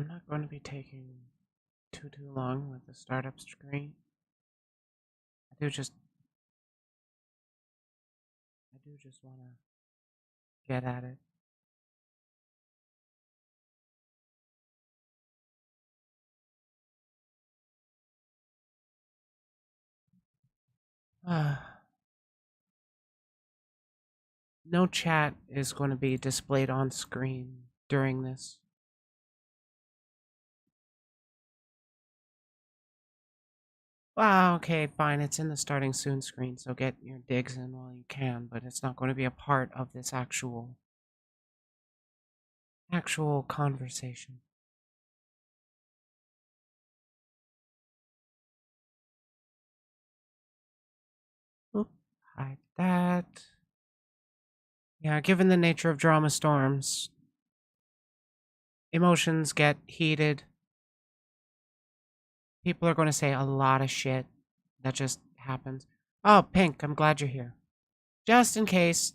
I'm not going to be taking too long with the startup screen. I do just want to get at it. No chat is going to be displayed on screen during this. Well, okay, fine. It's in the starting soon screen, so get your digs in while you can, but it's not going to be a part of this actual conversation. Oop, hide that. Yeah, given the nature of drama storms, emotions get heated. People are going to say a lot of shit. That just happens. Oh, Pink, I'm glad you're here. Just in case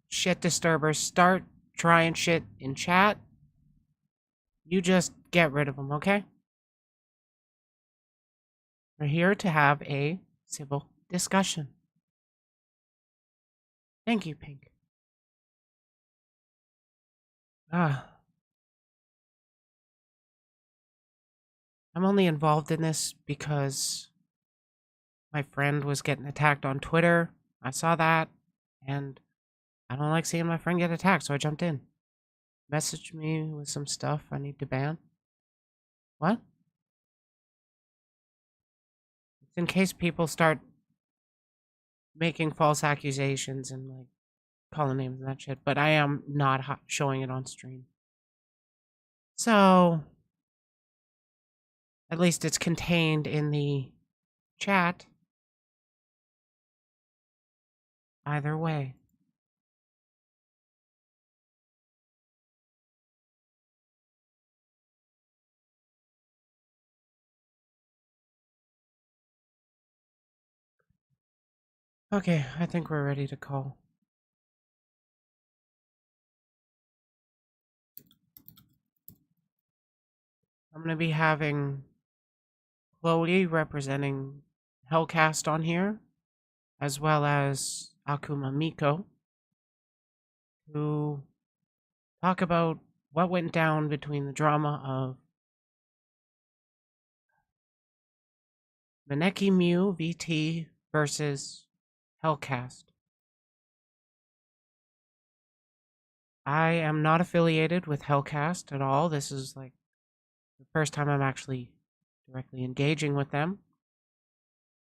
shit disturbers start trying shit in chat, you just get rid of them, okay? We're here to have a civil discussion. Thank you, Pink. I'm only involved in this because my friend was getting attacked on Twitter. I saw that, and I don't like seeing my friend get attacked, so I jumped in. Messaged me with some stuff I need to ban. What? It's in case people start making false accusations and like calling names and that shit, but I am not showing it on stream. So, at least it's contained in the chat. Either way. Okay, I think we're ready to call. I'm going to be having Chloe representing HellCast on here, as well as Akuma Miko, to talk about what went down between the drama of ManekiMewVT versus HellCast. I am not affiliated with HellCast at all. This is like the first time I'm actually directly engaging with them.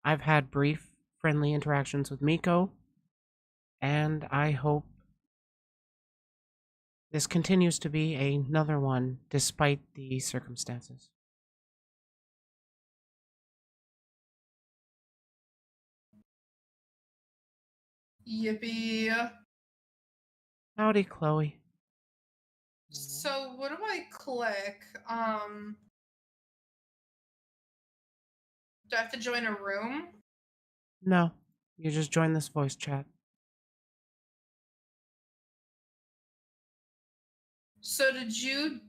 I've had brief, friendly interactions with Miko, and I hope this continues to be another one despite the circumstances. Yippee. Howdy, Chloe. So what do I click? Do I have to join a room? No, you just join this voice chat. So did you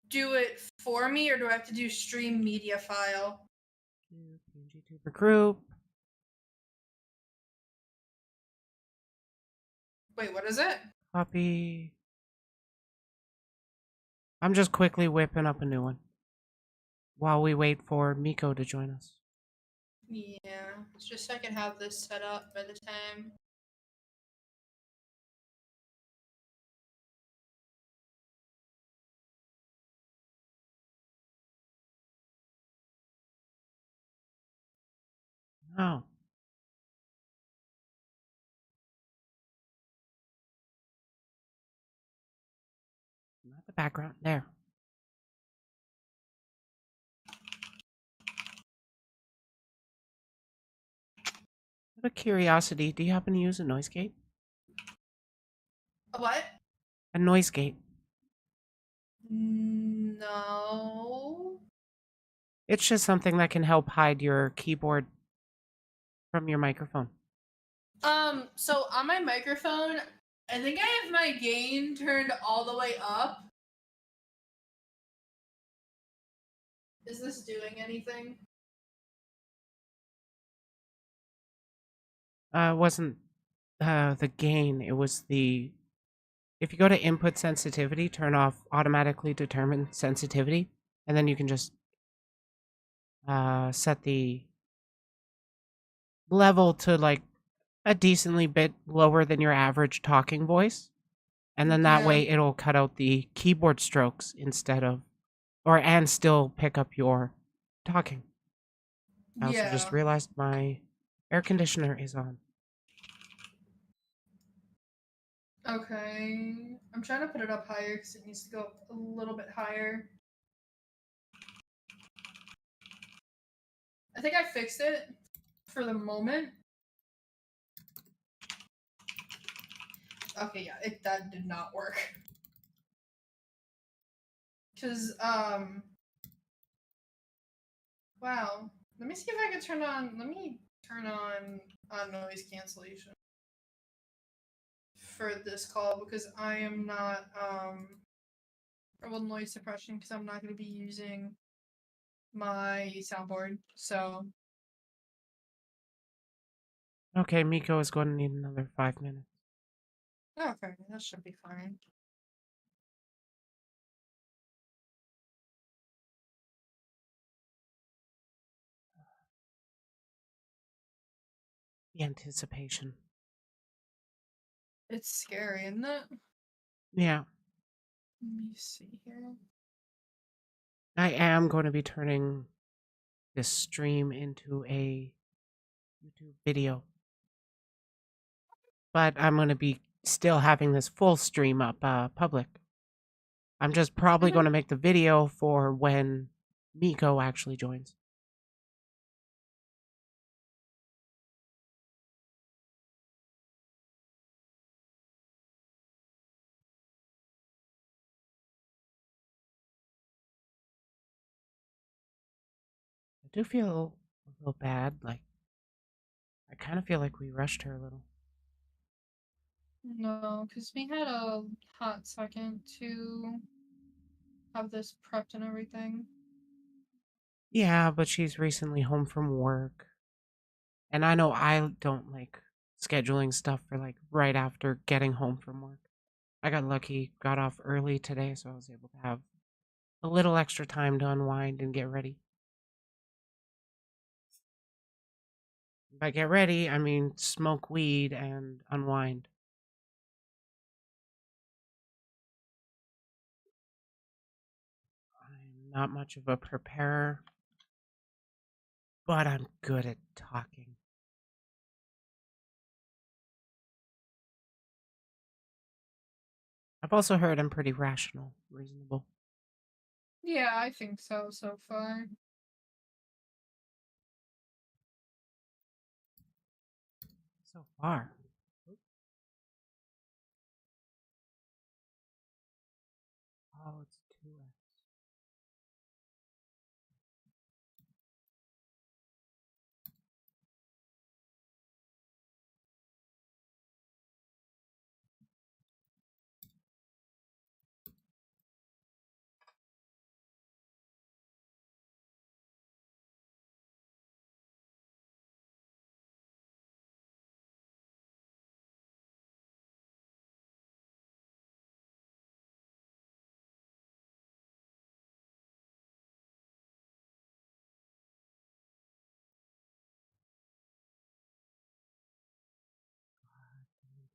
do it for me, or do I have to do stream media file? PNG group. Wait, what is it? Copy. I'm just quickly whipping up a new one while we wait for Miko to join us. Yeah, it's just so I can have this set up by the time. Oh. Not the background. There. Out of curiosity, do you happen to use a noise gate? A what? A noise gate. No. It's just something that can help hide your keyboard from your microphone. So on my microphone, I think I have my gain turned all the way up. Is this doing anything? It wasn't the gain. It was the if you go to input sensitivity, turn off automatically determine sensitivity, and then you can just set the level to like a decently bit lower than your average talking voice. And then that Yeah. way it'll cut out the keyboard strokes instead of and still pick up your talking. I also just Yeah. realized my air conditioner is on. Okay. I'm trying to put it up higher because it needs to go up a little bit higher. I think I fixed it for the moment. Okay, yeah, that did not work. Cause wow. Let me see if I can turn on. Let me turn on noise cancellation for this call because I am not or noise suppression because I'm not going to be using my soundboard. So Okay, Miko is going to need another 5 minutes. okay, that should be fine. The anticipation. It's scary, isn't it? Yeah. Let me see here. I am going to be turning this stream into a YouTube video. But I'm going to be still having this full stream up public. I'm just probably going to make the video for when Miko actually joins. I do feel a little bad. Like, I kind of feel like we rushed her a little. No, because we had a hot second to have this prepped and everything. Yeah, but she's recently home from work. And I know I don't like scheduling stuff for like right after getting home from work. I got lucky, got off early today, so I was able to have a little extra time to unwind and get ready. By get ready, I mean smoke weed and unwind. I'm not much of a preparer, but I'm good at talking. I've also heard I'm pretty rational, reasonable. Yeah, I think so far. So far. Oh, it's 2x.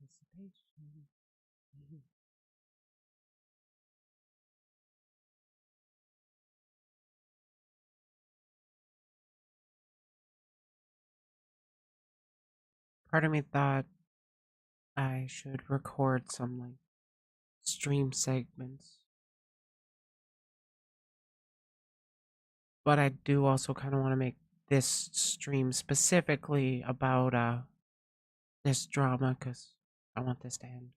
Anticipation. Part of me thought I should record some like stream segments. But I do also kind of want to make this stream specifically about this drama cuz I want this to end.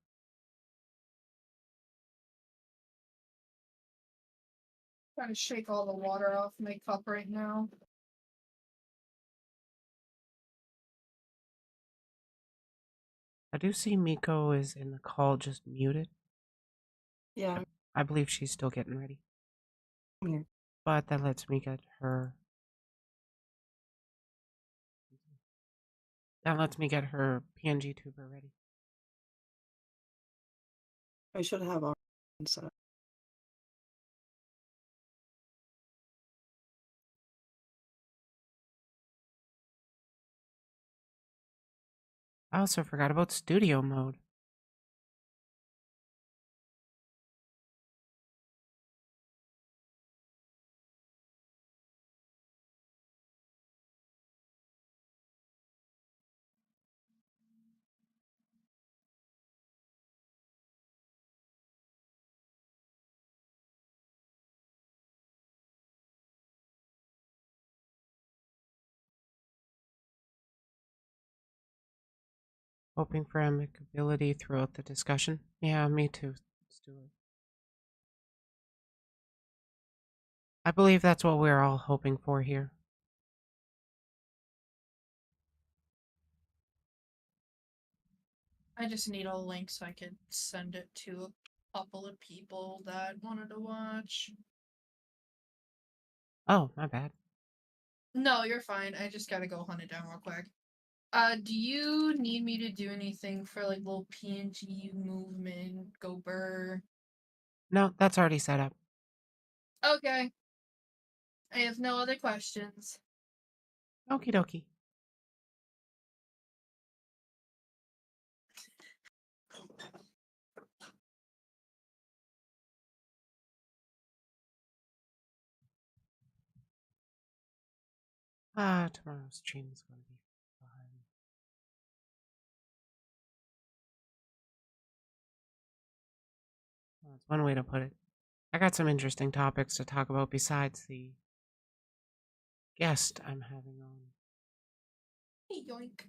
Trying to shake all the water off my cup right now. I do see Miko is in the call just muted. Yeah, I believe she's still getting ready. I'm here. but that lets me get her. That lets me get her PNG tuber ready. I should have our set up. I also forgot about studio mode. Hoping for amicability throughout the discussion. Yeah, me too. Let's do it. I believe that's what we're all hoping for here. I just need a link so I could send it to a couple of people that wanted to watch. Oh, my bad. No, you're fine. I just gotta go hunt it down real quick. Do you need me to do anything for like little PNG movement, go burr? No, that's already set up. Okay. I have no other questions. Okie dokie. Tomorrow's stream is going to be fun. Well, that's one way to put it. I got some interesting topics to talk about besides the guest I'm having on. Yoink.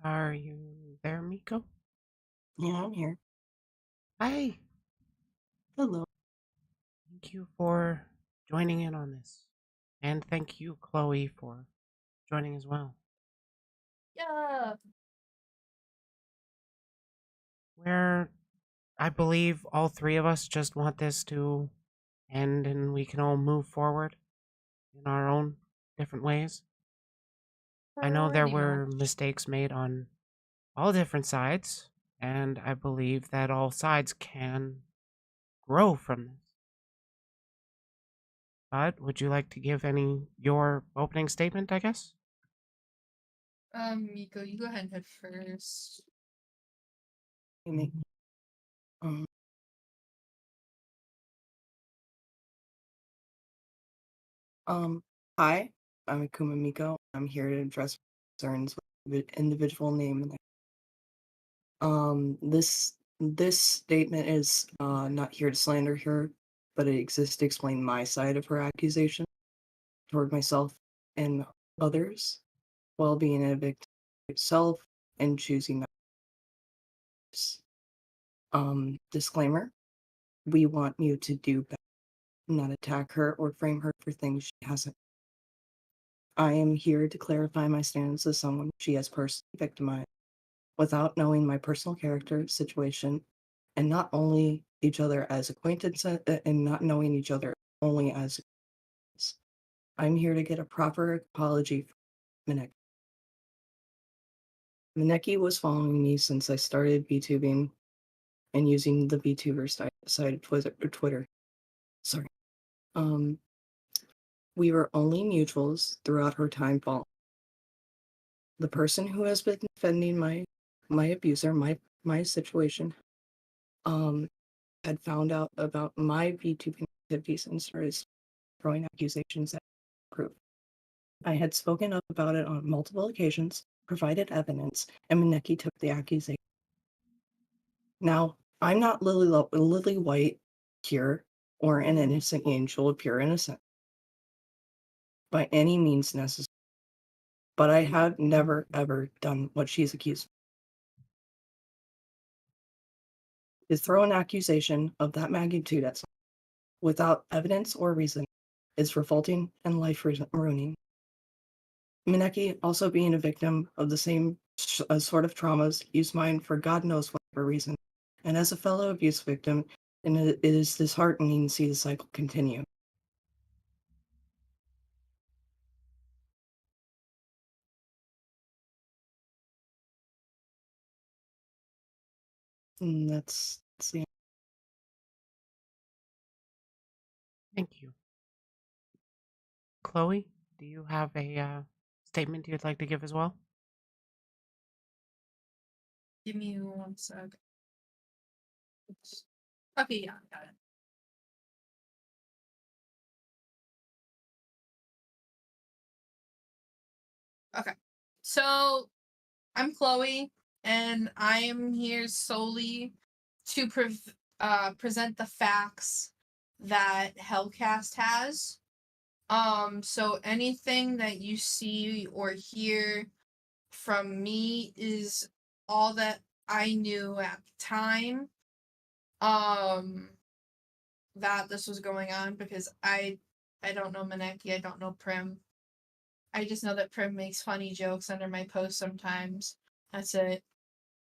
Are you there, Miko? Yeah, I'm here. Hi. Hello. Thank you for joining in on this. And thank you, Chloe, for joining as well. Yeah. Where I believe all three of us just want this to end and we can all move forward in our own different ways. I know there Pretty were much. mistakes made on all different sides, and I believe that all sides can grow from this. But would you like to give your opening statement, I guess? Miko, you go ahead and head first. Amy. Um, Hi, I'm Akuma Miko. I'm here to address concerns with the individual name. This statement is not here to slander her, but it exists to explain my side of her accusation toward myself and others, while being a victim itself and choosing not to. Disclaimer: we want you to do better, not attack her or frame her for things she hasn't. I am here to clarify my stance as someone she has personally victimized without knowing my personal character, situation, and not only each other as acquaintances and not knowing each other only as acquaintances. I'm here to get a proper apology from Maneki. Maneki was following me since I started VTubing and using the VTuber side of Twitter. Sorry. Um, we were only mutuals throughout her time following. The person who has been defending my abuser, my situation, had found out about my VTubing activities and started throwing accusations at the group. I had spoken up about it on multiple occasions, provided evidence, and Maneki took the accusation. Now, I'm not Lily White here, or an innocent angel of pure innocence by any means necessary. But I have never ever done what she's accused of. To throw an accusation of that magnitude at someone without evidence or reason is revolting and life ruining. Maneki, also being a victim of the same sort of traumas, used mine for God knows whatever reason. And as a fellow abuse victim, and it is disheartening to see the cycle continue. And that's the Thank you. Chloe, do you have a statement you'd like to give as well? Give me 1 sec. Oops. Okay, yeah, got it. Okay. So I'm Chloe, and I am here solely to present the facts that HellCast has. So anything that you see or hear from me is all that I knew at the time. That this was going on, because I don't know Maneki, I don't know Prim. I just know that Prim makes funny jokes under my posts sometimes. That's it.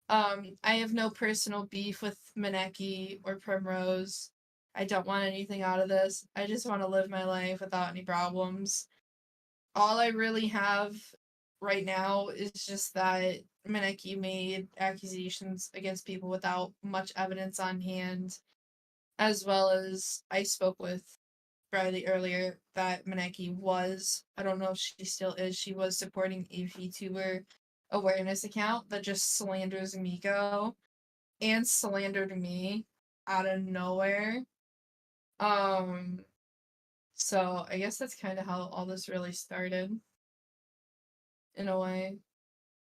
I have no personal beef with Maneki or Primrose. I don't want anything out of this. I just want to live my life without any problems. All I really have right now is just that Maneki made accusations against people without much evidence on hand, as well as I spoke with Bradley earlier that Maneki was, I don't know if she still is, she was supporting a VTuber awareness account that just slanders Miko and slandered me out of nowhere. So I guess that's kind of how all this really started, in a way,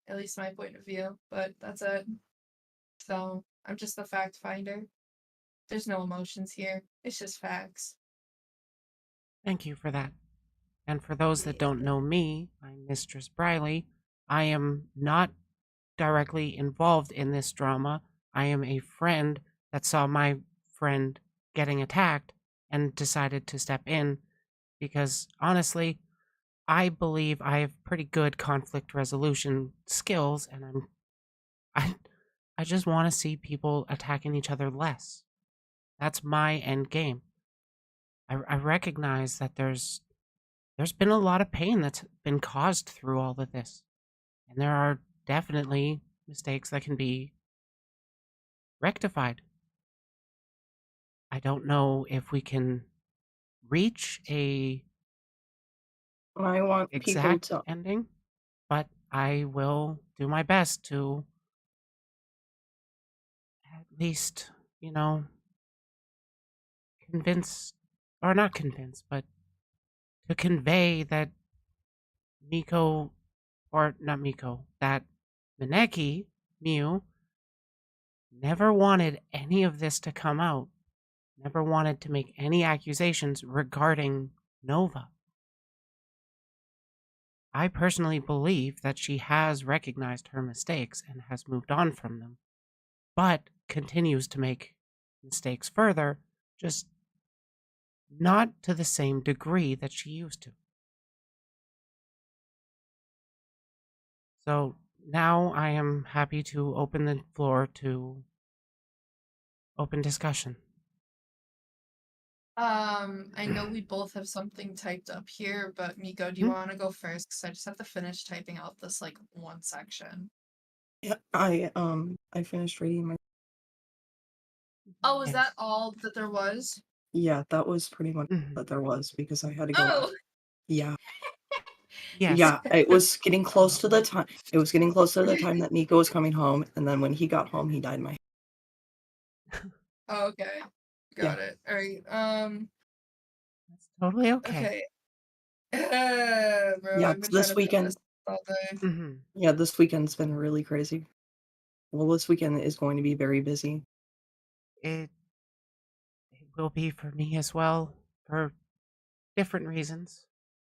at least my point of view, but that's it. So I'm just the fact finder. There's no emotions here, it's just facts. Thank you for that. And for those that don't know me, I'm Mistress Briley. I am not directly involved in this drama. I am a friend that saw my friend getting attacked and decided to step in because honestly, I believe I have pretty good conflict resolution skills and I I just want to see people attacking each other less. That's my end game. I recognize that there's been a lot of pain that's been caused through all of this. And there are definitely mistakes that can be rectified. I don't know if we can reach a I want people exact to ending, but I will do my best to at least, you know, convince or not convince, but to convey that Miko or not Miko, that Maneki Mew never wanted any of this to come out, never wanted to make any accusations regarding Nova. I personally believe that she has recognized her mistakes and has moved on from them, but continues to make mistakes further, just not to the same degree that she used to. So now I am happy to open the floor to open discussion. I know we both have something typed up here, but Miko, do you want to go first? Because I just have to finish typing out this like one section. Yeah, I finished reading my. Oh, is Yes. that all that there was? Yeah, that was pretty much Mhm. what there was because I had to go out. Oh, Yeah, Yes. yeah, it was getting close to the time. It was getting close to the time that Nico was coming home, and then when he got home, he died in my. oh, okay, Yeah. got it. All right. That's totally okay. Okay. Bro, Yeah, I've been trying this to weekend. finish this all day. Mm-hmm. Yeah, this weekend's been really crazy. Well, this weekend is going to be very busy. it will be for me as well, for different reasons.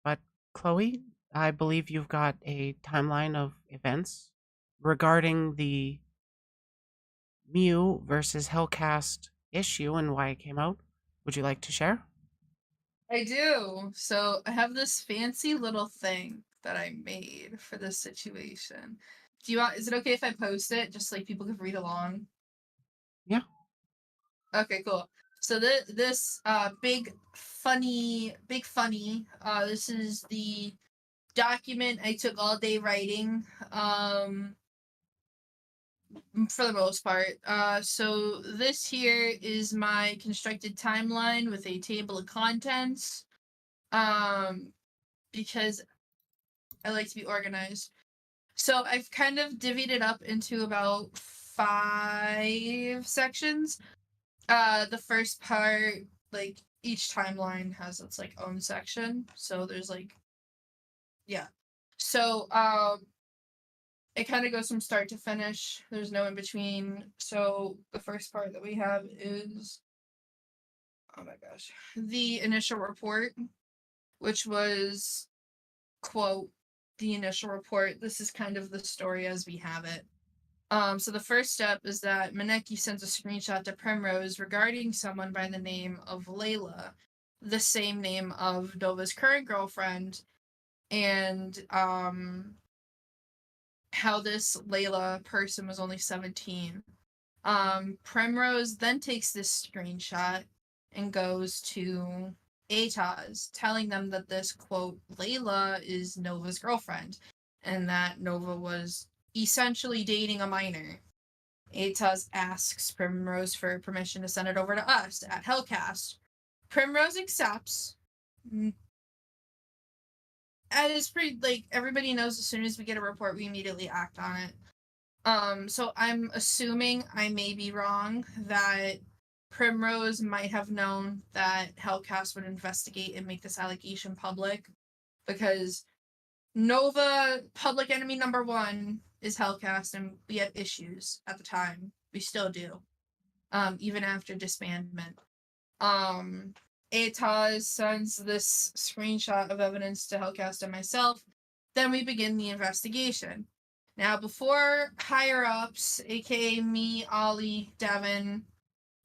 But Chloe, I believe you've got a timeline of events regarding the Mew versus HellCast issue and why it came out. Would you like to share? I do. So I have this fancy little thing that I made for this situation. Do you want? Is it okay if I post it, just like people can read along? Yeah. Okay, cool. So this big funny. This is the document I took all day writing. For the most part. So this here is my constructed timeline with a table of contents. Because I like to be organized. So I've kind of divvied it up into about 5 sections. The first part, like each timeline has its like own section. So there's like, yeah. So it kind of goes from start to finish. There's no in between. So the first part that we have is, oh my gosh, the initial report, which was, quote, the initial report. This is kind of the story as we have it. So the first step is that Maneki sends a screenshot to Primrose regarding someone by the name of Layla, the same name of Nova's current girlfriend, and how this Layla person was only 17. Primrose then takes this screenshot and goes to Ataz, telling them that this, quote, Layla is Nova's girlfriend, and that Nova was essentially dating a minor. Ataz asks Primrose for permission to send it over to us at HellCast. Primrose accepts. And it's pretty, like, everybody knows as soon as we get a report, we immediately act on it. So I'm assuming, I may be wrong, that Primrose might have known that HellCast would investigate and make this allegation public, because Nova, public enemy number 1, is HellCast, and we had issues at the time. We still do, even after disbandment. Ataz sends this screenshot of evidence to HellCast and myself. Then we begin the investigation. Now, before higher-ups, aka me, Ollie, Devin,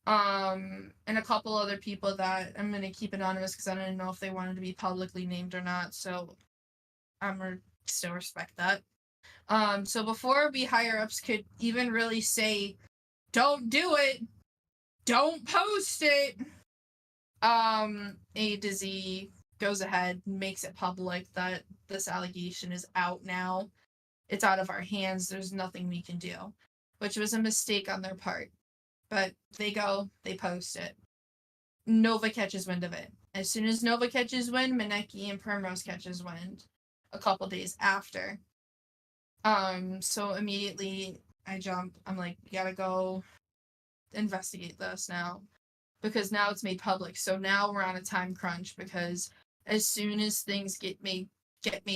and a couple other people that I'm going to keep anonymous because I don't know if they wanted to be publicly named or not, so I'm going to still respect that. So before we higher-ups could even really say, don't do it, don't post it, A to Z goes ahead and makes it public that this allegation is out now. It's out of our hands. There's nothing we can do, which was a mistake on their part. But they post it. Nova catches wind of it. As soon as Nova catches wind, Maneki and Primrose catches wind a couple days after. So immediately I jump. I'm like, we gotta go investigate this now, because now it's made public. So now we're on a time crunch, because as soon as things get made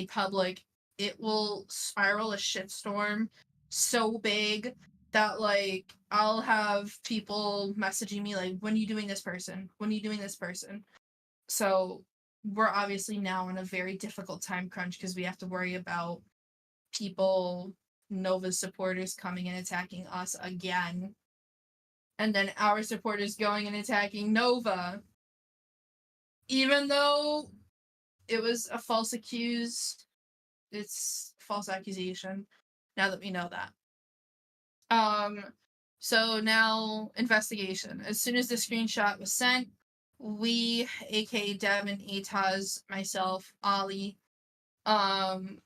public, it will spiral a shitstorm so big that, like, I'll have people messaging me like, when are you doing this person? When are you doing this person? So we're obviously now in a very difficult time crunch, because we have to worry about people, Nova's supporters, coming and attacking us again. And then our supporters going and attacking Nova. Even though it was a false it's false accusation, now that we know that. So now investigation. As soon as the screenshot was sent, we, aka Devin, Ataz, myself, Ollie,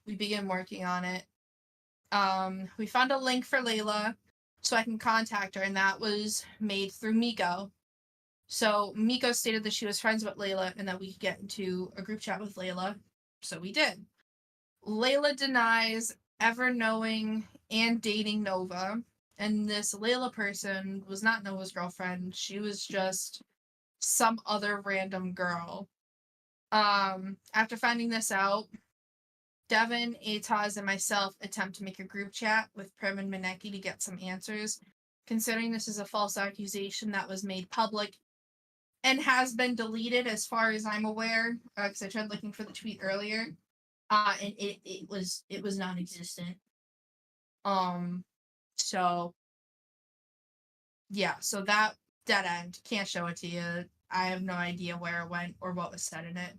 we began working on it. We found a link for Layla so I can contact her, and that was made through Miko. So Miko stated that she was friends with Layla and that we could get into a group chat with Layla. So we did. Layla denies ever knowing and dating Nova. And this Layla person was not Nova's girlfriend. She was just some other random girl. After finding this out, Devin, Ataz, and myself attempt to make a group chat with Prim and Maneki to get some answers. considering this is a false accusation that was made public and has been deleted as far as I'm aware, because I tried looking for the tweet earlier, and it was non-existent. So yeah, so that dead end, can't show it to you. I have no idea where it went or what was said in it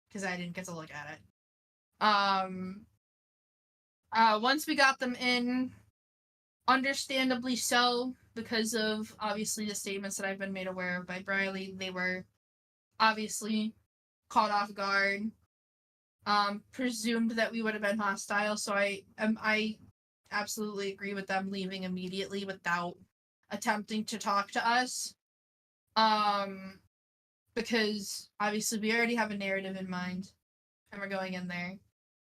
because I didn't get to look at it. Once we got them in, understandably so, because of obviously the statements that I've been made aware of by Briley, they were obviously caught off guard. Presumed that we would have been hostile, so I absolutely agree with them leaving immediately without attempting to talk to us. Because obviously we already have a narrative in mind, and we're going in there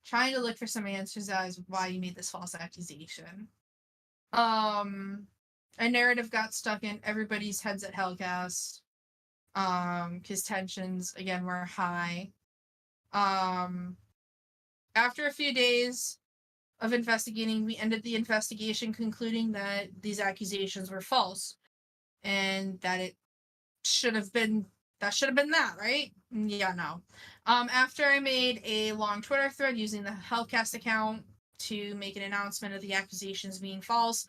trying to look for some answers as why you made this false accusation. A narrative got stuck in everybody's heads at HellCast. Because tensions again were high. After a few days of investigating, we ended the investigation concluding that these accusations were false and that it should have been that, right? Yeah, no. After I made a long Twitter thread using the HellCast account to make an announcement of the accusations being false,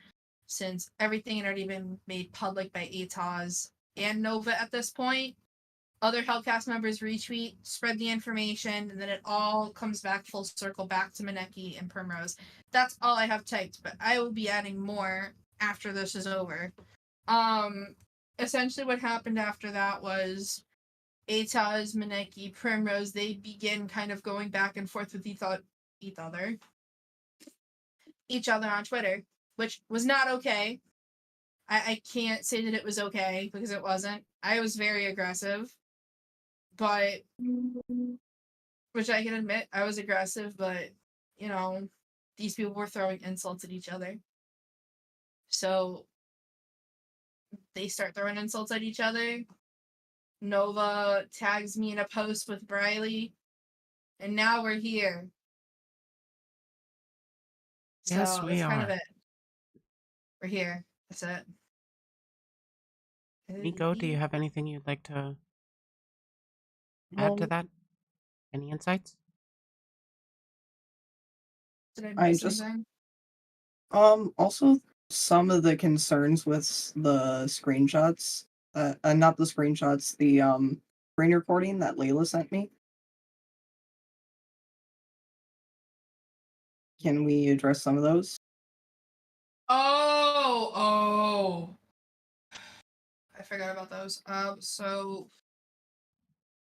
since everything had already been made public by ATOS and Nova at this point, other HellCast members retweet, spread the information, and then it all comes back full circle back to Maneki and Primrose. That's all I have typed, but I will be adding more after this is over. Essentially what happened after that was ATOS, Maneki, Primrose, they begin kind of going back and forth with each other on Twitter, which was not okay. I can't say that it was okay because it wasn't. I was very aggressive, but which I can admit I was aggressive, but you know, these people were throwing insults at each other. So they start throwing insults at each other. Nova tags me in a post with Briley, and now we're here. Yes, So we that's kind are. of it. We're here. That's it. Nico, do you have anything you'd like to add to that? Any insights? Did I I miss just anything? Also some of the concerns with the screenshots, not the screenshots, the screen recording that Layla sent me. Can we address some of those? Oh. I forgot about those. So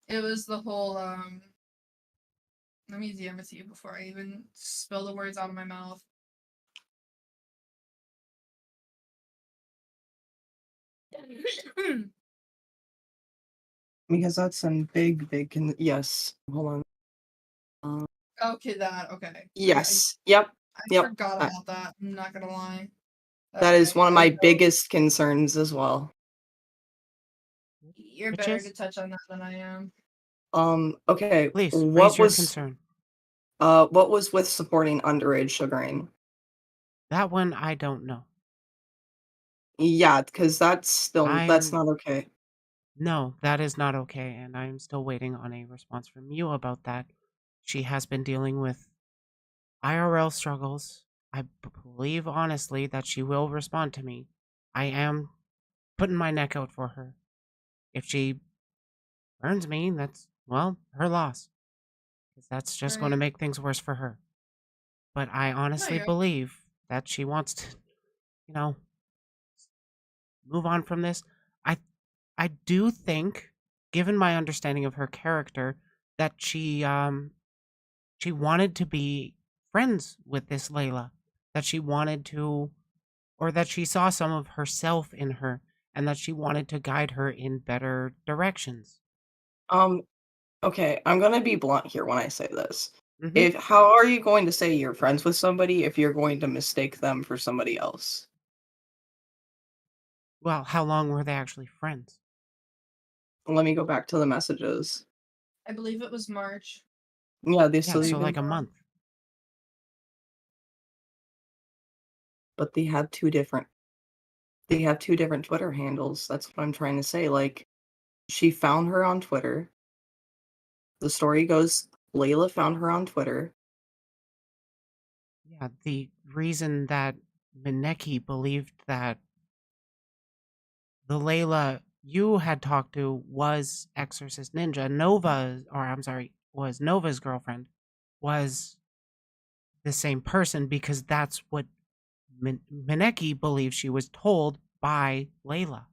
it was the whole let me DM it to you before I even spill the words out of my mouth. Because that's some big yes. Hold on. Okay, that okay. Yes. Yep. I Yep. forgot about that. I'm not gonna lie. That is Okay, one of I my will. biggest concerns as well. You're Which better to is? touch on that than I am. Okay. Please, raise your concern. What was with supporting underage sugaring? That one I don't know. Yeah, because that's not okay. No, that is not okay, and I'm still waiting on a response from you about that. She has been dealing with IRL struggles. I believe honestly that she will respond to me. I am putting my neck out for her. If she burns me, that's, well, her loss. Because that's just going to Right. make things worse for her. But I No, honestly you're believe that she wants to, you know, move on from this. I I do think, given my understanding of her character, that she wanted to be friends with this Layla. That she wanted to, or that she saw some of herself in her, and that she wanted to guide her in better directions. Um, okay, I'm gonna be blunt here when I say this. Hmm. If How are you going to say you're friends with somebody if you're going to mistake them for somebody else? Well, how long were they actually friends? Let me go back to the messages. I believe it was March. Yeah, they Yeah, still I so could even, like a be wrong. month. but they had two different. They have 2 different Twitter handles, that's what I'm trying to say, like, she found her on Twitter. The story goes Layla found her on Twitter. Yeah, the reason that Maneki believed that the Layla you had talked to was Exorcist Ninja, Nova, or I'm sorry, was Nova's girlfriend, was the same person because that's what Maneki believes she was told by Layla.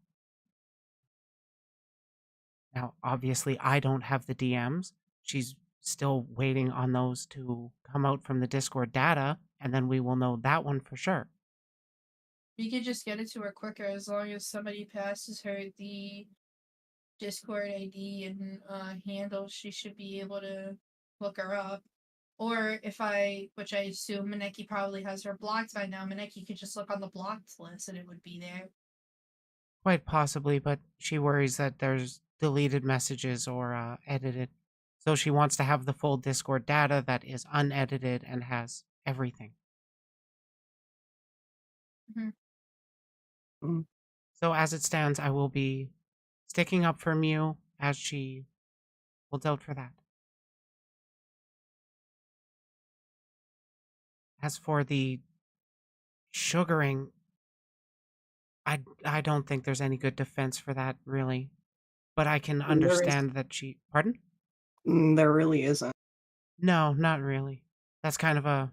Now, obviously, I don't have the DMs. She's still waiting on those to come out from the Discord data, and then we will know that one for sure. We could just get it to her quicker as long as somebody passes her the Discord ID and handle. She should be able to look her up. Or which I assume Maneki probably has her blocked by now, Maneki could just look on the blocked list and it would be there. Quite possibly, but she worries that there's deleted messages or edited. So she wants to have the full Discord data that is unedited and has everything. Mhm. Mm. So as it stands, I will be sticking up for Mew as she holds out for that. As for the sugaring, I don't think there's any good defense for that, really. But I can There is understand that she. Pardon? there really isn't. No, not really. That's kind of a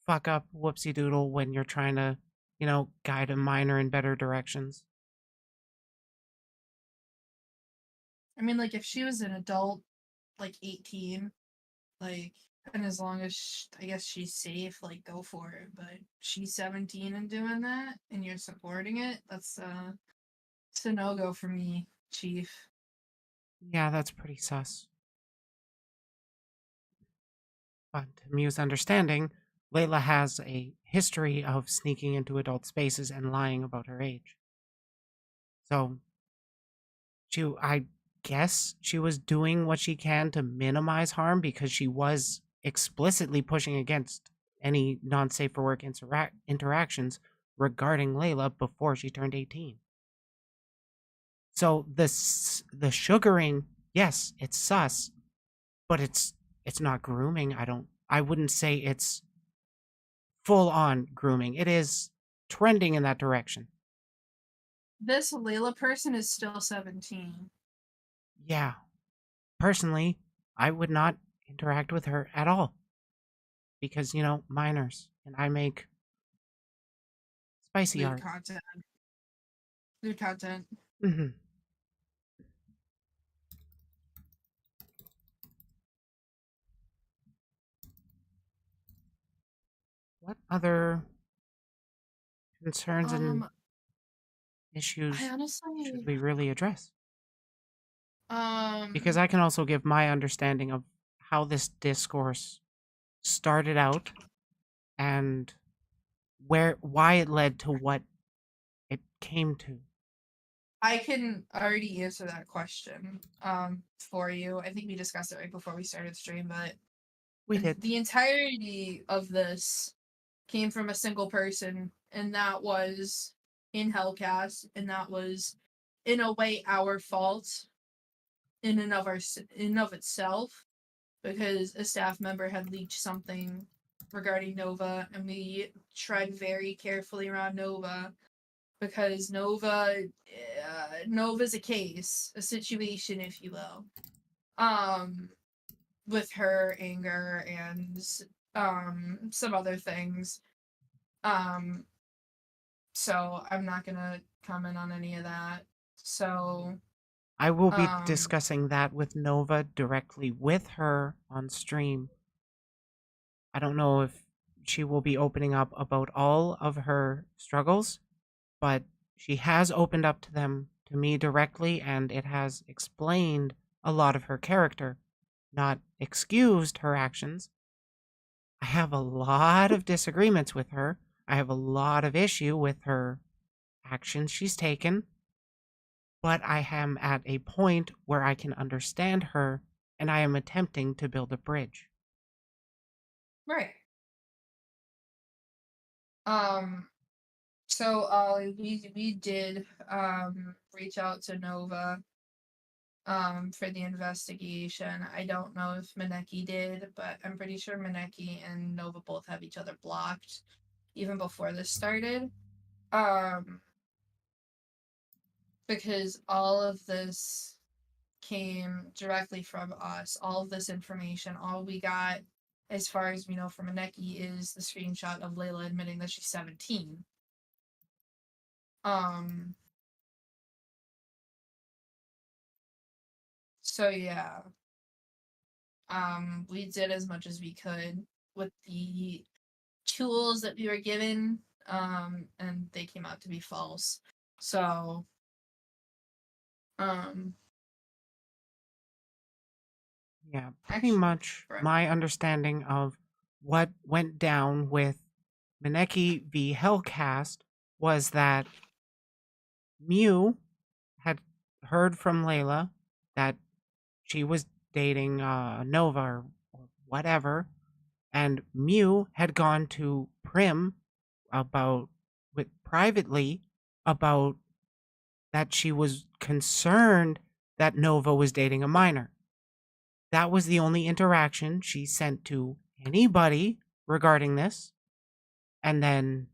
fuck up whoopsie doodle when you're trying to, guide a minor in better directions. I mean, like, if she was an adult, like 18, like, and as long as I guess she's safe, like, go for it. But she's 17 and doing that, and you're supporting it, it's a no-go for me, Chief. Yeah, that's pretty sus. But to Mew's understanding, Layla has a history of sneaking into adult spaces and lying about her age. So I guess she was doing what she can to minimize harm because she was explicitly pushing against any non-safe for work interactions regarding Layla before she turned 18. So the sugaring, yes, it's sus, but it's not grooming. I wouldn't say it's full on grooming. It is trending in that direction. This Layla person is still 17. Yeah. Personally, I would not interact with her at all. Because, minors. And I make spicy Lewd art. content. Lewd content. Mm-hmm. What other concerns and I issues should honestly, we really address? Because um, I can also give my understanding of how this discourse started out and why it led to what it came to. I can already answer that question, for you. I think we discussed it right before we started the stream, but We did. the entirety of this came from a single person, and that was in HellCast, and that was, in a way, our fault in and of itself, because a staff member had leaked something regarding Nova, and we tread very carefully around Nova because Nova's a case, a situation, if you will. With her anger and some other things. Um, so I'm not gonna comment on any of that. So I will be um, discussing that with Nova directly with her on stream. I don't know if she will be opening up about all of her struggles, but she has opened up to them to me directly, and it has explained a lot of her character, not excused her actions. I have a lot of disagreements with her. I have a lot of issue with her actions she's taken, but I am at a point where I can understand her and I am attempting to build a bridge. right. Um, So we did reach out to Nova for the investigation. I don't know if Maneki did, but I'm pretty sure Maneki and Nova both have each other blocked even before this started. Because all of this came directly from us. All of this information, all we got, as far as we know from Maneki, is the screenshot of Layla admitting that she's 17. So yeah. We did as much as we could with the tools that we were given, and they came out to be false. So, um, Yeah, pretty actually, much my understanding of what went down with Maneki v. HellCast was that Mew had heard from Layla that she was dating Nova or whatever, and Mew had gone to Prim about with privately about that she was concerned that Nova was dating a minor. That was the only interaction she sent to anybody regarding this. And then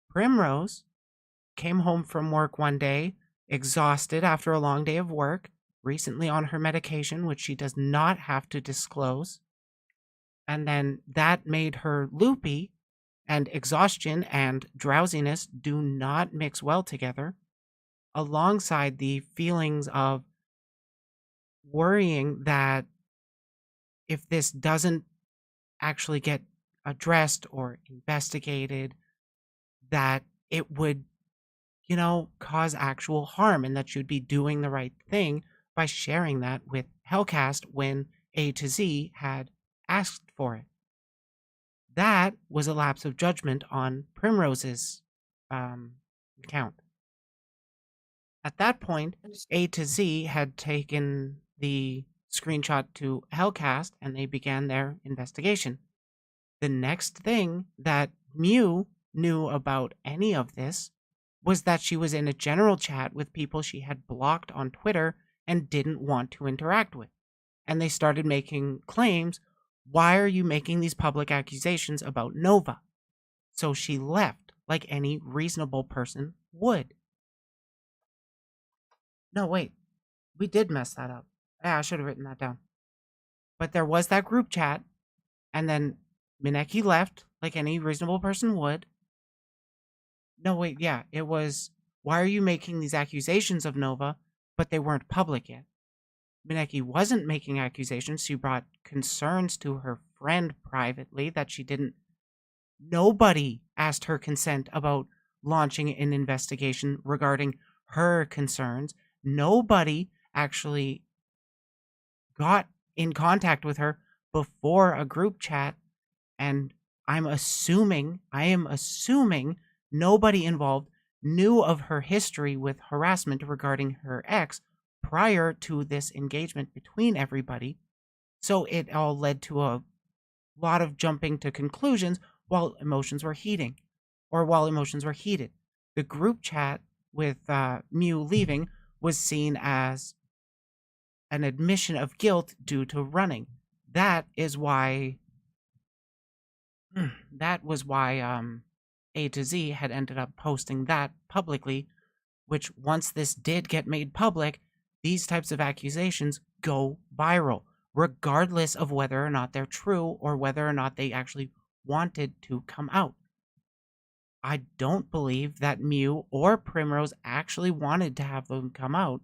Primrose came home from work one day, exhausted after a long day of work, recently on her medication, which she does not have to disclose. And then that made her loopy, and exhaustion and drowsiness do not mix well together, alongside the feelings of worrying that if this doesn't actually get addressed or investigated, that it would, cause actual harm, and that you'd be doing the right thing by sharing that with HellCast when A to Z had asked for it. That was a lapse of judgment on Primrose's account. At that point, A to Z had taken the screenshot to HellCast and they began their investigation. The next thing that Mew knew about any of this was that she was in a general chat with people she had blocked on Twitter and didn't want to interact with. And they started making claims. Why are you making these public accusations about Nova? So she left like any reasonable person would. No, wait. We did mess that up. Yeah, I should have written that down. But there was that group chat, and then Maneki left like any reasonable person would. No, wait, yeah, it was, why are you making these accusations of Nova, but they weren't public yet? Maneki wasn't making accusations. She brought concerns to her friend privately that she didn't. Nobody asked her consent about launching an investigation regarding her concerns. Nobody actually got in contact with her before a group chat, and I am assuming nobody involved knew of her history with harassment regarding her ex prior to this engagement between everybody. So it all led to a lot of jumping to conclusions while emotions were heated. The group chat with Mew leaving was seen as an admission of guilt due to running. That is why A to Z had ended up posting that publicly, which once this did get made public, these types of accusations go viral, regardless of whether or not they're true or whether or not they actually wanted to come out. I don't believe that Mew or Primrose actually wanted to have them come out,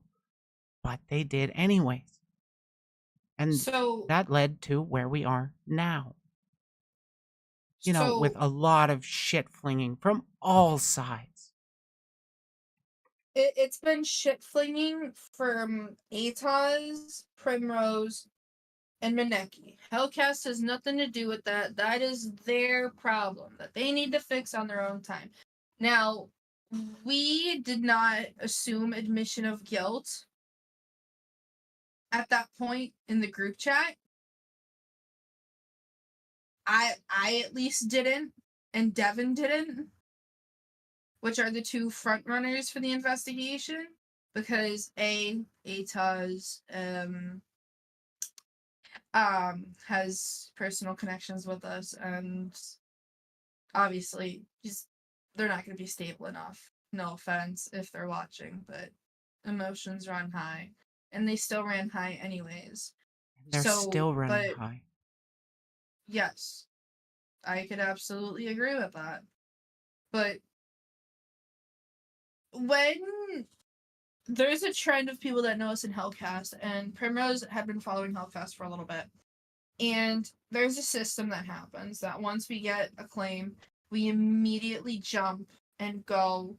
but they did anyways. And so that led to where we are now. so With a lot of shit flinging from all sides. it's been shit flinging from Ataz, Primrose, and Maneki. HellCast has nothing to do with that. That is their problem that they need to fix on their own time. Now, we did not assume admission of guilt at that point in the group chat. I at least didn't, and Devin didn't. which are the two front runners for the investigation, because Ataz has personal connections with us, and obviously they're not going to be stable enough. No offense if they're watching, but emotions run high, and they still ran high anyways. They're still running but high. yes, I could absolutely agree with that. But when there's a trend of people that know us in HellCast, and Primrose had been following HellCast for a little bit, and there's a system that happens that once we get a claim, we immediately jump and go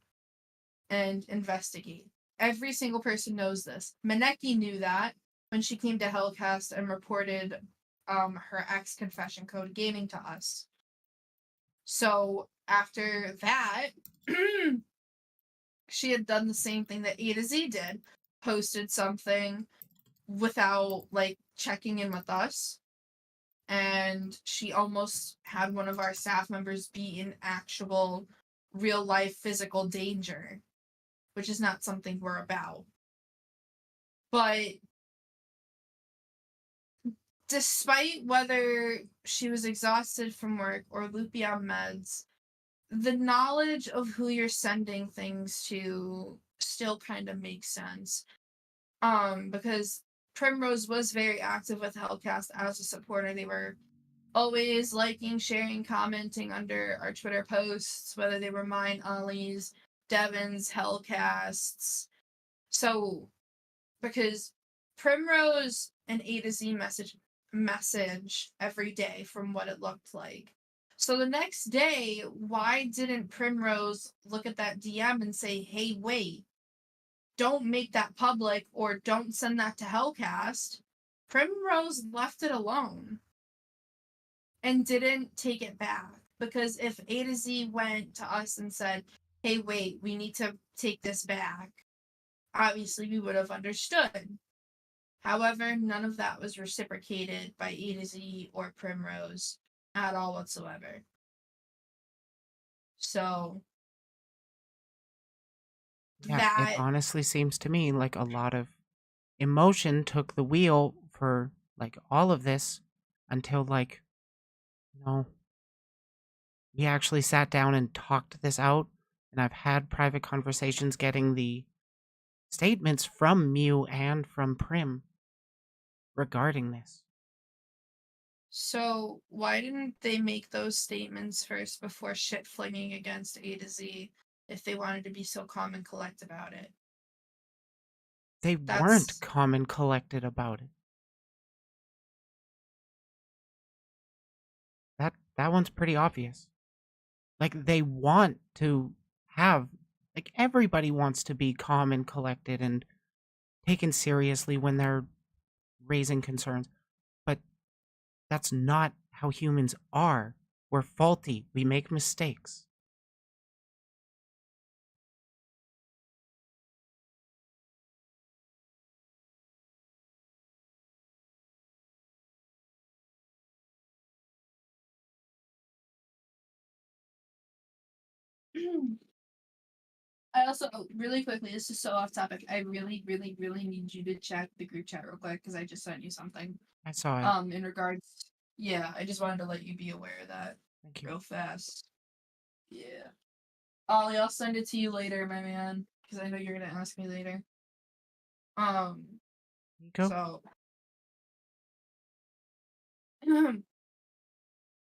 and investigate. Every single person knows this. Maneki knew that when she came to HellCast and reported her ex confession code gaming to us. So after that, she had done the same thing that A to Z did, posted something without like checking in with us, and she almost had one of our staff members be in actual real life physical danger, which is not something we're about. But despite whether she was exhausted from work or loopy on meds, the knowledge of who you're sending things to still kind of makes sense. Because Primrose was very active with HellCast as a supporter. They were always liking, sharing, commenting under our Twitter posts, whether they were mine, Ollie's, Devin's, HellCasts. So, because Primrose and A to Z message every day from what it looked like. So the next day, why didn't Primrose look at that DM and say, hey, wait, don't make that public or don't send that to HellCast? Primrose left it alone and didn't take it back. Because if A to Z went to us and said, hey, wait, we need to take this back, obviously we would have understood. However, none of that was reciprocated by A to Z or Primrose at all whatsoever. So Yeah, it honestly seems to me like a lot of emotion took the wheel for like all of this until like, we actually sat down and talked this out, and I've had private conversations getting the statements from Mew and from Prim regarding this. So why didn't they make those statements first before shit flinging against A to Z if they wanted to be so calm and collect about it? They weren't calm and collected about it. That one's pretty obvious. Like, they want to have, like, everybody wants to be calm and collected and taken seriously when they're raising concerns. But that's not how humans are. We're faulty. We make mistakes. I also, really quickly, this is so off topic. I really, really, really need you to check the group chat real quick because I just sent you something. I saw it. In regards, yeah, I just wanted to let you be aware of that. Thank you. Real fast. Yeah. Ollie, I'll send it to you later, my man, because I know you're gonna ask me later. Nico? So.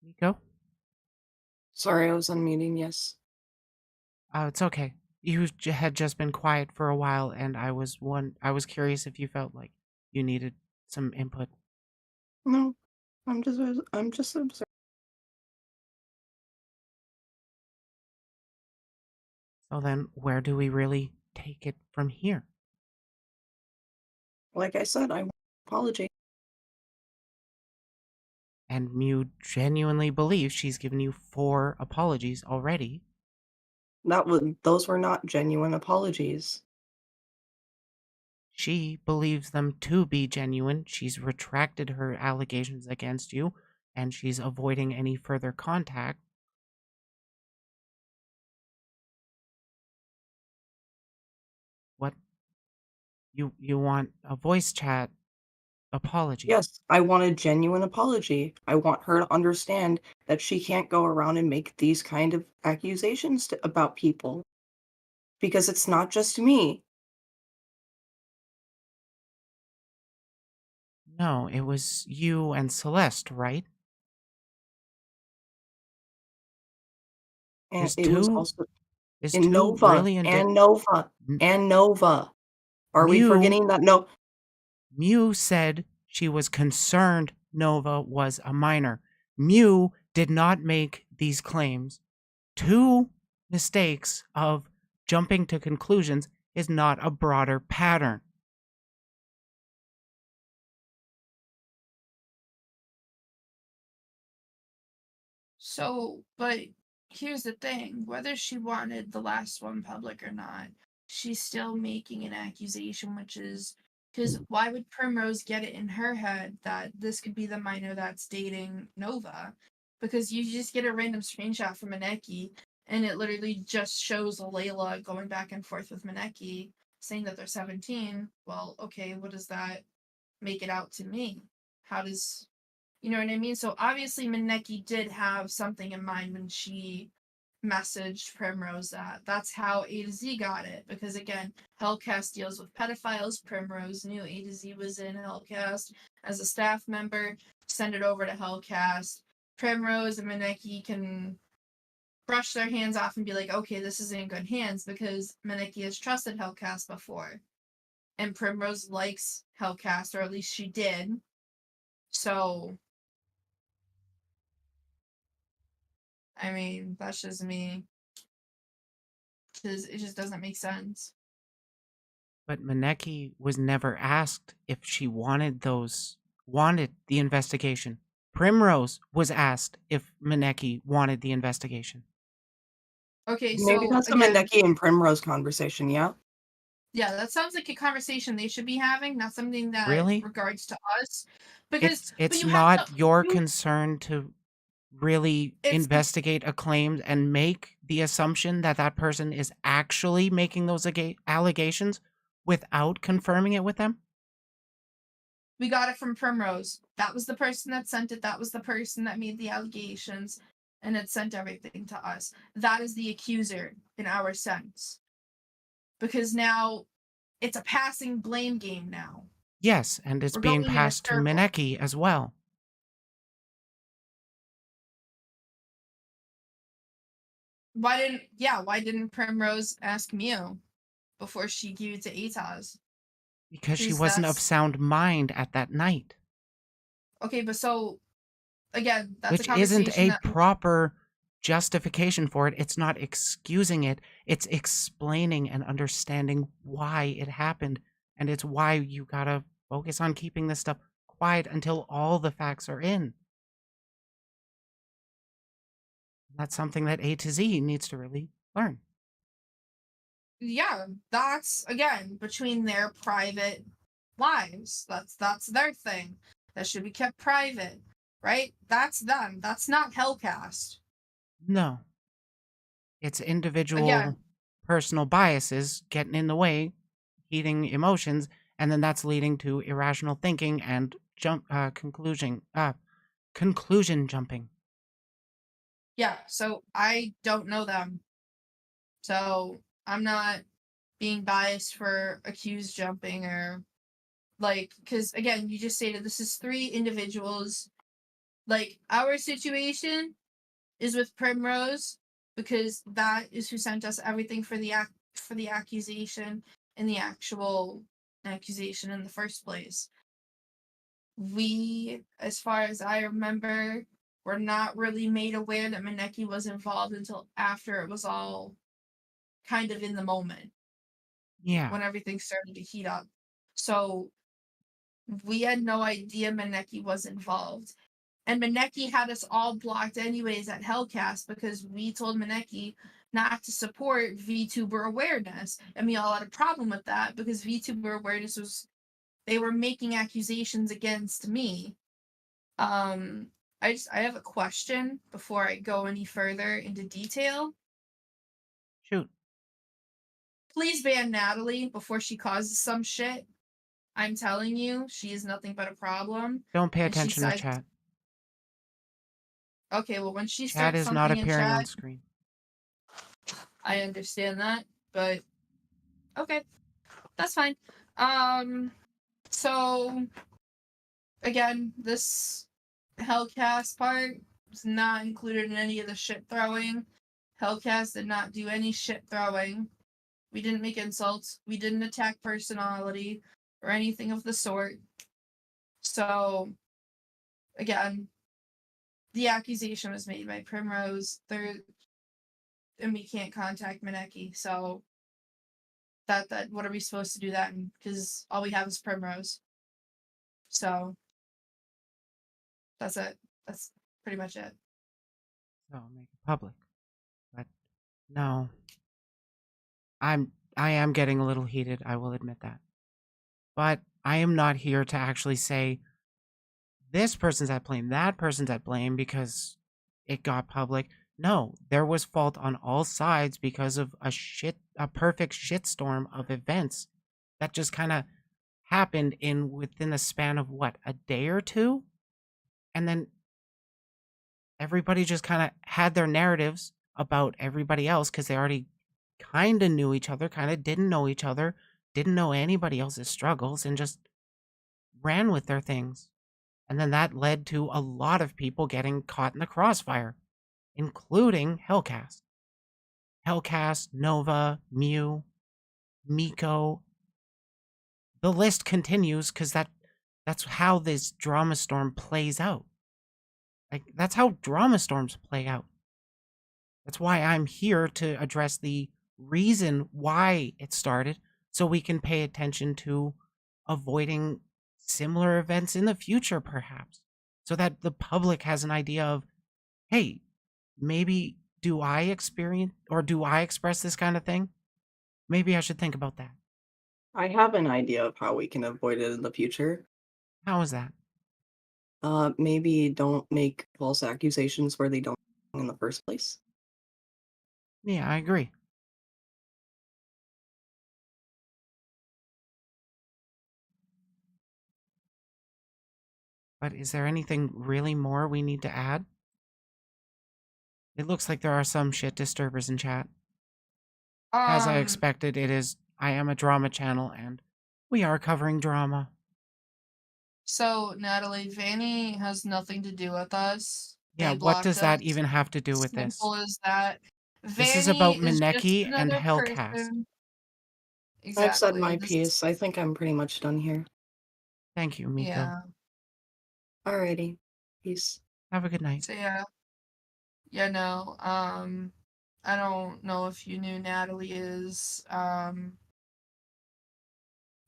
Nico? Sorry, I was unmuting, yes. Oh, it's okay. You had just been quiet for a while, and I was curious if you felt like you needed some input. No, I'm just observing. So then, where do we really take it from here? Like I said, I apologize. And Mew genuinely believes she's given you 4 apologies already. Those were not genuine apologies. She believes them to be genuine. She's retracted her allegations against you, and she's avoiding any further contact. You want a voice chat apology. Yes, I want a genuine apology. I want her to understand that she can't go around and make these kind of accusations about people because it's not just me. No, it was you and Celeste, right? And Is it was two also is in two Nova really and Nova and Nova. Are we Mew forgetting that no Mew said she was concerned Nova was a minor. Mew did not make these claims. Two mistakes of jumping to conclusions is not a broader pattern. So, but here's the thing, whether she wanted the last one public or not, she's still making an accusation, which is because why would Primrose get it in her head that this could be the minor that's dating Nova? Because you just get a random screenshot from Maneki and it literally just shows Layla going back and forth with Maneki saying that they're 17. Well, okay, what does that make it out to me? How does you know what I mean? So obviously Maneki did have something in mind when she messaged Primrose that. That's how A to Z got it. Because again, HellCast deals with pedophiles. Primrose knew A to Z was in HellCast as a staff member. Send it over to HellCast. Primrose and Maneki can brush their hands off and be like, okay, this is in good hands because Maneki has trusted HellCast before. And Primrose likes HellCast, or at least she did. So I mean, that's just me. Because it just doesn't make sense. But Maneki was never asked if she wanted the investigation. Primrose was asked if Maneki wanted the investigation. Okay, maybe so that's a again, Maneki and Primrose conversation, yeah? yeah, that sounds like a conversation they should be having, not something that Really? regards to us. Because, It's but it's you have to, not your you, concern to really it's, investigate a claim and make the assumption that that person is actually making those allegations without confirming it with them? we got it from Primrose. That was the person that sent it. That was the person that made the allegations and it sent everything to us. That is the accuser in our sense. Because now it's a passing blame game now. Yes, and it's We're being going in a passed to circle. Maneki as well. Why didn't Primrose ask Mew before she gave it to Ataz? Because she Because wasn't of that's sound mind at that night. okay, but so again, that's a Which isn't conversation a that proper justification for it. It's not excusing it. It's explaining and understanding why it happened. And it's why you gotta focus on keeping this stuff quiet until all the facts are in. That's something that A to Z needs to really learn. yeah, that's again between their private lives. That's their thing. That should be kept private, right? That's them. That's not HellCast. No, it's individual Again, personal biases getting in the way, heating emotions, and then that's leading to irrational thinking and conclusion jumping. yeah, so I don't know them. So I'm not being biased for accused jumping or like because again you just stated this is three individuals. Like our situation is with Primrose because that is who sent us everything for the accusation and the actual accusation in the first place. We, as far as I remember, were not really made aware that Maneki was involved until after it was all kind of in the moment Yeah. when everything started to heat up. So we had no idea Maneki was involved. And Maneki had us all blocked anyways at HellCast because we told Maneki not to support VTuber awareness. And we all had a problem with that because VTuber awareness was they were making accusations against me. Um I have a question before I go any further into detail. Shoot. Please ban Natalie before she causes some shit. I'm telling you, she is nothing but a problem. Don't pay And she attention to decides. chat. Okay, well, when she Chat starts is not something in appearing on chat, screen. I understand that, but okay, that's fine. So again, this HellCast part is not included in any of the shit throwing. HellCast did not do any shit throwing. We didn't make insults. We didn't attack personality or anything of the sort. So again, the accusation was made by Primrose. And we can't contact Maneki. So that what are we supposed to do that? Because all we have is Primrose. So that's it. That's pretty much it. So make it public. But no. I am getting a little heated, I will admit that. But I am not here to actually say this person's at blame, that person's at blame because it got public. No, there was fault on all sides because of a perfect shitstorm of events that just kind of happened within a span of what, a day or two? And then everybody just kind of had their narratives about everybody else because they already kind of knew each other, kind of didn't know each other, didn't know anybody else's struggles, and just ran with their things. And then that led to a lot of people getting caught in the crossfire, including HellCast. HellCast, Nova, Mew, Miko. The list continues because that's how this drama storm plays out. Like, that's how drama storms play out. That's why I'm here to address the reason why it started so we can pay attention to avoiding similar events in the future, perhaps, so that the public has an idea of, hey, maybe do I experience or do I express this kind of thing? Maybe I should think about that. I have an idea of how we can avoid it in the future. How is that? Maybe don't make false accusations where they don't belong in the first place. Yeah, I agree. But is there anything really more we need to add? It looks like there are some shit disturbers in chat. As I expected, I am a drama channel and we are covering drama. So Natalie, Vanny has nothing to do with us. Yeah, They what blocked does that us. even have to do with this? Simple as that. This is about Vanny is just Maneki and another HellCast. person. I've said Exactly. my piece. I think I'm pretty much done here. Thank you, Miko. Yeah. Alrighty. Peace. Have a good night. So yeah. Yeah, no. I don't know if you knew Natalie is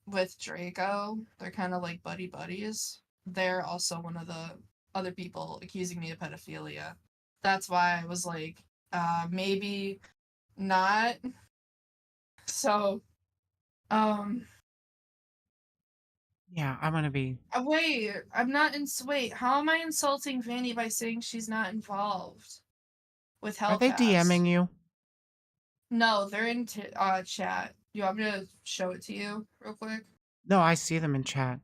with Draco. They're kind of like buddy buddies. They're also one of the other people accusing me of pedophilia. That's why I was like, maybe not. So, Yeah, I'm gonna be. wait, I'm not wait, how am I insulting Vanny by saying she's not involved with Are they DMing HellCast? you? No, they're in chat. You want me to show it to you real quick? No, I see them in chat.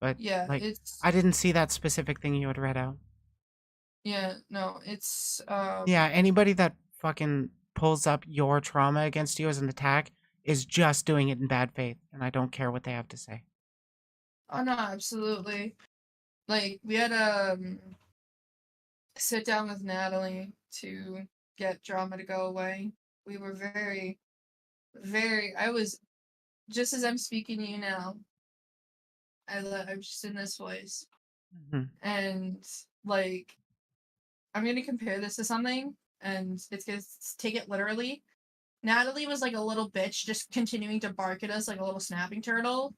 But, Yeah, like, it's I didn't see that specific thing you had read out. yeah, no, it's Yeah, anybody that fucking pulls up your trauma against you as an attack is just doing it in bad faith, and I don't care what they have to say. oh no, absolutely. Like we had sit down with Natalie to get drama to go away. We were very I was just as I'm speaking to you now. I'm just in this voice. And like I'm gonna compare this to something and it's gonna take it literally. Natalie was like a little bitch just continuing to bark at us like a little snapping turtle.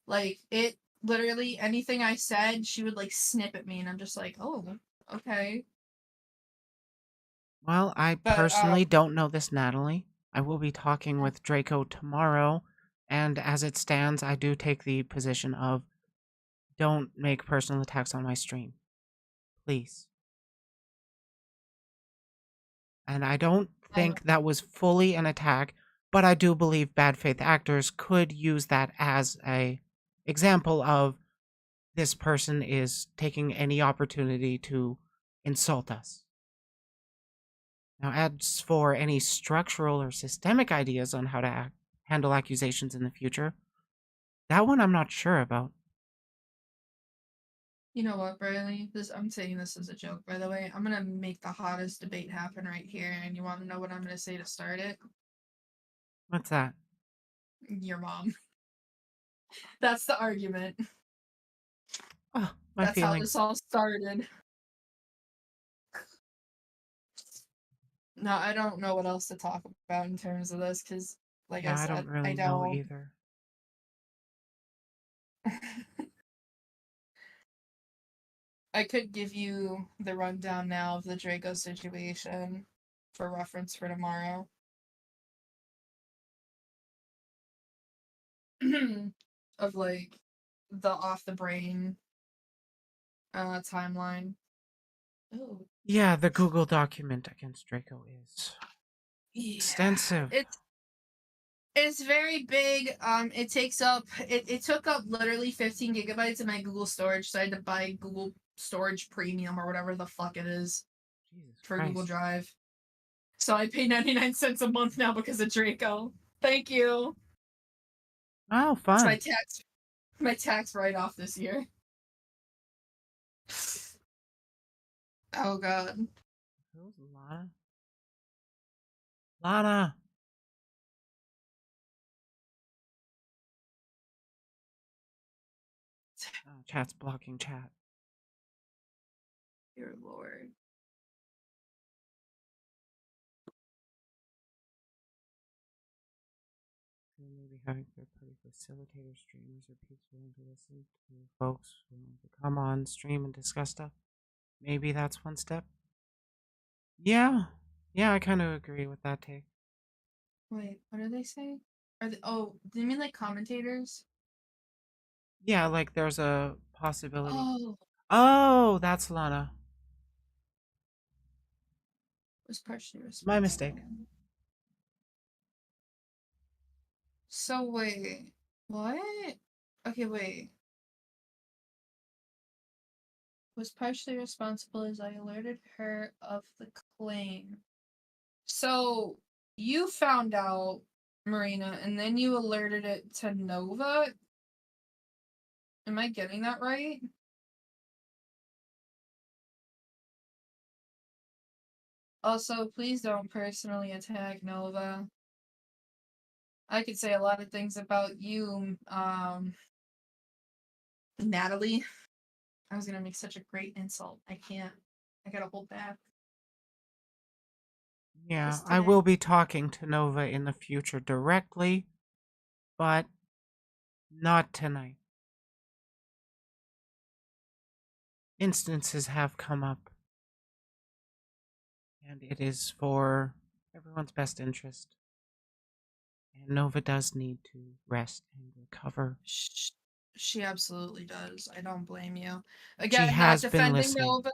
Like it literally anything I said, she would like snip at me and I'm just like, oh, okay. Well, I But personally don't know this Natalie. I will be talking with Draco tomorrow, and as it stands, I do take the position of don't make personal attacks on my stream. Please. And I don't think that was fully an attack, But I do believe bad faith actors could use that as a example of this person is taking any opportunity to insult us. Now, as for any structural or systemic ideas on how to handle accusations in the future, that one I'm not sure about. You know what, Bradley? I'm saying this as a joke, by the way. I'm gonna make the hottest debate happen right here, and you want to know what I'm gonna say to start it? What's that? Your mom. That's the argument. Oh, my That's how feelings. this all started. No, I don't know what else to talk about in terms of this, because, like I Yeah, I said, don't really I know don't. either. I could give you the rundown now of the Draco situation for reference for tomorrow. Of like the off the brain timeline. Oh. Yeah, the Google document against Draco is Yeah. extensive. It's very big. It took up literally 15 gigabytes of my Google storage, so I had to buy Google Storage Premium or whatever the fuck it is Jesus for Christ. Google Drive. So I pay 99 cents a month now because of Draco. Thank you. Oh, It's fun. my tax write-off this year. Oh god. Who's Lana? Lana! Oh, chat's blocking chat. Dear Lord. Maybe having third-party facilitators, streamers, or peeps willing to listen to folks who want to come on stream and discuss stuff. Maybe that's one step. Yeah, I kind of agree with that take. Wait, what did they say? Do you mean like commentators? Yeah, like there's a possibility. Oh, Oh, that's Lana. was partially My mistake. responsible. So wait, what? Okay, wait. Was partially responsible as I alerted her of the claim. So you found out, Marina, and then you alerted it to Nova? Am I getting that right? Also, please don't personally attack Nova. I could say a lot of things about you, Natalie. I was gonna make such a great insult. I can't. I gotta hold back. Yeah, Just I today. will be talking to Nova in the future directly, but not tonight. Instances have come up, and it is for everyone's best interest. And Nova does need to rest and recover. She absolutely does. I don't blame you. She Again, not has been defending listening. Nova.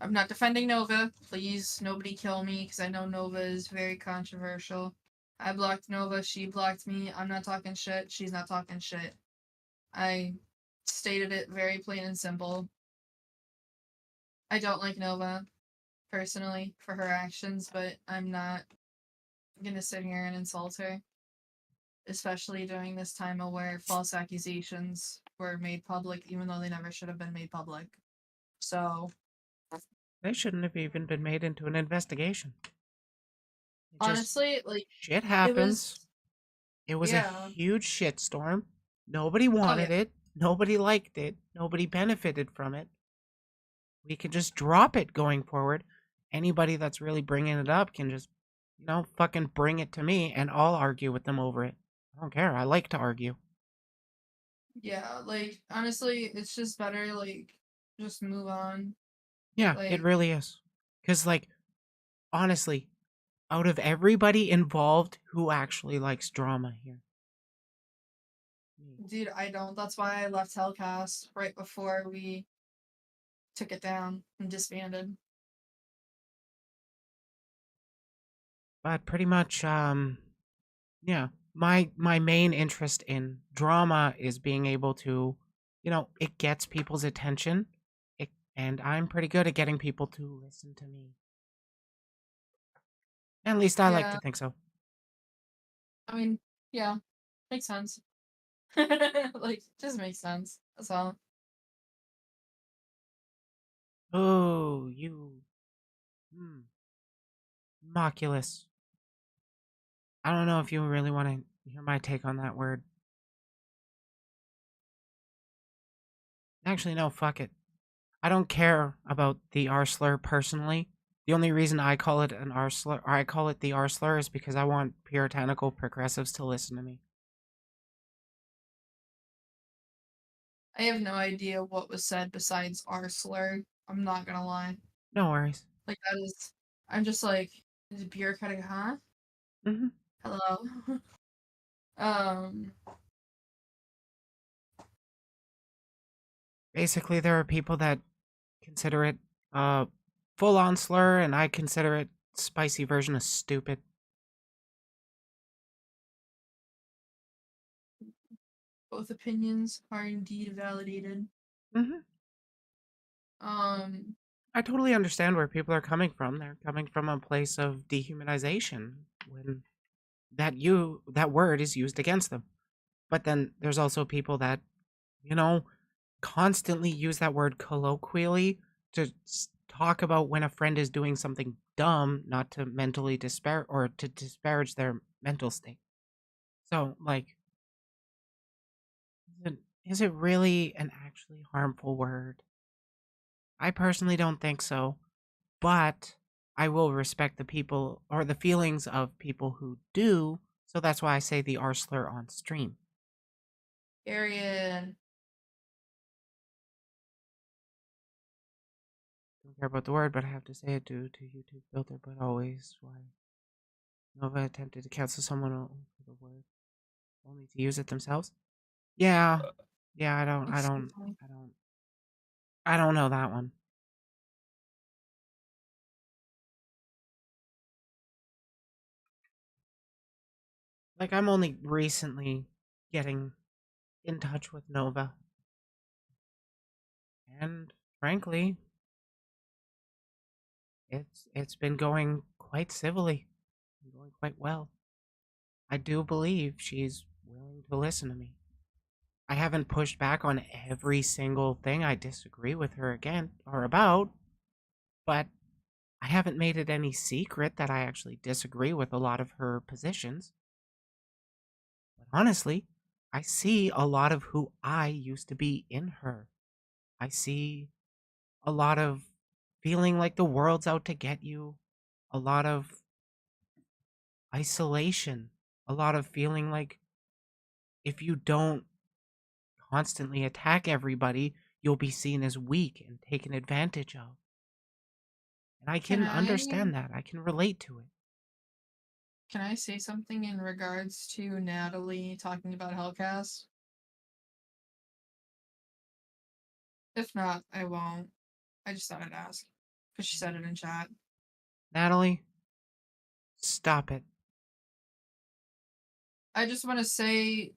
I'm not defending Nova. Please, nobody kill me, because I know Nova is very controversial. I blocked Nova. She blocked me. I'm not talking shit. She's not talking shit. I stated it very plain and simple. I don't like Nova, personally, for her actions, but I'm not gonna sit here and insult her. Especially during this time of where false accusations were made public, even though they never should have been made public. So, They shouldn't have even been made into an investigation. honestly, like, Shit it was, happens. It was a yeah. huge shitstorm. Nobody Oh, wanted yeah. it. Nobody liked it. Nobody benefited from it. We can just drop it going forward. Anybody that's really bringing it up can just, fucking bring it to me and I'll argue with them over it. I don't care. I like to argue. Yeah, like, honestly, it's just better, like, just move on. Yeah, it Like, really is. Because, honestly, out of everybody involved, who actually likes drama here? Me. dude, I don't. That's why I left HellCast right before we took it down and disbanded. But pretty much, Yeah. My main interest in drama is being able to, it gets people's attention. And I'm pretty good at getting people to listen to me. At least I like to Yeah, think so. I mean, yeah, makes sense. Just makes sense. That's all. Oh, you. Hmm. Moculus. I don't know if you really want to hear my take on that word. Actually, no, fuck it. I don't care about the R slur personally. The only reason I call it an R slur, or I call it the R slur, is because I want puritanical progressives to listen to me. I have no idea what was said besides R slur. I'm not gonna lie. No worries. Like that is, I'm just like, is it bureaucratic? Huh? Hmm. Hello. um. Basically, there are people that consider it a full-on slur, and I consider it spicy version of stupid. Both opinions are indeed validated. Hmm. Um. I totally understand where people are coming from. They're coming from a place of dehumanization when that word is used against them. But then there's also people that, you know, constantly use that word colloquially to talk about when a friend is doing something dumb, not to mentally to disparage their mental state. So, like, is it really an actually harmful word? I personally don't think so, but I will respect the people or the feelings of people who do. So that's why I say the R slur on stream. Period. Don't care about the word, but I have to say it due to YouTube filter. But always, why Nova attempted to cancel someone for the word, only to use it themselves. Yeah, yeah. Excuse me. I don't know that one. Like, I'm only recently getting in touch with Nova, and frankly, it's been going quite civilly, going quite well. I do believe she's willing to listen to me. I haven't pushed back on every single thing I disagree with her again or about, but I haven't made it any secret that I actually disagree with a lot of her positions. But honestly, I see a lot of who I used to be in her. I see a lot of feeling like the world's out to get you, a lot of isolation, a lot of feeling like if you don't constantly attack everybody, you'll be seen as weak and taken advantage of. And I Can can I understand that. I can relate to it. can I say something in regards to Natalie talking about HellCast? If not, I won't. I just thought I'd ask because she said it in chat. Natalie, stop it. I just want to say,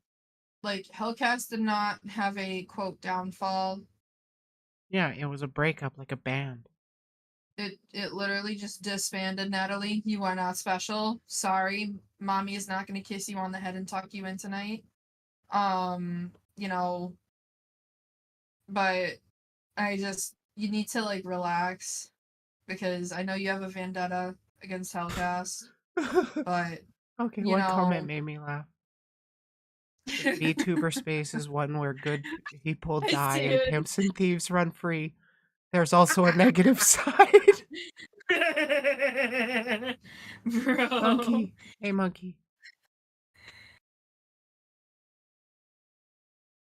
like, HellCast did not have a quote downfall. Yeah, it was a breakup like a band. It literally just disbanded. Natalie, you are not special. Sorry, mommy is not going to kiss you on the head and tuck you in tonight. You know, but you need to like relax because I know you have a vendetta against HellCast, but Okay, you one comment know, made me laugh. VTuber space is one where good people I die see and it. pimps and thieves run free. There's also a negative side. Bro. Monkey. Hey, monkey.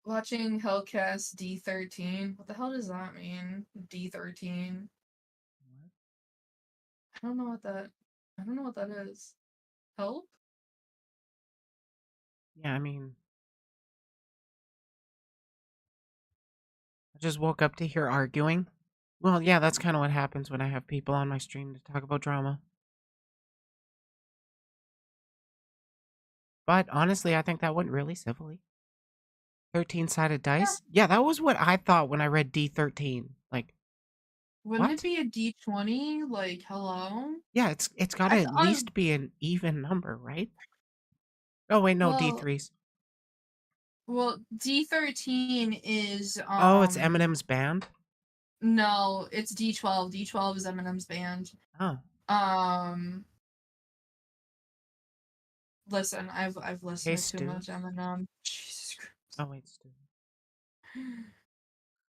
Watching HellCast D13. What the hell does that mean? D13. I don't know what that I don't know what that is. Help? Yeah, I mean, I just woke up to hear arguing. Well, yeah, that's kind of what happens when I have people on my stream to talk about drama. But honestly, I think that went really civilly. 13-sided dice? Yeah, that was what I thought when I read D13. Like, Wouldn't it what? be a D20? Like, hello? Yeah, it's got to I at thought, least be an even number, right? Oh wait, no, well, D3s. well, D13 is Oh, it's Eminem's band? no, it's D12. D12 is Eminem's band. Oh. Um, listen, I've Hey, listened to too Stu. much Eminem. Jesus Christ. Oh wait, Stu. Um,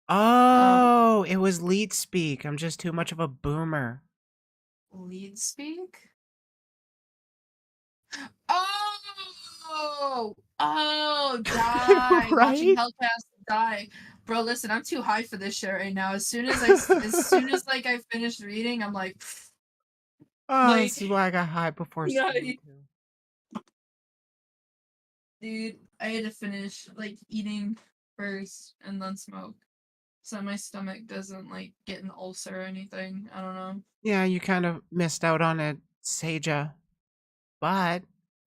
Oh, it was lead speak. I'm just too much of a boomer. lead speak? Oh, die! Watching Right? HellCast die, bro. Listen, I'm too high for this shit right now. As soon as like I finished reading, I'm like, Oh, like, this is why I got high before yeah, school too. dude. I had to finish like eating first and then smoke, so my stomach doesn't like get an ulcer or anything. I don't know. Yeah, you kind of missed out on it, Seja. But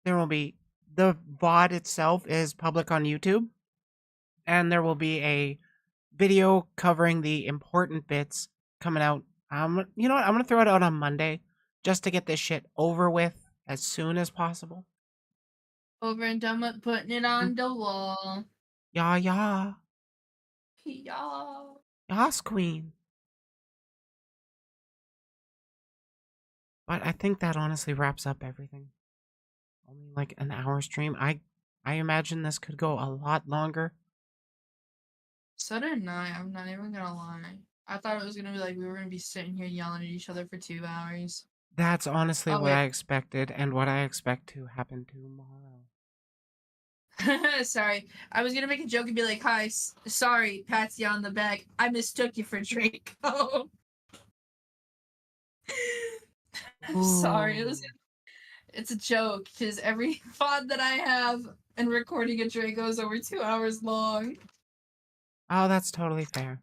there will be the VOD itself is public on YouTube, and there will be a video covering the important bits coming out. You know what? I'm gonna throw it out on Monday just to get this shit over with as soon as possible. Over and done with putting it Mm. on the wall. Yeah, yeah, Yeah. yas, queen. But I think that honestly wraps up everything. Only like an hour stream. I imagine this could go a lot longer. So did I. I'm not even gonna lie. I thought it was gonna be like we were gonna be sitting here yelling at each other for 2 hours. That's honestly Oh what wait, I expected and what I expect to happen tomorrow. sorry. I was gonna make a joke and be like, "Hi, sorry, pats you on the back. I mistook you for Draco." I'm sorry. Ooh. It's a joke because every VOD that I have and recording a Draco is over 2 hours long. Oh, that's totally fair.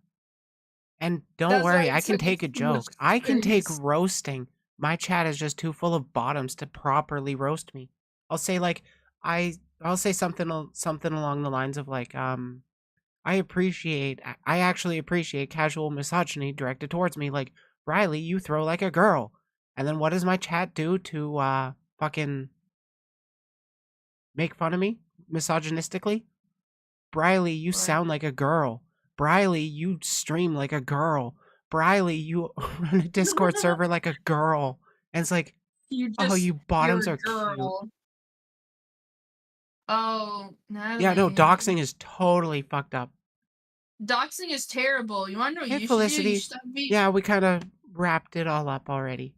And don't That's why worry, I it can took me take a so much joke. I can take space. roasting. My chat is just too full of bottoms to properly roast me. I'll say like I'll say something along the lines of like I actually appreciate casual misogyny directed towards me like Riley, you throw like a girl. And then what does my chat do to fucking make fun of me misogynistically? Briley, you What? sound like a girl. Briley, you stream like a girl. Briley, you run a Discord server like a girl. And it's like, oh, you You're bottoms a are cute. girl. Oh, Yeah, no, Natalie. doxing is totally fucked up. Doxing is terrible. You wanna know what Hey, you should do? You Felicity. should be. Yeah, we kind of wrapped it all up already.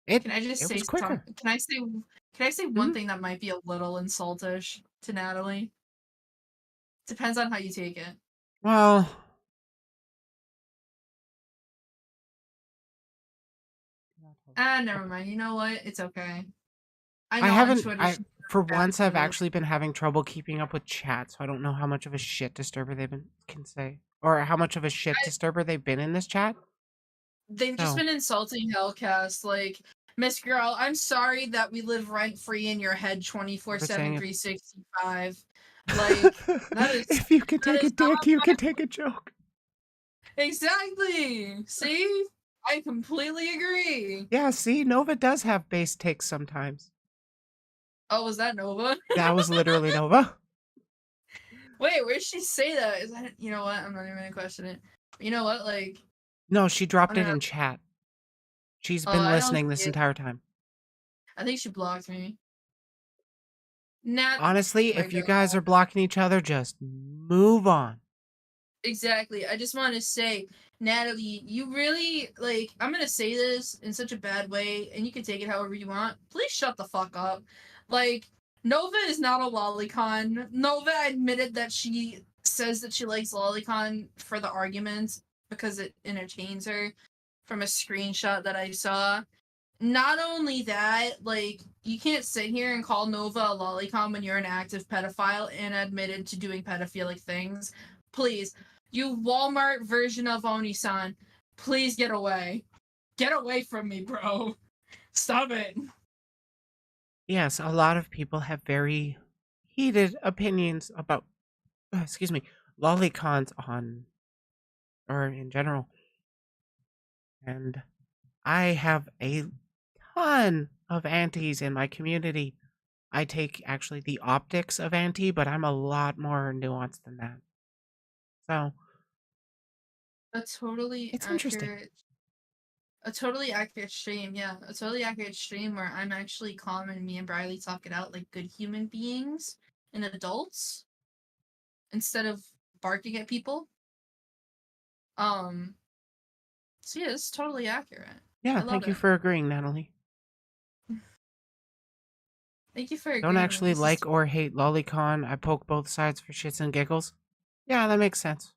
It Can I just it say was quicker. something? Can I say one Hmm. thing that might be a little insultish to Natalie? Depends on how you take it. Well, Ah, never mind. You know what? It's okay. I I know on haven't. Twitter I she's for never once I've bad at it. actually been having trouble keeping up with chat, so I don't know how much of a shit disturber can say, or how much of a shit disturber they've been in this chat. They've just So been insulting HellCast. Like, Miss Girl, I'm sorry that we live rent free in your head 24 we're 7, saying 365. Like, if you can that take a is not dick, you can take a joke. exactly. See? I completely agree. Yeah, see, Nova does have base takes sometimes. Oh, was that Nova? That was literally Nova. Wait, where'd she say that? Is that you know what? I'm not even gonna question it. You know what? Like, No, she dropped on it a in chat. She's oh, been I don't listening see this it. entire time. I think she blocked me. Nat, Honestly, my if you girl. guys are blocking each other, just move on. Exactly. I just want to say, Natalie, you really like. I'm gonna say this in such a bad way, and you can take it however you want. Please shut the fuck up. Like, Nova is not a lolicon. Nova admitted that she says that she likes lolicon for the arguments because it entertains her. From a screenshot that I saw. Not only that, like, you can't sit here and call Nova a lolicon when you're an active pedophile and admitted to doing pedophilic things. Please, you Walmart version of Oni-san, please get away. Get away from me, bro. Stop it. Yes, a lot of people have very heated opinions about, excuse me, lolicons on, or in general. And I have a ton of antis in my community. I take actually the optics of anti, but I'm a lot more nuanced than that. So A totally it's interesting. accurate A totally accurate stream, yeah. A totally accurate stream where I'm actually calm and me and Briley talk it out like good human beings and adults instead of barking at people. Um so yeah, it's totally accurate. Yeah, I love thank you it. for agreeing, Natalie. Thank you for Don't agreeing with actually me, like sister. or hate lolicon. I poke both sides for shits and giggles. Yeah, that makes sense.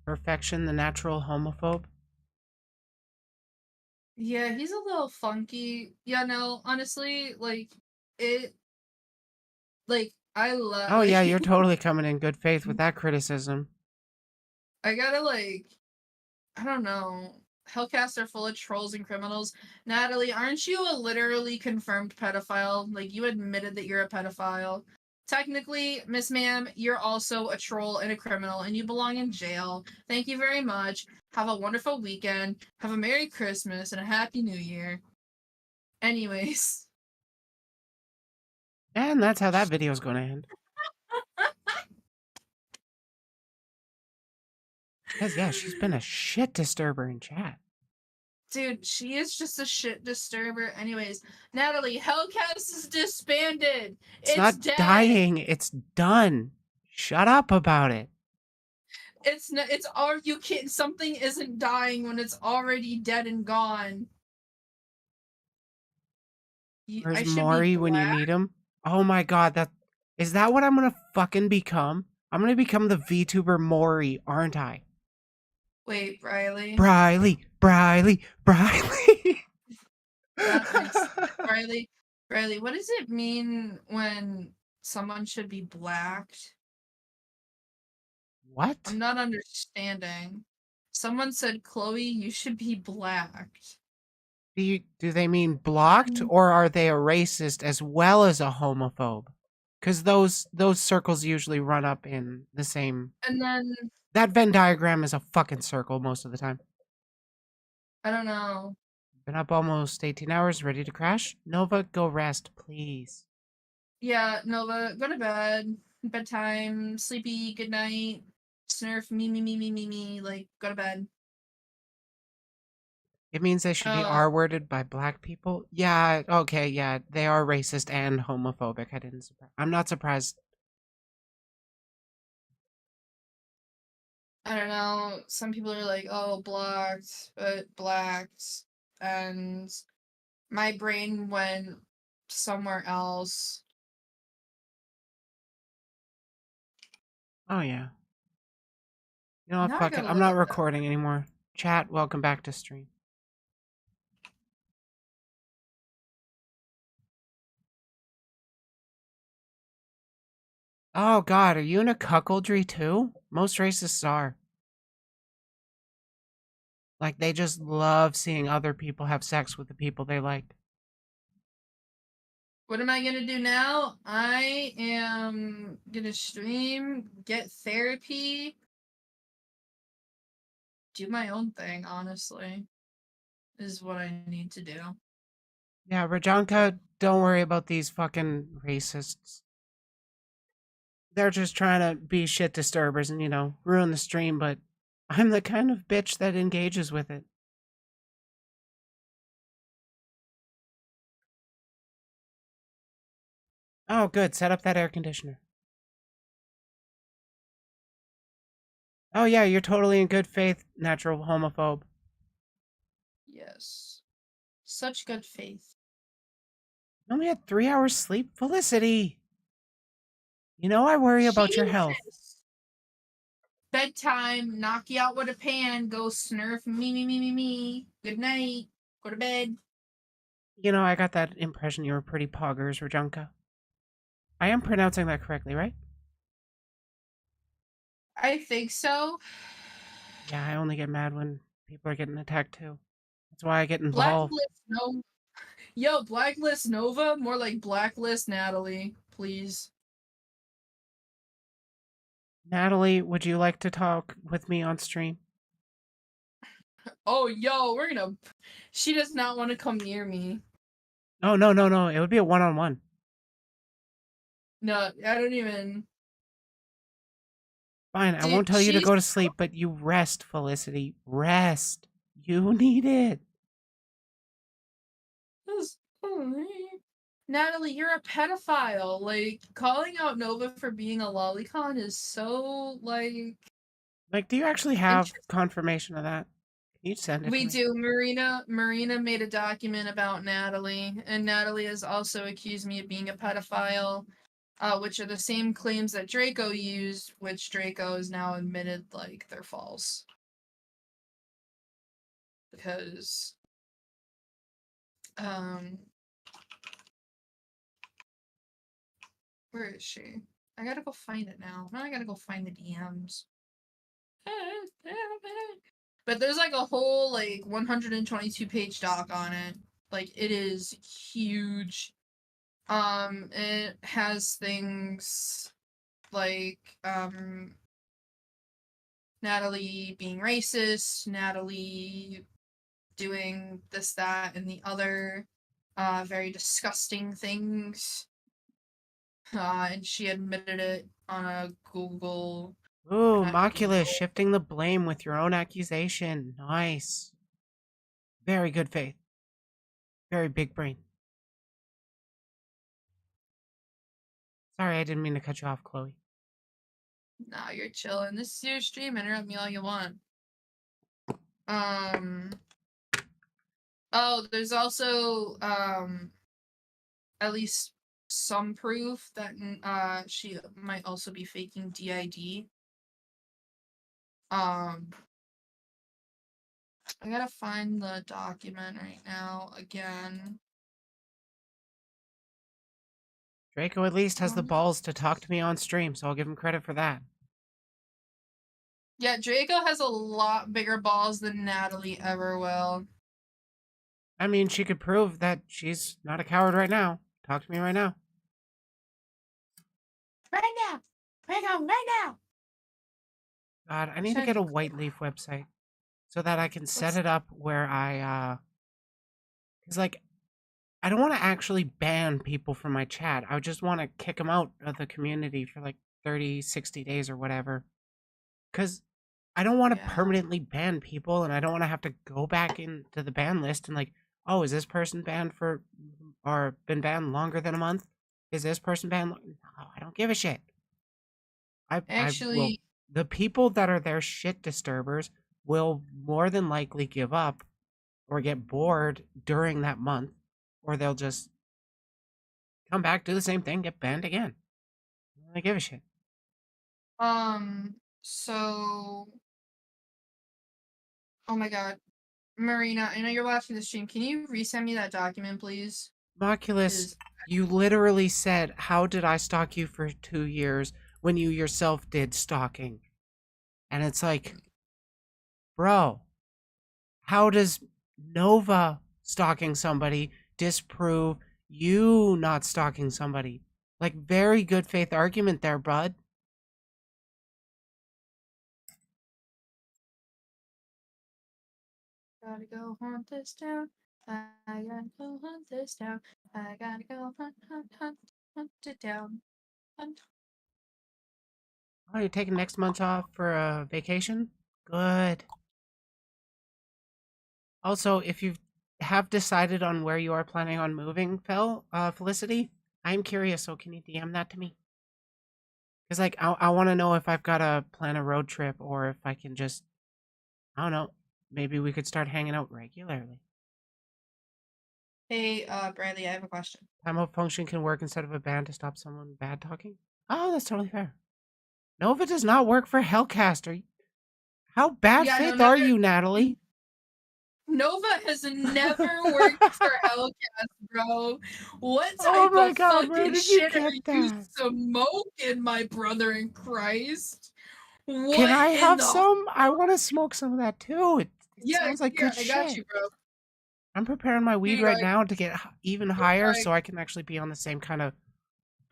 Perfection, the natural homophobe. Yeah, he's a little funky. Yeah, no, honestly, it I love Oh like yeah, you're totally coming in good faith with that criticism. I gotta I don't know. HellCasts are full of trolls and criminals. Natalie, aren't you a literally confirmed pedophile? Like, you admitted that you're a pedophile. Technically, Miss Ma'am, you're also a troll and a criminal, and you belong in jail. Thank you very much. Have a wonderful weekend. Have a Merry Christmas and a Happy New Year. Anyways. And that's how that video's gonna end. Because yeah, she's been a shit disturber in chat. Dude, she is just a shit disturber. Anyways, Natalie, HellCast is disbanded. It's It's not dead. dying, it's done. Shut up about it. It's no, it's all you can. Something isn't dying when it's already dead and gone. I Where's should be Maury when you black. need him? Oh my god, that is that what I'm gonna fucking become? I'm gonna become the VTuber Maury, aren't I? Wait, Riley. Briley. That makes Riley. Riley, what does it mean when someone should be blacked? What? I'm not understanding. Someone said, Chloe, you should be blacked. Do they mean blocked or are they a racist as well as a homophobe? Because those circles usually run up in the same. And then That Venn diagram is a fucking circle most of the time. I don't know. Been up almost 18 hours, ready to crash? Nova, go rest, please. Yeah, Nova, go to bed. Bedtime, sleepy, good night. Snurf, me. Like, go to bed. It means they should be R-worded by black people? Yeah, okay, yeah, they are racist and homophobic. I'm not surprised. I don't know. Some people are like, oh, blocked, but blacked. And my brain went somewhere else. Oh, yeah. You know what, Now I fuck it. gotta I'm look not up that. recording anymore. Chat, welcome back to stream. Oh god, are you in a cuckoldry too? Most racists are. Like, they just love seeing other people have sex with the people they like. What am I gonna do now? I am gonna stream, get therapy, do my own thing, honestly, is what I need to do. Yeah, Rajanka, don't worry about these fucking racists. They're just trying to be shit disturbers and, ruin the stream, but I'm the kind of bitch that engages with it. Oh, good. Set up that air conditioner. Oh, yeah, you're totally in good faith, natural homophobe. Yes. Such good faith. You only had 3 hours sleep? Felicity! You know I worry about your health. Jesus. Bedtime, knock you out with a pan, go snurf me. Good night. Go to bed. I got that impression you were pretty poggers, Rajanka. I am pronouncing that correctly, right? I think so. Yeah, I only get mad when people are getting attacked too. That's why I get involved. Blacklist Nova. Yo, blacklist Nova? More like blacklist Natalie, please. Natalie, would you like to talk with me on stream? Oh, yo, we're gonna. She does not want to come near me. No, no, no, no. It would be a one-on-one. No, I don't even. Fine, I Dude, won't tell you to she's go to sleep, but you rest, Felicity. Rest. You need it. Natalie, you're a pedophile. Like, calling out Nova for being a lolicon is so, like. Like, do you actually have Interesting. confirmation of that? Can you send it to We me? do. Marina made a document about Natalie, and Natalie has also accused me of being a pedophile, which are the same claims that Draco used, which Draco has now admitted, like, they're false. Because, where is she? I gotta go find it now. Now I gotta go find the DMs. But there's like a whole like 122-page doc on it. Like it is huge. It has things like Natalie being racist, Natalie doing this, that, and the other very disgusting things. And she admitted it on a Google. Ooh, Not Moculus, Google. shifting the blame with your own accusation. Nice. Very good faith. Very big brain. Sorry, I didn't mean to cut you off, Chloe. Nah, you're chilling. This is your stream. Interrupt me all you want. Oh, there's also at least some proof that she might also be faking DID. I gotta find the document right now again. Draco at least has the balls to talk to me on stream, so I'll give him credit for that. Yeah, Draco has a lot bigger balls than Natalie ever will. I mean, she could prove that she's not a coward right now. Talk to me right now. Right now! Draco, right now! God, I need to get a White Leaf website so that I can set it up where I, because, like, I don't want to actually ban people from my chat. I just want to kick them out of the community for, like, 30, 60 days or whatever. Because I don't want to permanently ban people, and I don't want to have to go back into the ban list and, like, oh, is this person banned for, or been banned longer than a month? Is this person banned? No, I don't give a shit. Actually, the people that are their shit disturbers will more than likely give up or get bored during that month, or they'll just come back, do the same thing, get banned again. I don't really give a shit. So, oh my god, Marina, I know you're watching the stream. Can you resend me that document, please? Moculus, you literally said, how did I stalk you for 2 years when you yourself did stalking? And it's like, bro, how does Nova stalking somebody disprove you not stalking somebody? Like, very good faith argument there, bud. Gotta go hunt this down. I gotta go hunt this down. I gotta go hunt it down. Hunt. Oh, you're taking next month off for a vacation? Good. Also, if you have decided on where you are planning on moving, Felicity, I'm curious, so can you DM that to me? Because, like, I want to know if I've got to plan a road trip or if I can just, I don't know, maybe we could start hanging out regularly. Hey, Bradley, I have a question. Time out function can work instead of a ban to stop someone bad talking? Oh, that's totally fair. Nova does not work for HellCast. How bad faith are you, Natalie? Nova has never worked for HellCast, bro. What type of fucking shit are you smoking, my brother in Christ? What Can I have some? I want to smoke some of that too. Yeah, sounds like here, good I got shit. you, bro. I'm preparing my Here weed you go. right now to get even higher like- so I can actually be on the same kind of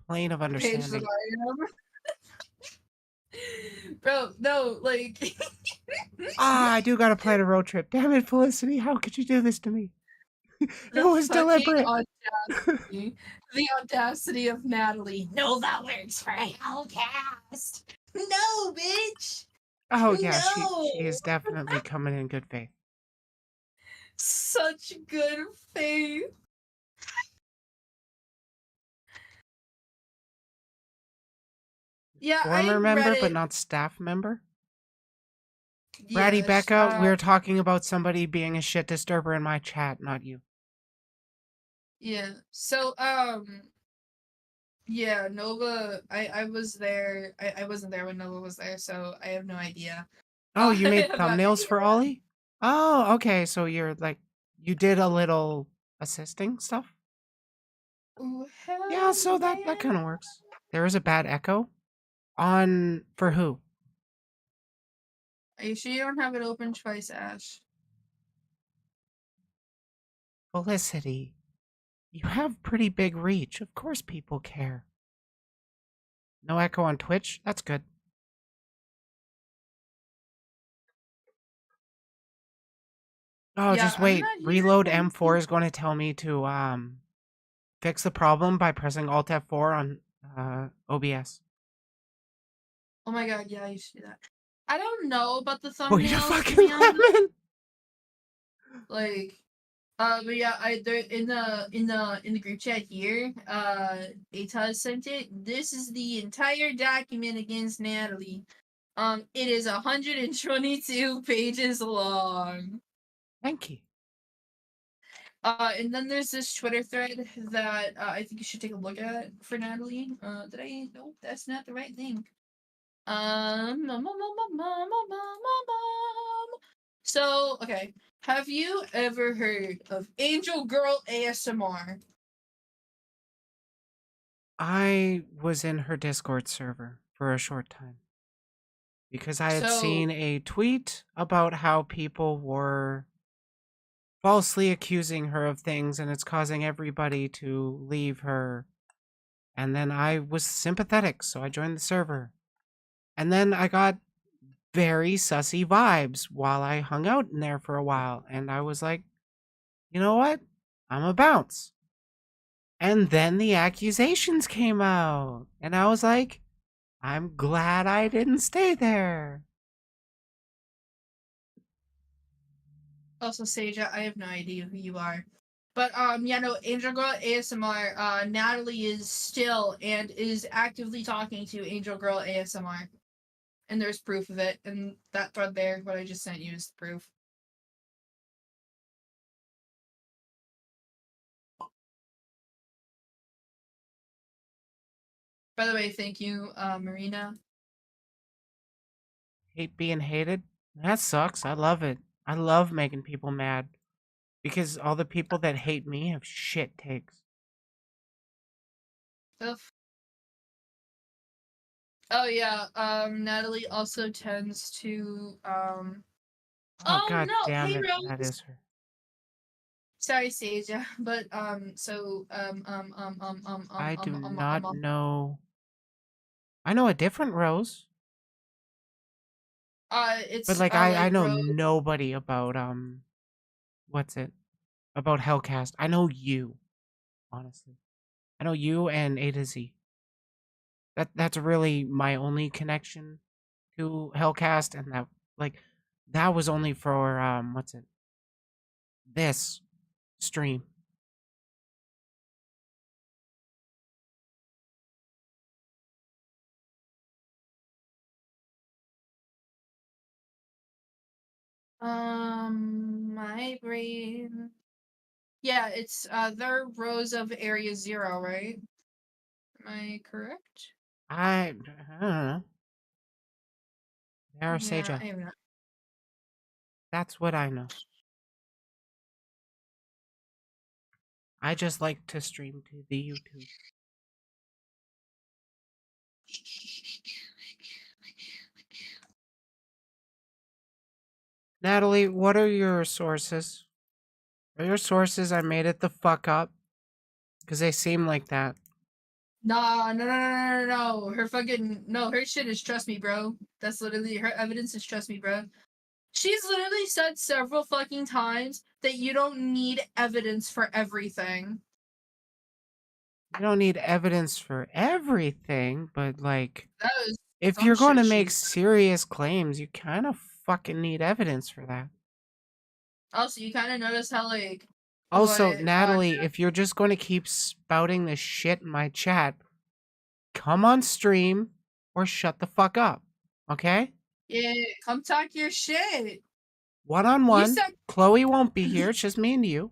plane of Page that understanding. I am. Bro, no, like Ah, I do gotta plan a road trip. Damn it, Felicity, how could you do this to me? It the was fucking deliberate. audacity. The audacity of Natalie. No, that works for a HellCast. No, bitch. Oh yeah, she No. is definitely coming in good faith. Such good faith. Yeah, I Former read member, but it. not staff member. Bratty Yes. Becca, we're talking about somebody being a shit disturber in my chat, not you. Yeah. So, yeah, Nova, I was there. I wasn't there when Nova was there, so I have no idea. Oh, you made About any thumbnails of for that. Ollie? Oh, okay, so you're like, you did a little assisting stuff? Ooh, Yeah, hell so that yeah. kind of works. There is a bad echo. On, for who? Are you sure you don't have it open twice, Ash? Felicity. You have pretty big reach. Of course people care. No echo on Twitch? That's good. Oh, Yeah, just I'm wait. not Reload hearing M4 is going to tell me to fix the problem by pressing Alt F4 on OBS. Oh my god, yeah, you should do that. I don't know about the Wait a thumbnails, to fucking be honest. lemon! Like, but yeah, there in the group chat here, Ataz sent it. This is the entire document against Natalie. It is 122 pages long. Thank you. And then there's this Twitter thread that I think you should take a look at for Natalie. Did I? Nope, that's not the right thing. So, okay. Have you ever heard of Angel Girl ASMR? I was in her Discord server for a short time because I had So, seen a tweet about how people were falsely accusing her of things and it's causing everybody to leave her. And then I was sympathetic, so I joined the server. And then I got very sussy vibes while I hung out in there for a while. And I was like, you know what? I'm a bounce. And then the accusations came out. And I was like, I'm glad I didn't stay there. also, Seja, I have no idea who you are. But, yeah, no, Angel Girl ASMR, Natalie is still and is actively talking to Angel Girl ASMR. And there's proof of it. And that thread there, what I just sent you, is the proof. By the way, thank you, Marina. Hate being hated? That sucks. I love it. I love making people mad. Because all the people that hate me have shit takes. Ugh. Oh yeah, Natalie also tends to Oh, oh god no, damn hey it. That Rose. is her. Sorry, Saja, but so I do not know. I know a different Rose. But it's like like I know Rose. nobody about what's it? About HellCast. I know you, honestly. I know you and A to Z. That's really my only connection to HellCast, and that was only for what's it? This stream. My brain. Yeah, it's they're Rose of Area Zero, right? Am I correct? I don't know. They're Yeah, Seja. I am not. That's what I know. I just like to stream to the YouTube. Natalie, what are your sources? Are your sources I made it the fuck up? Because they seem like that. Nah, no. Her fucking no. Her shit is trust me, bro. That's literally her evidence is trust me, bro. She's literally said several fucking times that you don't need evidence for everything. You don't need evidence for everything, but like, That was if some you're going to shit make she's. serious claims, you kind of fucking need evidence for that. Also, you kind of notice how like Also, what Natalie, if you're just going to keep spouting this shit in my chat, come on stream or shut the fuck up. Okay? yeah, come talk your shit. One on You one. said Chloe won't be here. It's just me and you.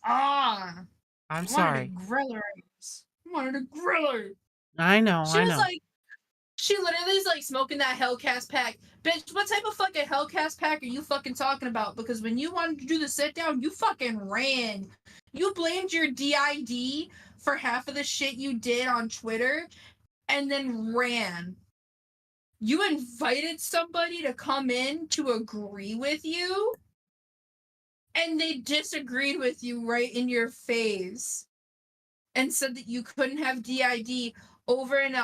ah. I'm I wanted to sorry. grill her. I wanted to grill her. I know, She I was know. like, she literally is like smoking that HellCast pack. Bitch, what type of fucking HellCast pack are you fucking talking about? Because when you wanted to do the sit down, you fucking ran. You blamed your DID for half of the shit you did on Twitter and then ran. You invited somebody to come in to agree with you and they disagreed with you right in your face and said that you couldn't have DID over an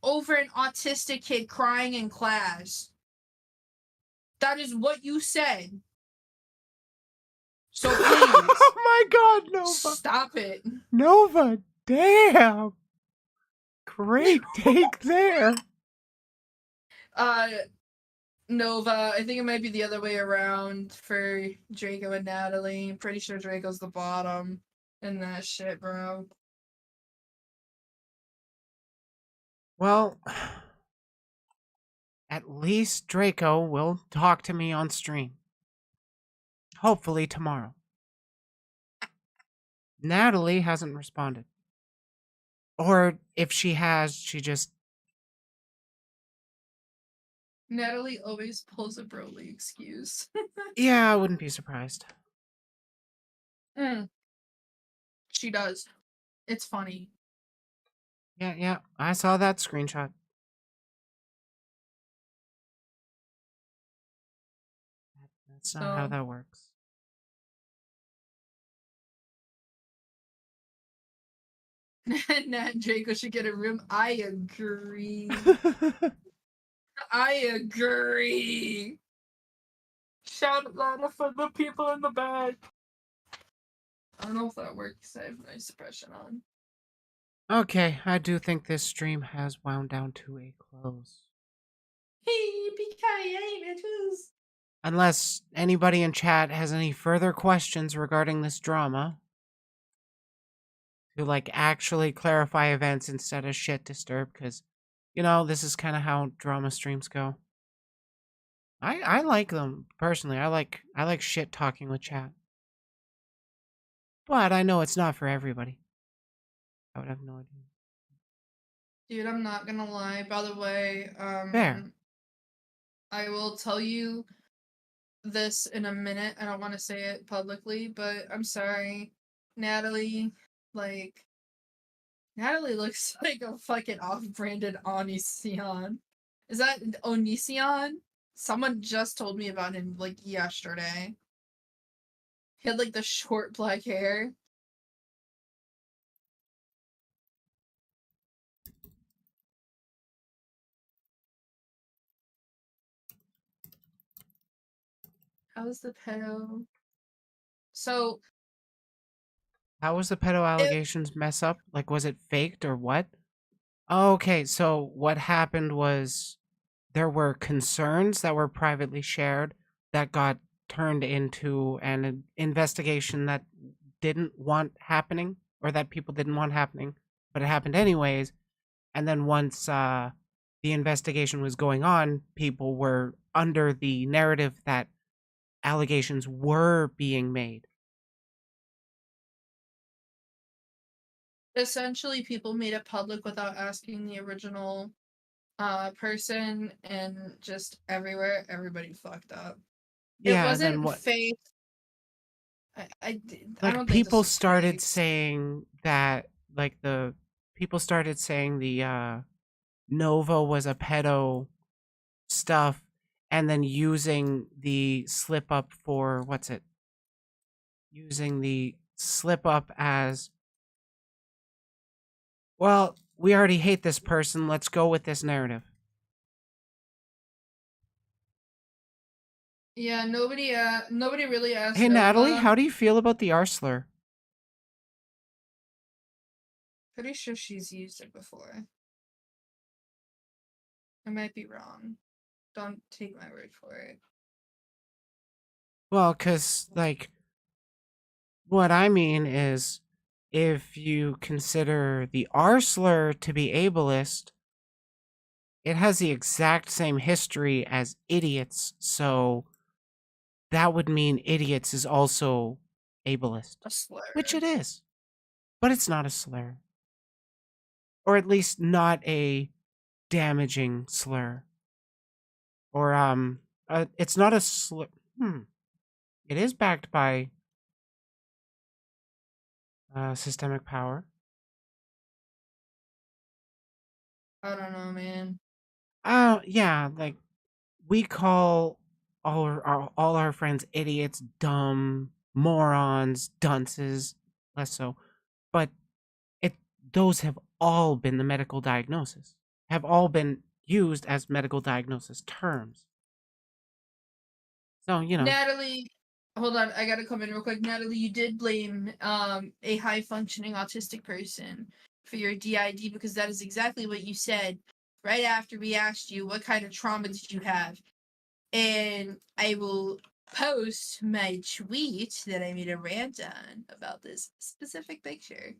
autistic kid crying in class. That is what you said. So please. Oh my god, Nova. Stop it. Nova, damn. Great take there. Nova, I think it might be the other way around for Draco and Natalie. I'm pretty sure Draco's the bottom in that shit, bro. Well, at least Draco will talk to me on stream. Hopefully tomorrow. Natalie hasn't responded. Or if she has, she just... Natalie always pulls a Broly excuse. Yeah, I wouldn't be surprised. She does. It's funny. Yeah, I saw that screenshot. That's not how that works. Nat and Draco should get a room. I agree. I agree. Shout it louder for the people in the back. I don't know if that works. I have my suppression on. Okay, I do think this stream has wound down to a close. Yippee-ki-yay, bitches! Unless anybody in chat has any further questions regarding this drama. To, like, actually clarify events instead of shit disturb, because, you know, this is kind of how drama streams go. I like them, personally. I like shit talking with chat. But I know it's not for everybody. I would have no idea. Dude, I'm not gonna lie. By the way, Fair. I will tell you this in a minute. I don't want to say it publicly, but I'm sorry. Natalie, like, Natalie looks like a fucking off-branded Onision. Is that Onision? Someone just told me about him, like, yesterday. He had, like, the short black hair. How was the pedo? So... How was the pedo allegations mess up? Like, was it faked or what? Okay, so what happened was there were concerns that were privately shared that got turned into an investigation that didn't want happening, or that people didn't want happening, but it happened anyways. And then once the investigation was going on, people were under the narrative that allegations were being made. Essentially, people made it public without asking the original person, and just everywhere, everybody fucked up. Yeah, It wasn't then what? fake. I Like, don't think this people was started fake. saying that, like, people started saying the Nova was a pedo stuff, and then using the slip up for what's it? Using the slip up as, well, we already hate this person. Let's go with this narrative. Yeah, nobody really asked Hey, Natalie, Nova. how do you feel about the Arsler? Pretty sure she's used it before. I might be wrong. Don't take my word for it. Well, because, like, what I mean is, if you consider the Arsler to be ableist, it has the exact same history as idiots, so that would mean idiots is also ableist, A slur. which it is, but it's not a slur, or at least not a damaging slur, or it's not a slur. It is backed by systemic power. I don't know, man. Yeah, like we call all our friends idiots, dumb, morons, dunces, less so. But it those have all been the medical diagnosis. Have all been used as medical diagnosis terms. So, Natalie, hold on, I gotta come in real quick. Natalie, you did blame a high functioning autistic person for your DID because that is exactly what you said right after we asked you what kind of trauma did you have. And I will post my tweet that I made a rant on about this specific picture,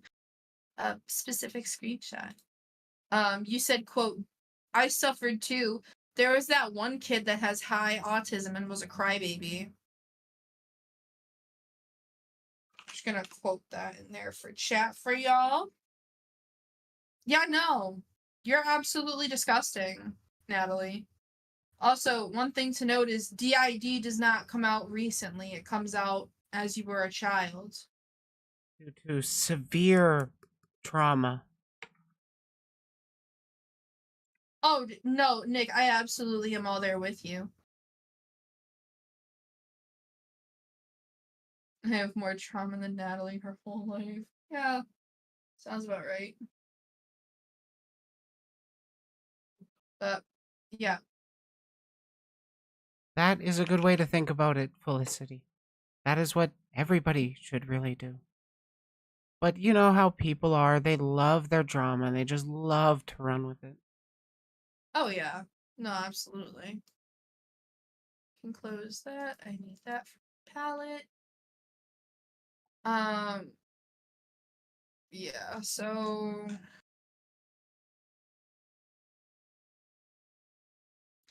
a specific screenshot. You said, quote, I suffered too. There was that one kid that has high autism and was a crybaby. Just gonna quote that in there for chat for y'all. Yeah, no. You're absolutely disgusting, Natalie. Also, one thing to note is DID does not come out recently. It comes out as you were a child. due to severe trauma. Oh, no, Nick, I absolutely am all there with you. I have more trauma than Natalie her whole life. Yeah, sounds about right. But, yeah. That is a good way to think about it, Felicity. That is what everybody should really do. But you know how people are, they love their drama and they just love to run with it. Oh, yeah. No, absolutely. Can close that. I need that for the palette. Yeah, so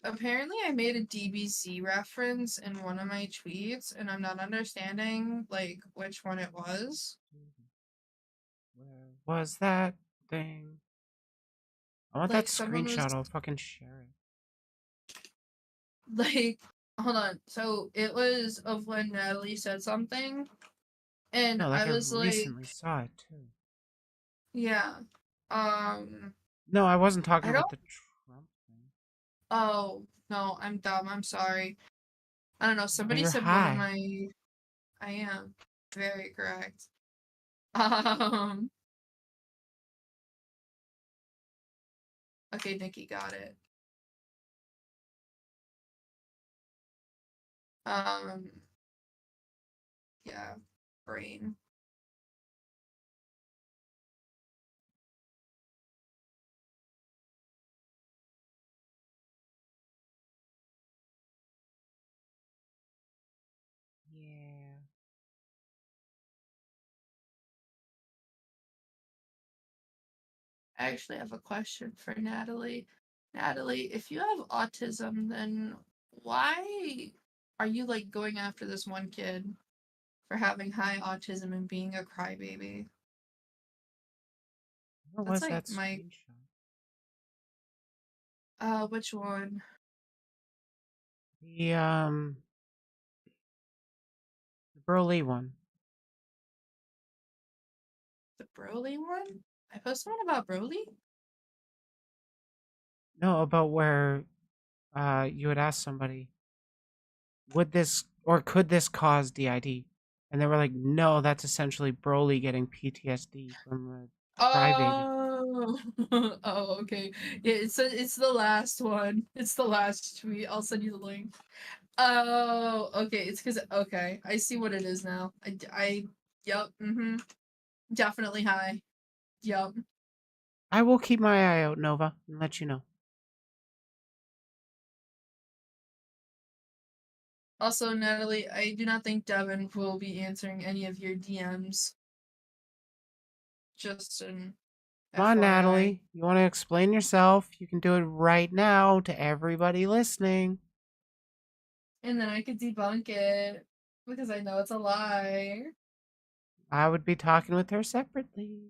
apparently I made a DBZ reference in one of my tweets and I'm not understanding like which one it was. Where was that thing? I want that Like someone was screenshot, I'll fucking share it. like hold on. So it was of when Natalie said something and No, like I I was like, recently saw it too. yeah. Um No, I wasn't talking I don't about the Trump thing. oh no, I'm dumb. I'm sorry. I don't know. No, Somebody you're said one of high. my I am very correct. Um okay, Nikki got it. Um yeah, brain. Yeah. I actually have a question for Natalie. Natalie, if you have autism, then why are you like going after this one kid for having high autism and being a crybaby? Where That's was like that my screenshot? which one? The Broly one. The Broly one? I posted one about Broly? No, about where you would ask somebody, would this or could this cause DID? And they were like, no, that's essentially Broly getting PTSD from a crybaby. Oh, oh, okay. Yeah, it's the last one. It's the last tweet. I'll send you the link. Oh, okay. It's because okay, I see what it is now. Yep. Definitely high. Yep. I will keep my eye out, Nova, and let you know. Also, Natalie, I do not think Devin will be answering any of your DMs. Just an Come on, FYI. Natalie. You want to explain yourself? You can do it right now to everybody listening. And then I could debunk it because I know it's a lie. I would be talking with her separately.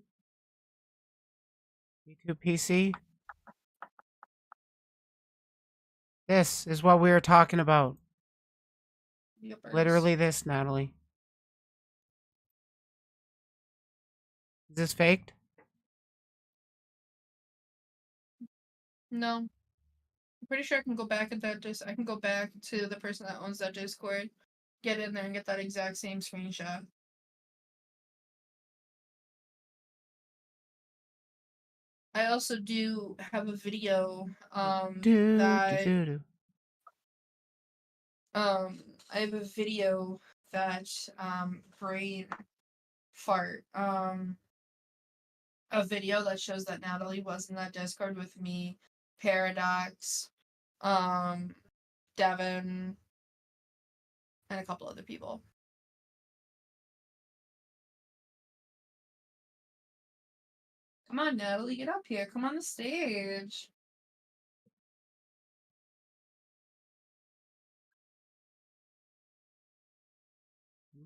B2PC. This is what we were talking about. Yippers. Literally this, Natalie. Is this faked? No. I'm pretty sure I can go back at that I can go back to the person that owns that Discord, get in there and get that exact same screenshot. I also do have a video Do do that do do. I have a video that brain fart a video that shows that Natalie was in that Discord with me, Paradox, um Devin, and a couple other people. Come on, Natalie, get up here. Come on the stage.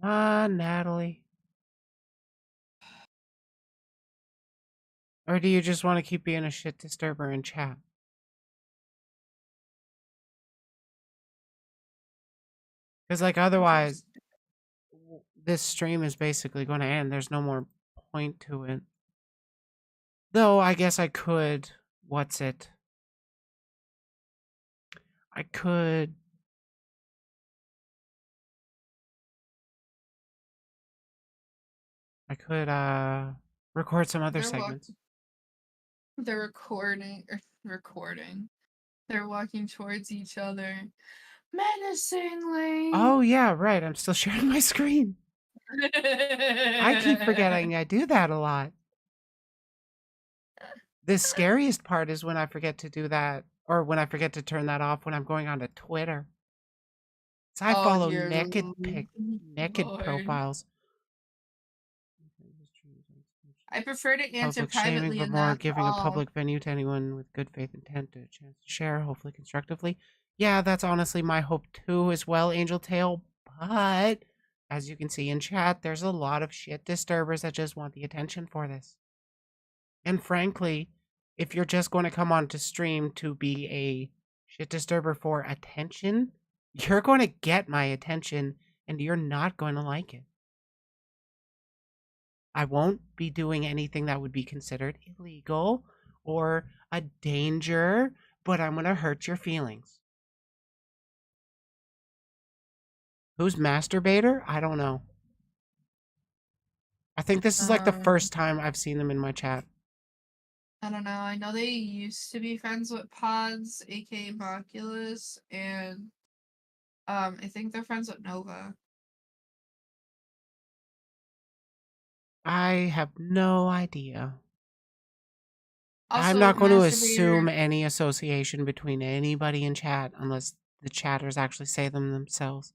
Come on, Natalie. Or do you just want to keep being a shit disturber in chat? Because, like, otherwise, this stream is basically going to end. There's no more point to it. Though, I guess I could. What's it? I could. Record some other segments. They're recording. They're walking towards each other menacingly. Oh, yeah, right. I'm still sharing my screen. I keep forgetting I do that a lot. The scariest part is when I forget to do that, or when I forget to turn that off when I'm going onto Twitter. So I follow dear naked Lord. profiles. I prefer to answer Public shaming, privately but and more that's giving a all. public venue to anyone with good faith intent a chance to share, hopefully constructively. Yeah, that's honestly my hope too as well, Angel Tail. But as you can see in chat, there's a lot of shit disturbers that just want the attention for this. And frankly, if you're just going to come on to stream to be a shit disturber for attention, you're going to get my attention and you're not going to like it. I won't be doing anything that would be considered illegal or a danger, but I'm going to hurt your feelings. Who's Masturbator? I don't know. I think this is like the first time I've seen them in my chat. I don't know. I know they used to be friends with Pods, aka Moculus, and I think they're friends with Nova. I have no idea. Also, I'm not going to assume Masturbator. any association between anybody in chat unless the chatters actually say them themselves.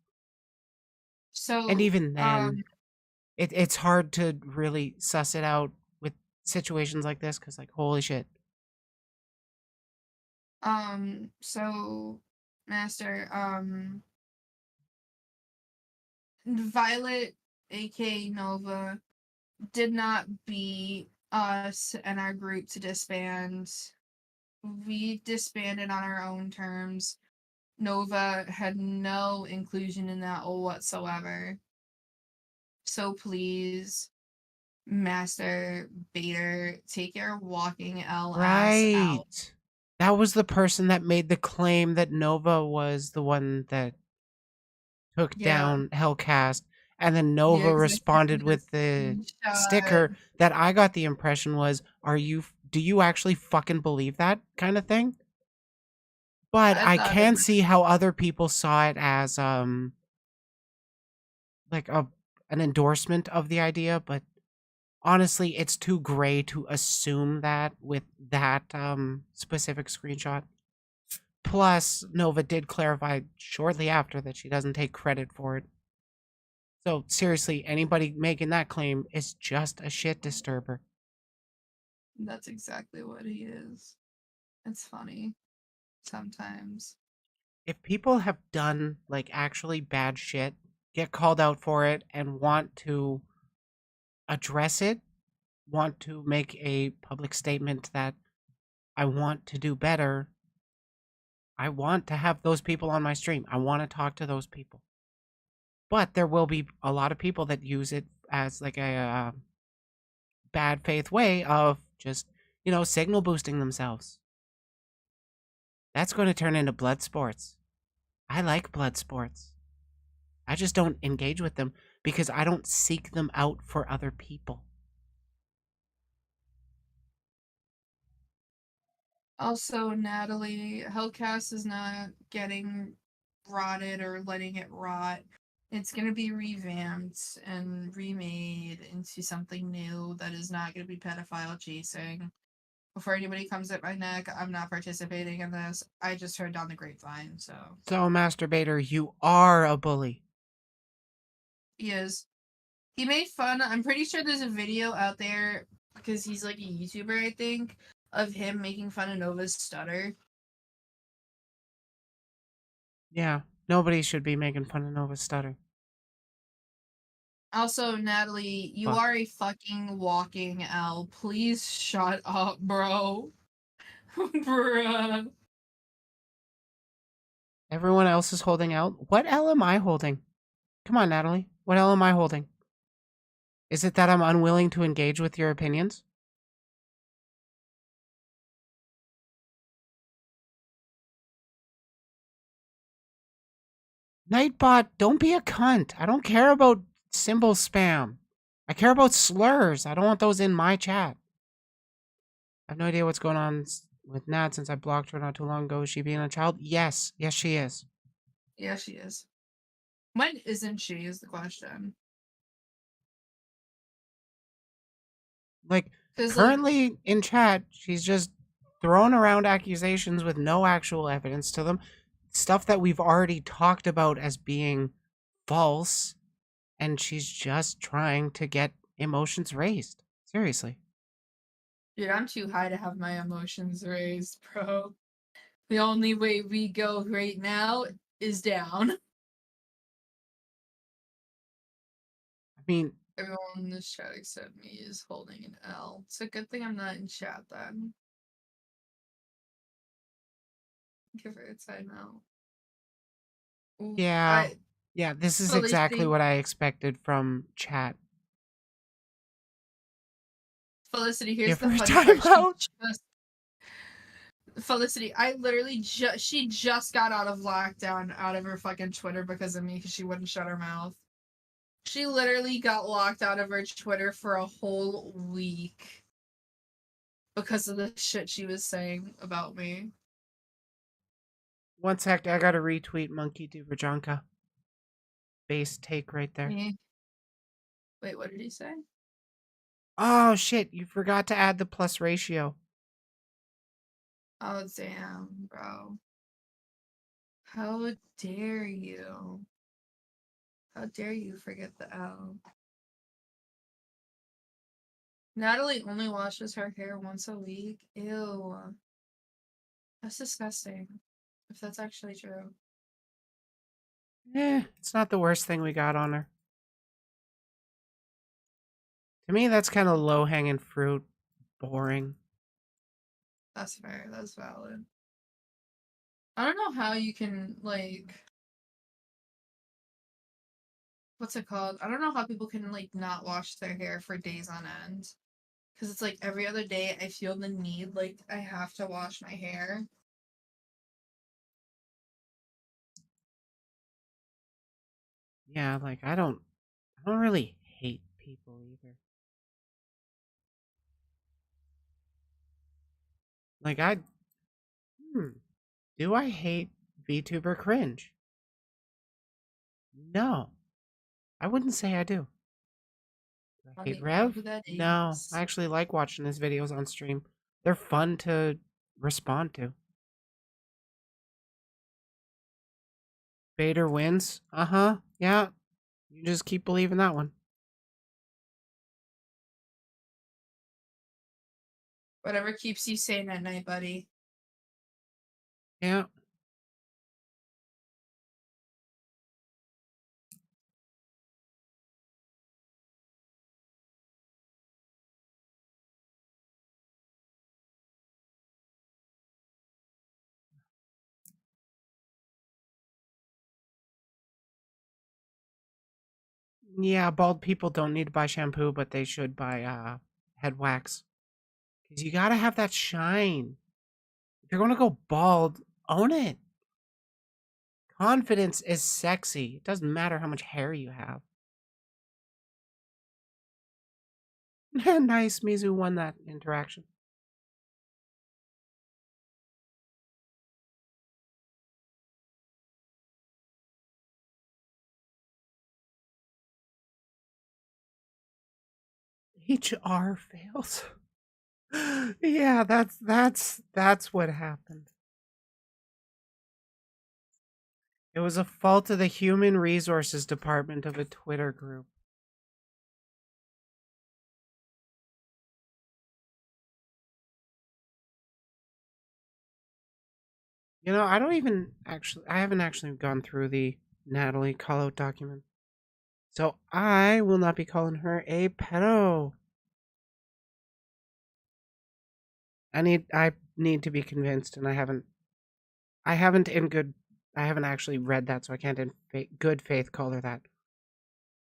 And So, even then, it's hard to really suss it out with situations like this because, like, holy shit. So, Master, Violet, aka Nova, did not beat us and our group to disband. We disbanded on our own terms. Nova had no inclusion in that whatsoever. So please, Master Bader, take your walking L ass out. Right. That was the person that made the claim that Nova was the one that took Yeah. down HellCast, and then Yeah, Nova because I sent responded you the with the sticker screenshot. that I got the impression was, do you actually fucking believe that kind of thing? But I I thought it can was see how other people saw it as like an endorsement of the idea, but honestly, it's too gray to assume that with that specific screenshot. Plus, Nova did clarify shortly after that she doesn't take credit for it. So, seriously, anybody making that claim is just a shit disturber. that's exactly what he is. It's funny sometimes. If people have done, like, actually bad shit, get called out for it, and want to address it, want to make a public statement that I want to do better, I want to have those people on my stream. I want to talk to those people. But there will be a lot of people that use it as like a bad faith way of just, signal boosting themselves. That's going to turn into blood sports. I like blood sports. I just don't engage with them because I don't seek them out for other people. Also, Natalie, HellCast is not getting rotted or letting it rot. It's going to be revamped and remade into something new that is not going to be pedophile chasing. Before anybody comes at my neck, I'm not participating in this. I just heard down the grapevine, so. So, Masturbator, you are a bully. He is. He made fun. I'm pretty sure there's a video out there, because he's like a YouTuber, I think, of him making fun of Nova's stutter. Yeah, nobody should be making fun of Nova's stutter. Also, Natalie, you Fuck. are a fucking walking L. Please shut up, bro. Bruh. Everyone else is holding out. What L am I holding? Come on, Natalie. What L am I holding? Is it that I'm unwilling to engage with your opinions? Nightbot, don't be a cunt. I don't care about symbol spam. I care about slurs. I don't want those in my chat. I have no idea what's going on with Nat since I blocked her not too long ago. Is she being a child? Yes. Yes, she is. Yeah, she is. When isn't she, is the question. Like, 'Cause, like, currently in chat, she's just throwing around accusations with no actual evidence to them. Stuff that we've already talked about as being false. And she's just trying to get emotions raised. Seriously. dude, I'm too high to have my emotions raised, bro. The only way we go right now is down. I mean, Everyone in this chat except me is holding an L. It's a good thing I'm not in chat then. Give her a timeout. Ooh, yeah. Yeah, this is exactly Felicity, what I expected from chat. Felicity, here's Give the her a funny part. timeout. Felicity, I literally she just got out of lockdown out of her fucking Twitter because of me because she wouldn't shut her mouth. She literally got locked out of her Twitter for a whole week because of the shit she was saying about me. One sec, I gotta retweet Monkey D. Rajanka. Base take right there. Me? Wait, what did he say? Oh shit, you forgot to add the plus ratio. Oh, damn, bro. How dare you? How dare you forget the L? Natalie only washes her hair once a week. Ew. That's disgusting. If that's actually true. It's not the worst thing we got on her. To me, that's kind of low hanging fruit. Boring. That's fair. That's valid. I don't know how you can, like, what's it called? I don't know how people can, like, not wash their hair for days on end. because it's like every other day I feel the need, like I have to wash my hair. Yeah, like I don't really hate people either. Like do I hate VTuber cringe? No, I wouldn't say I do. Do I I don't hate even know Rev? who that No, is. I actually like watching his videos on stream. They're fun to respond to. Vader wins. Uh-huh. Yeah. You just keep believing that one. Whatever keeps you sane at night, buddy. Yeah. Yeah, bald people don't need to buy shampoo, but they should buy head wax. Because you gotta have that shine. If you're gonna go bald, own it. Confidence is sexy. It doesn't matter how much hair you have. Nice, Mizu won that interaction. HR fails. Yeah, that's what happened. It was a fault of the human resources department of a Twitter group. You know, I haven't actually gone through the Natalie call out document. So I will not be calling her a pedo. I need to be convinced, and I haven't actually read that, so I can't in good faith call her that.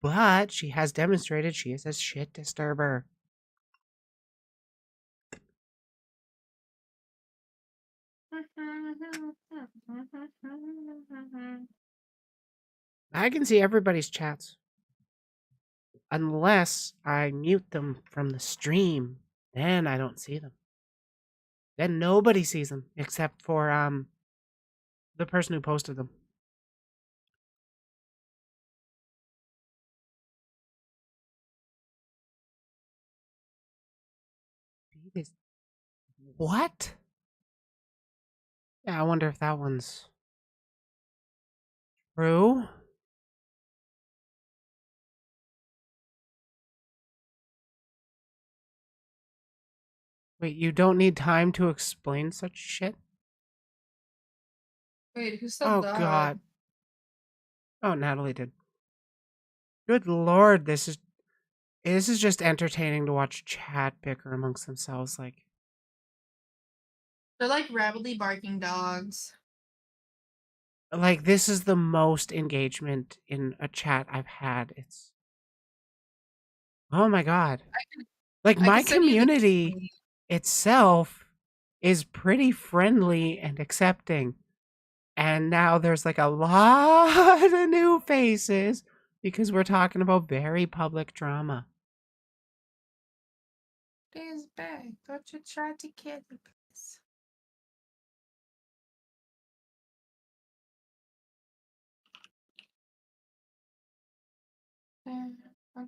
But she has demonstrated she is a shit disturber. I can see everybody's chats. Unless I mute them from the stream, then I don't see them. Then nobody sees them except for the person who posted them. What? Yeah, I wonder if that one's true. Wait, you don't need time to explain such shit? Wait, who said Oh that? god. Oh, Natalie did. Good lord, this is just entertaining to watch chat bicker amongst themselves like They're like rapidly barking dogs. this is the most engagement in a chat I've had. It's oh my god. Like I my could send you the community itself is pretty friendly and accepting. And now there's like a lot of new faces because we're talking about very public drama. He's back. Don't you try to kill me, please. One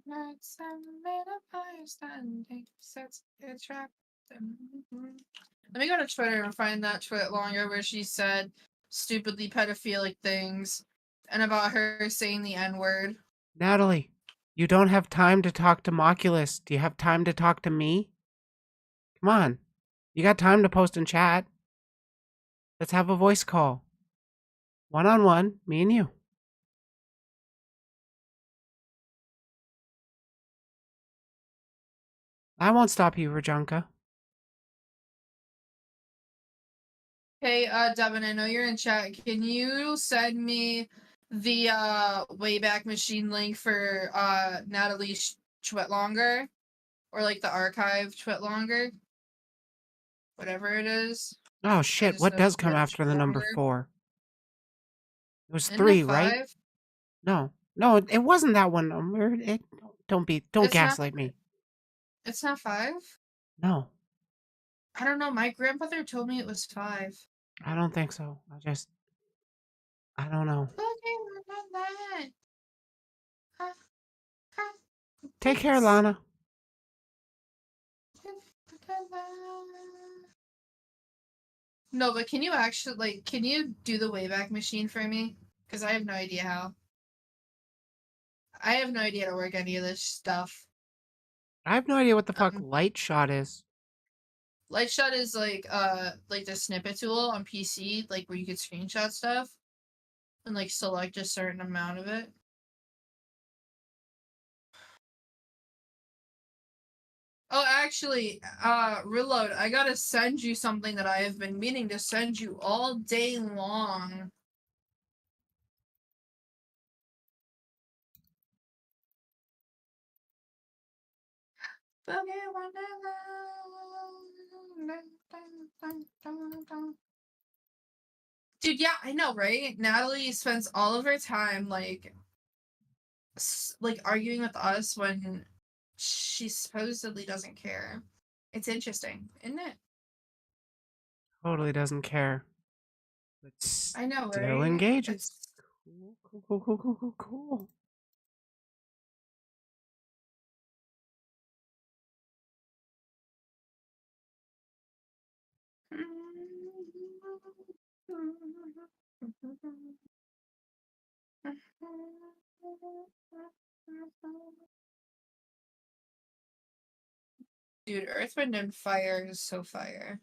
night, some made up fire standing, sets a trap. Let me go to Twitter and find that tweet longer where she said stupidly pedophilic things and about her saying the N-word. Natalie, you don't have time to talk to Moculus. Do you have time to talk to me? Come on. You got time to post and chat. Let's have a voice call. One-on-one, me and you. I won't stop you, Rajanka. Hey, Devin, I know you're in chat. Can you send me the Wayback Machine link for Natalie Schwetlonger? or like the archive twit longer. Whatever it is. Oh I shit, just what know does come Twitch after the number longer. 4? It was Isn't it 3, right? 5? No. No, it wasn't that one number. Don't It's not. gaslight me. It's not 5? No, I don't know. My grandmother told me it was 5. I don't think so. I don't know. Okay, what about that? Ha, ha, Take care, thanks. Lana. No, but can you actually, like, can you do the Wayback Machine for me? Because I have no idea how. I have no idea how to work any of this stuff. I have no idea what the fuck light shot is. Lightshot is like the snippet tool on PC, like where you could screenshot stuff and like select a certain amount of it. Oh, actually, Reload, I gotta send you something that I have been meaning to send you all day long. Dude, yeah, I know, right? Natalie spends all of her time like arguing with us when she supposedly doesn't care. It's interesting, isn't it? Totally doesn't care. But I know, still right? engages. It's Cool. Dude, Earth, Wind, and Fire is so fire.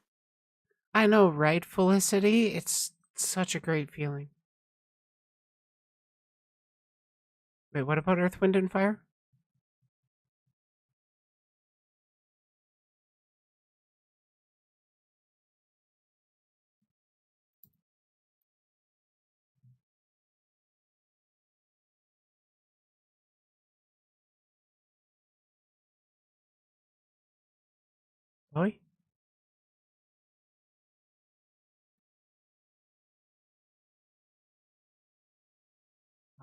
I know, right, Felicity? It's such a great feeling. Wait, what about Earth, Wind, and Fire? Chloe?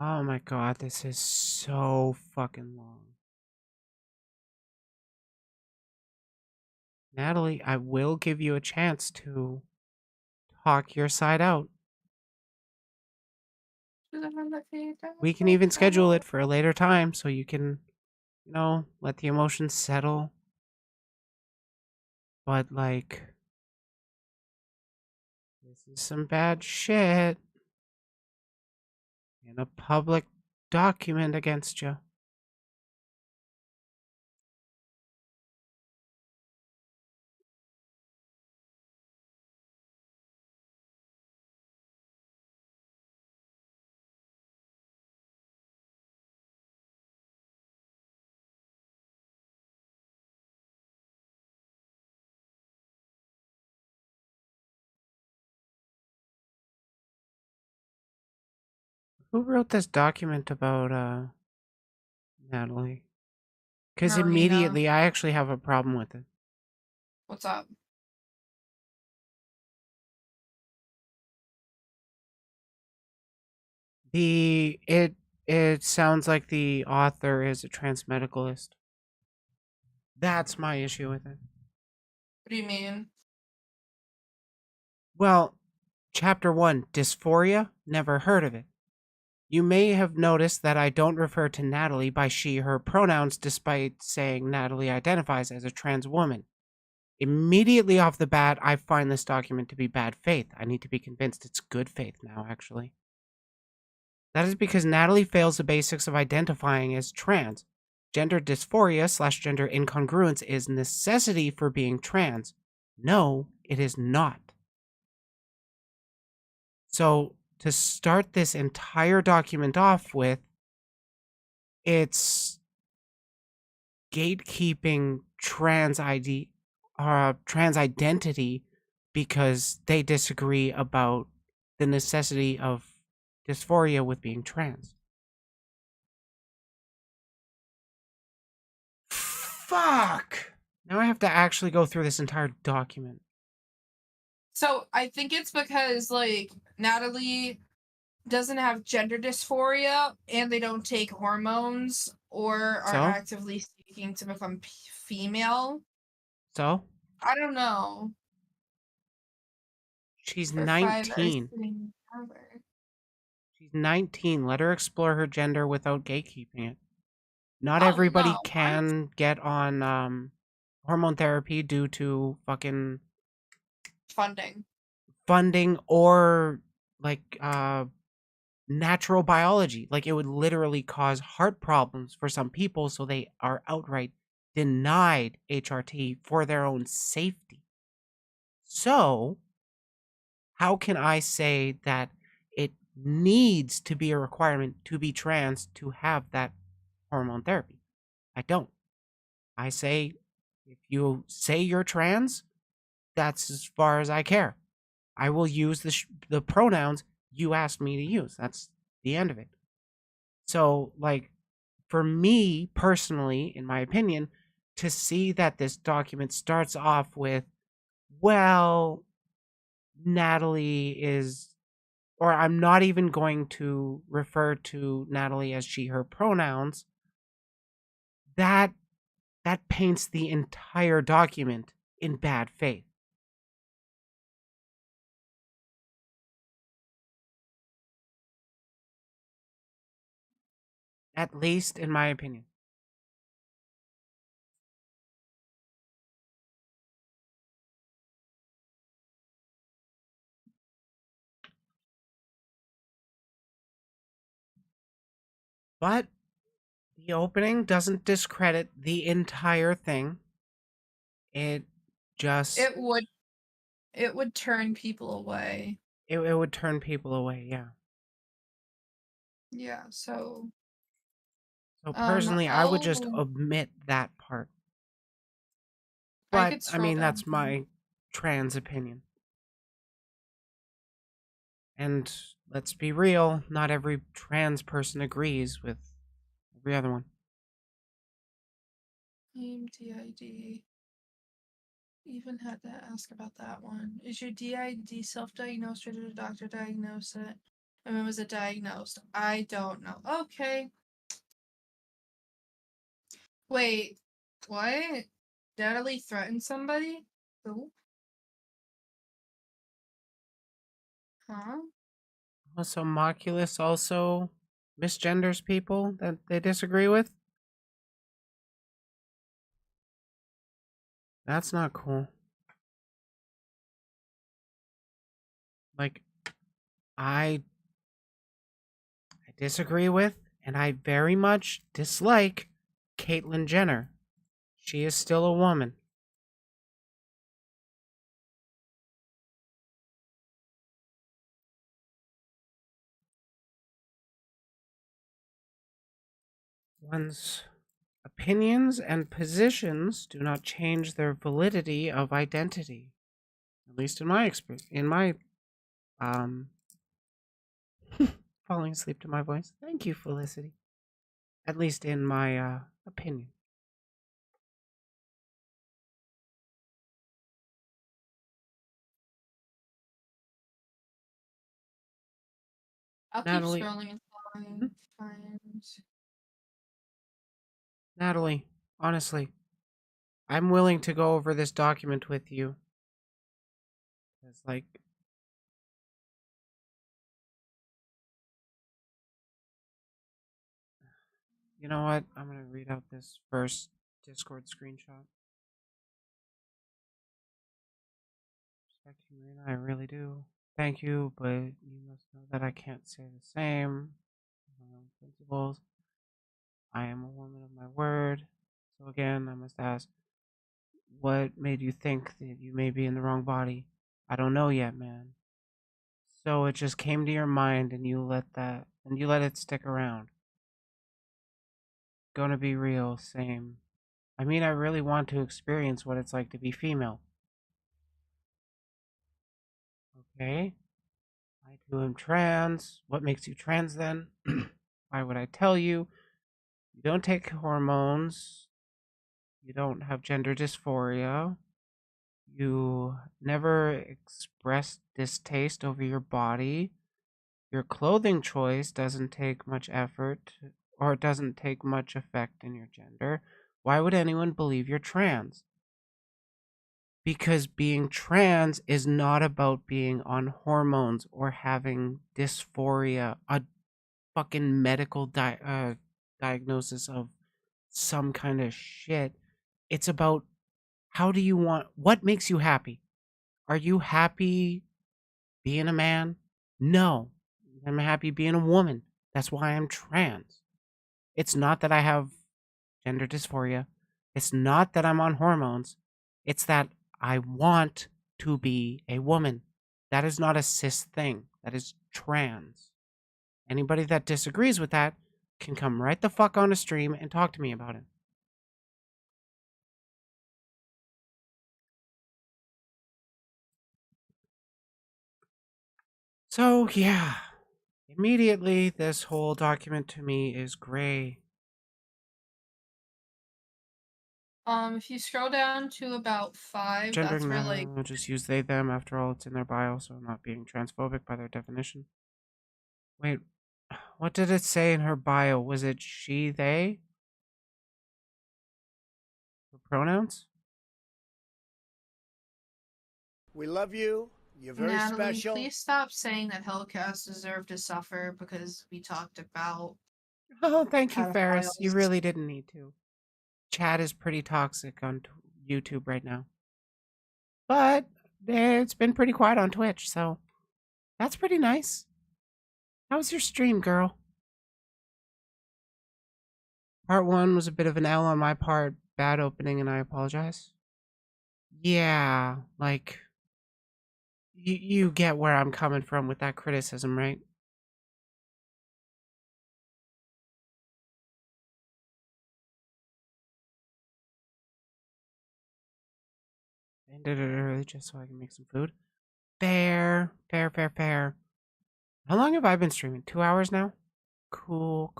Oh my god, this is so fucking long. Natalie, I will give you a chance to talk your side out. We can even schedule it for a later time so you can, let the emotions settle. But, like, this is some bad shit. In a public document against you. Who wrote this document about, Natalie? Because Marina. immediately I actually have a problem with it. What's up? It sounds like the author is a transmedicalist. That's my issue with it. What do you mean? Well, chapter 1, dysphoria, never heard of it. You may have noticed that I don't refer to Natalie by she, her pronouns, despite saying Natalie identifies as a trans woman. Immediately off the bat, I find this document to be bad faith. I need to be convinced it's good faith now, actually. That is because Natalie fails the basics of identifying as trans. Gender dysphoria / gender incongruence is necessity for being trans. No, it is not. So, to start this entire document off with, it's gatekeeping trans identity because they disagree about the necessity of dysphoria with being trans. Fuck! Now I have to actually go through this entire document. So I think it's because like Natalie doesn't have gender dysphoria and they don't take hormones or are So? actively seeking to become female. So? I don't know. She's For 5 hours 19. sitting forever. She's 19. Let her explore her gender without gatekeeping it. Not Oh everybody no, can get on hormone therapy due to fucking funding. funding or like natural biology. Like it would literally cause heart problems for some people, so they are outright denied HRT for their own safety. So, how can I say that it needs to be a requirement to be trans to have that hormone therapy? I don't. I say if you say you're trans, that's as far as I care. I will use the pronouns you asked me to use. That's the end of it. So, like, for me personally, in my opinion, to see that this document starts off with, well, Natalie is, or I'm not even going to refer to Natalie as she, her pronouns, that that paints the entire document in bad faith. At least in my opinion. But the opening doesn't discredit the entire thing. It just It would turn people away. it would turn people away, yeah. Yeah, so So personally, I would just I'll omit that part. I But could I scroll mean, down that's here. my trans opinion. And let's be real, not every trans person agrees with every other one. Name DID. Even had to ask about that one. Is your DID self-diagnosed or did a doctor diagnose it? And when was it diagnosed? I don't know. Okay. Wait. What? Natalie threatened somebody? Who? Huh? Also, Moculus also misgenders people that they disagree with. That's not cool. Like, I disagree with, and I very much dislike Caitlyn Jenner. She is still a woman. One's opinions and positions do not change their validity of identity. At least in my experience, in my um falling asleep to my voice. Thank you, Felicity. At least in my opinion. I'll keep Natalie, scrolling hmm? until I find. Natalie, honestly, I'm willing to go over this document with you. It's like, you know what? I'm gonna read out this first Discord screenshot. Respect you, Marina, I really do. Thank you, but you must know that I can't say the same. My own principles. I am a woman of my word. So again, I must ask, what made you think that you may be in the wrong body? I don't know yet, man. So it just came to your mind and you let it stick around. Gonna be real, same. I mean, I really want to experience what it's like to be female. Okay? I too am trans. What makes you trans then? Why would I tell you? You don't take hormones. You don't have gender dysphoria. You never express distaste over your body. Your clothing choice doesn't take much effort or it doesn't take much effect in your gender. Why would anyone believe you're trans? Because being trans is not about being on hormones or having dysphoria, a fucking medical diagnosis of some kind of shit. It's about what makes you happy? Are you happy being a man? No. I'm happy being a woman. That's why I'm trans. It's not that I have gender dysphoria. It's not that I'm on hormones. It's that I want to be a woman. That is not a cis thing. That is trans. Anybody that disagrees with that can come right the fuck on a stream and talk to me about it. So, yeah. Immediately, this whole document to me is gray. If you scroll down to about 5, that's Gendering where now, I'll just use they, them. After all, it's in their bio, so I'm not being transphobic by their definition. Wait, what did it say in her bio? Was it she, they? The pronouns? We love you. You're very Natalie, special. please stop saying that HellCast deserve to suffer because we talked about Oh, thank you, Ferris. You pedophiles. really didn't need to. Chat is pretty toxic on YouTube right now. But it's been pretty quiet on Twitch, so that's pretty nice. How was your stream, girl? Part 1 was a bit of an L on my part. Bad opening, and I apologize. Yeah, like, you get where I'm coming from with that criticism, right? I ended it early just so I can make some food. Fair. How long have I been streaming? 2 hours now? Cool.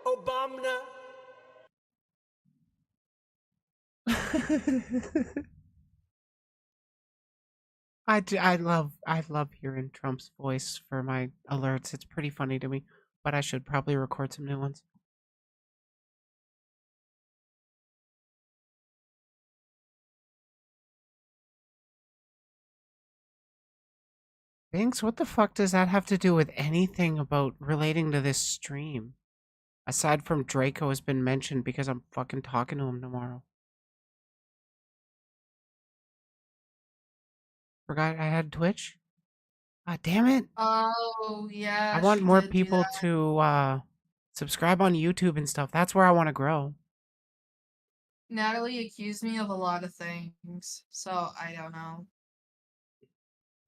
Obama. I love hearing Trump's voice for my alerts. It's pretty funny to me, but I should probably record some new ones. Binks, what the fuck does that have to do with anything about relating to this stream? Aside from Draco has been mentioned because I'm fucking talking to him tomorrow. Forgot I had Twitch? Ah, damn it. Oh, I yeah, want she more did do people that. to subscribe on YouTube and stuff. That's where I want to grow. Natalie accused me of a lot of things, so I don't know.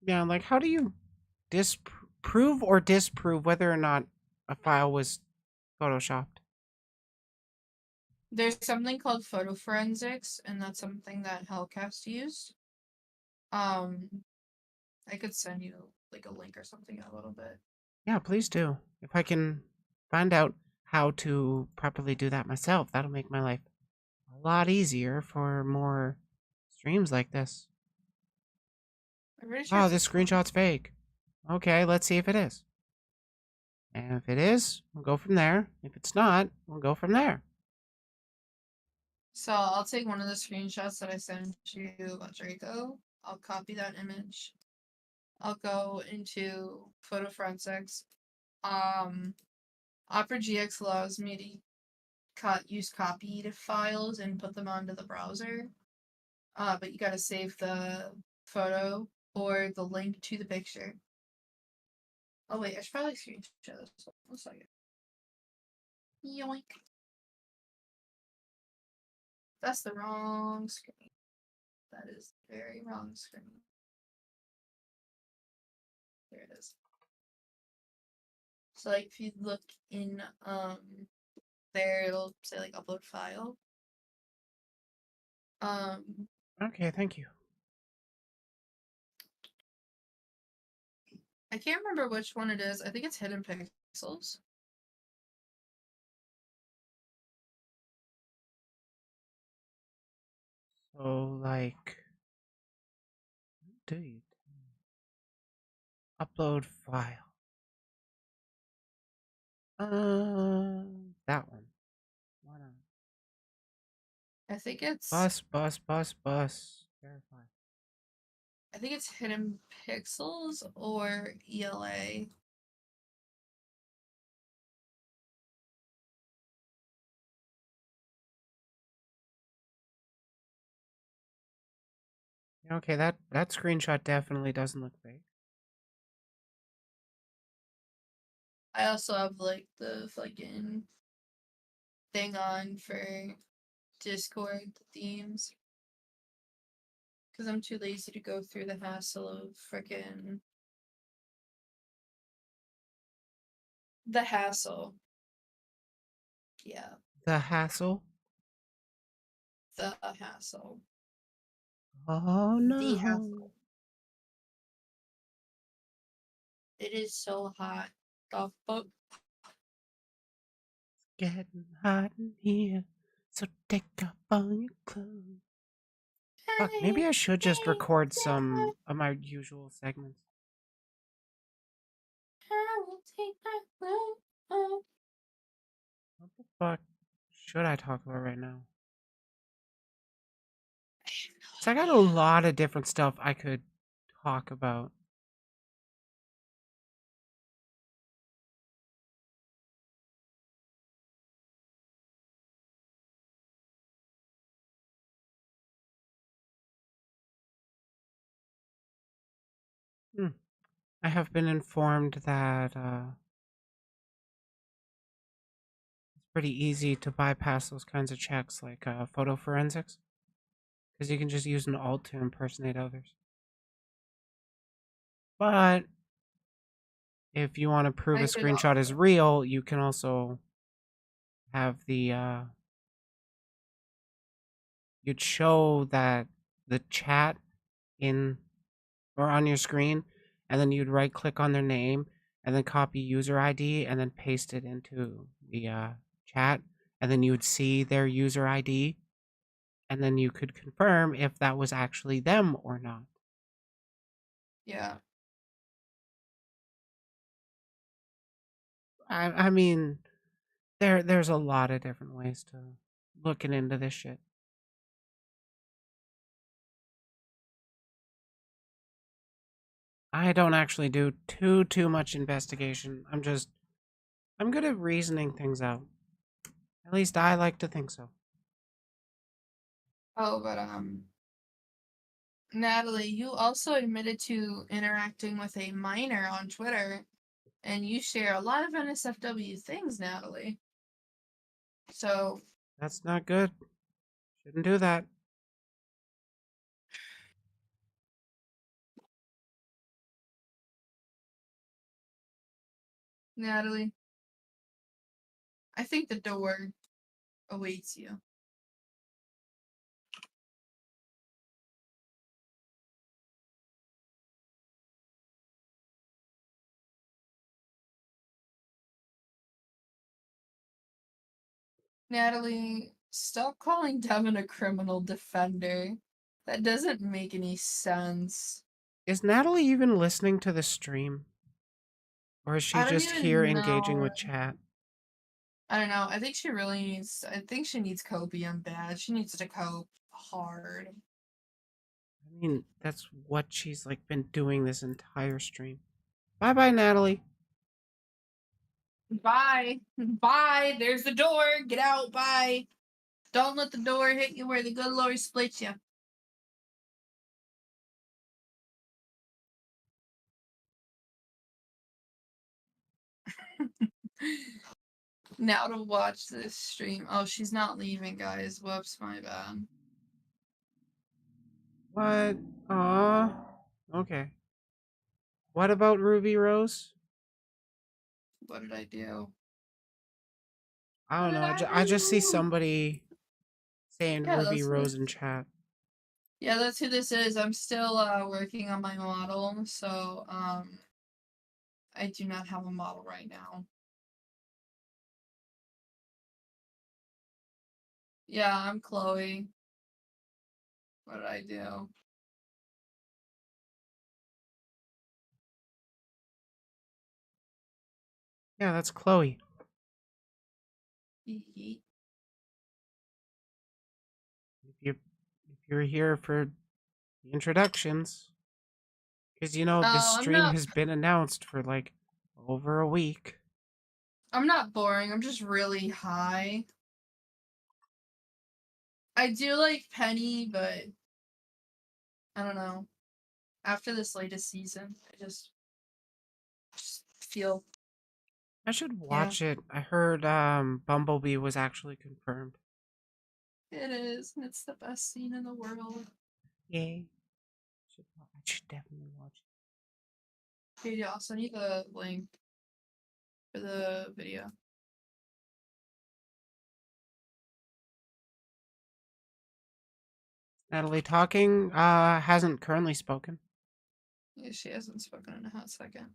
Yeah, like how do you prove or disprove whether or not a file was photoshopped? There's something called photo forensics, and that's something that HellCast used. I could send you like a link or something in a little bit. Yeah, please do. If I can find out how to properly do that myself, that'll make my life a lot easier for more streams like this. I'm pretty sure Oh, it's this this one. screenshot's fake. Okay, let's see if it is. And if it is, we'll go from there. If it's not, we'll go from there. So I'll take one of the screenshots that I sent you about Draco. I'll copy that image. I'll go into photo forensics. Opera GX allows me to use copied files and put them onto the browser. But you gotta save the photo or the link to the picture. Oh wait, I should probably screenshot this. 1 second. Yoink. That's the wrong screen. That is the very wrong screen. There it is. So like if you look in there, it'll say like upload file. Okay, thank you. I can't remember which one it is. I think it's Hidden Pixels. So, like, do you upload file? That one. Why not? I think it's Bus. Verify. I think it's Hidden Pixels or ELA. Okay, that screenshot definitely doesn't look fake. I also have like the fucking thing on for Discord themes. Because I'm too lazy to go through the hassle of freaking. The hassle. Yeah, The hassle. the hassle. Oh The no. hassle. It is so hot. The fuck? Getting hot in here, so take off all your clothes. Fuck, maybe I should just record some of my usual segments. I will take my clothes off. What the fuck should I talk about right now? So I got a lot of different stuff I could talk about. I have been informed that it's pretty easy to bypass those kinds of checks like photo forensics. Because you can just use an alt to impersonate others. But if you want to prove I a could screenshot is also- real, you can also have the you'd show that the chat in or on your screen, and then you'd right click on their name and then copy user ID and then paste it into the chat, and then you would see their user ID, and then you could confirm if that was actually them or not. Yeah. I mean, there's a lot of different ways to looking into this shit. I don't actually do too much investigation. I'm good at reasoning things out. At least I like to think so. Oh, but Natalie, you also admitted to interacting with a minor on Twitter, and you share a lot of NSFW things, Natalie. So, That's not good. Shouldn't do that. Natalie, I think the door awaits you. Natalie, stop calling Devin a criminal defender. That doesn't make any sense. Is Natalie even listening to the stream? Or is she I don't just here even engaging know. with chat? I don't know. I think she really needs. I think she needs copium bad. She needs to cope hard. I mean, that's what she's like been doing this entire stream. Bye bye, Natalie. Bye. Bye. There's the door. Get out. Bye. Don't let the door hit you where the good Lord splits you. Now to watch this stream. Oh, she's not leaving, guys. Whoops, my bad. What? Aw. Okay. What about Ruby Rose? What did I do? I What don't did know. I I just see do? somebody saying Yeah, Ruby Rose in chat. Yeah, that's who this is. I'm still working on my model, so I do not have a model right now. Yeah, I'm Chloe. What did I do? Yeah, that's Chloe. Hee If you're here for the introductions, because you know this Oh, stream has been announced for like over a week. I'm not boring. I'm just really high. I do like Penny, but I don't know. After this latest season, I just feel I should watch it. I heard Bumblebee was actually confirmed. it is, and it's the best scene in the world. Yay. I should definitely watch it. Okay, yeah, I'll send you the link for the video. Natalie talking hasn't currently spoken. Yeah, she hasn't spoken in a hot second.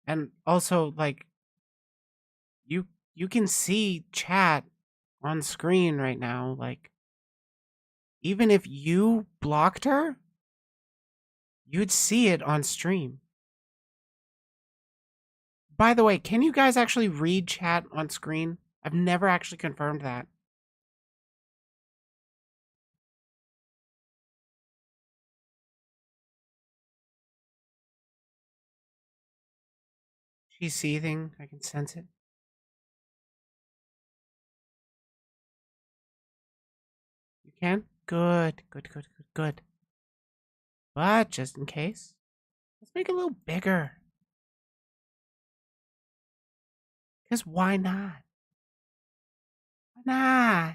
And also like you can see chat on screen right now, like even if you blocked her, you'd see it on stream. By the way, can you guys actually read chat on screen? I've never actually confirmed that. She's seething. I can sense it. You can? Good, good, good, good, good. But just in case, let's make it a little bigger. Because why not? Why not?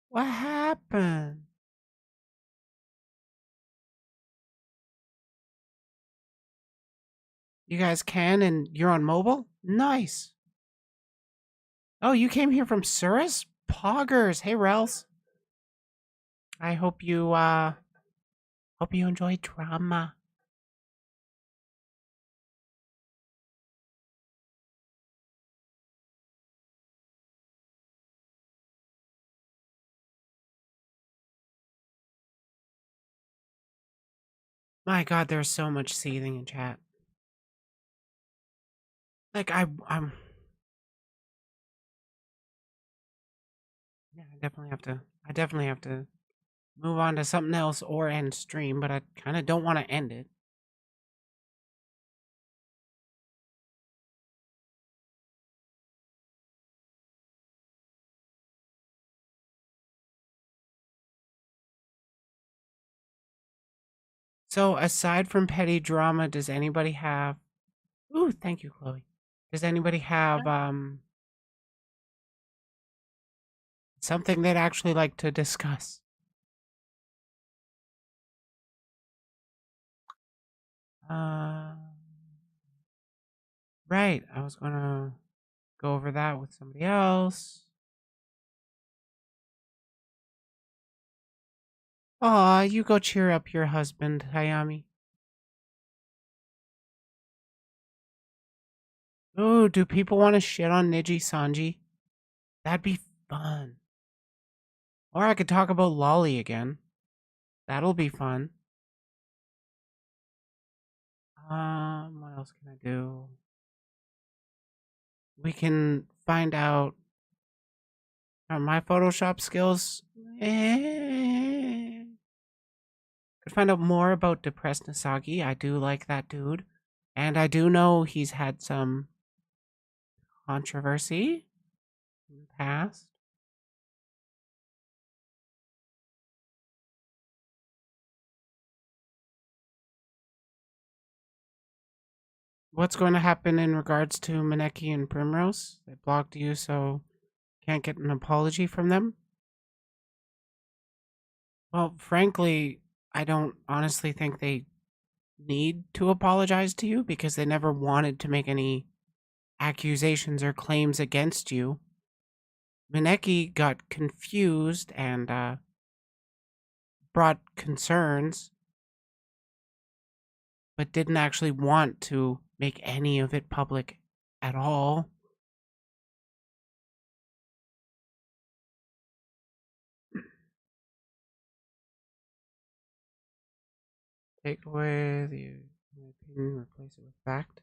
What happened? You guys can, and you're on mobile? Nice. Oh, you came here from Surus? Poggers. Hey, Rels. I hope you enjoy drama. My god, there's so much seething in chat. Like I'm yeah, I definitely have to move on to something else or end stream, but I kind of don't want to end it. So, aside from petty drama, does anybody have Ooh, thank you, Chloe. Does anybody have something they'd actually like to discuss? Uh Right, I was going to go over that with somebody else. Aw, you go cheer up your husband, Hayami. Ooh, do people want to shit on Niji Sanji? That'd be fun. Or I could talk about Lolly again. That'll be fun. What else can I do? We can find out my Photoshop skills. Could find out more about Depressed Nasagi. I do like that dude. And I do know he's had some controversy in the past. What's going to happen in regards to Maneki and Primrose? They blocked you, so can't get an apology from them? Well, frankly, I don't honestly think they need to apologize to you because they never wanted to make any accusations or claims against you. Maneki got confused and brought concerns. but didn't actually want to make any of it public at all. Take away the opinion, replace it with fact.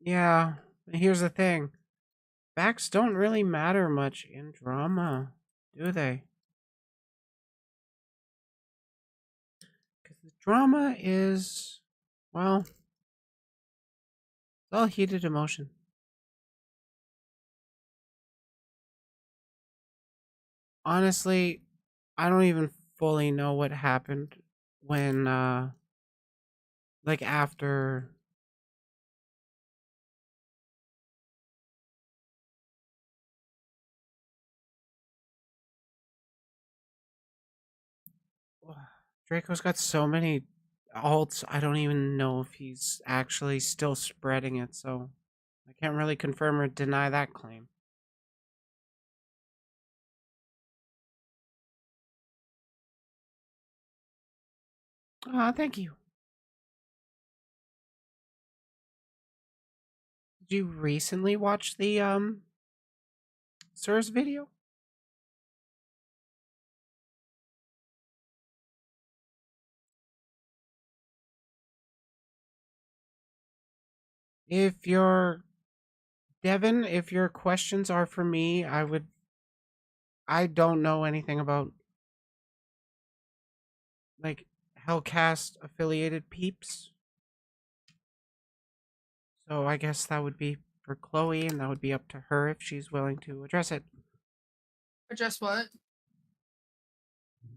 Yeah, here's the thing. Facts don't really matter much in drama, do they? Because the drama is, well, it's all heated emotion. Honestly, I don't even fully know what happened when, like after. Draco's got so many alts, I don't even know if he's actually still spreading it, so I can't really confirm or deny that claim. Thank you. Did you recently watch the, Sir's video? If your Devin, if your questions are for me, I don't know anything about like HellCast affiliated peeps. So I guess that would be for Chloe, and that would be up to her if she's willing to address it. Address what?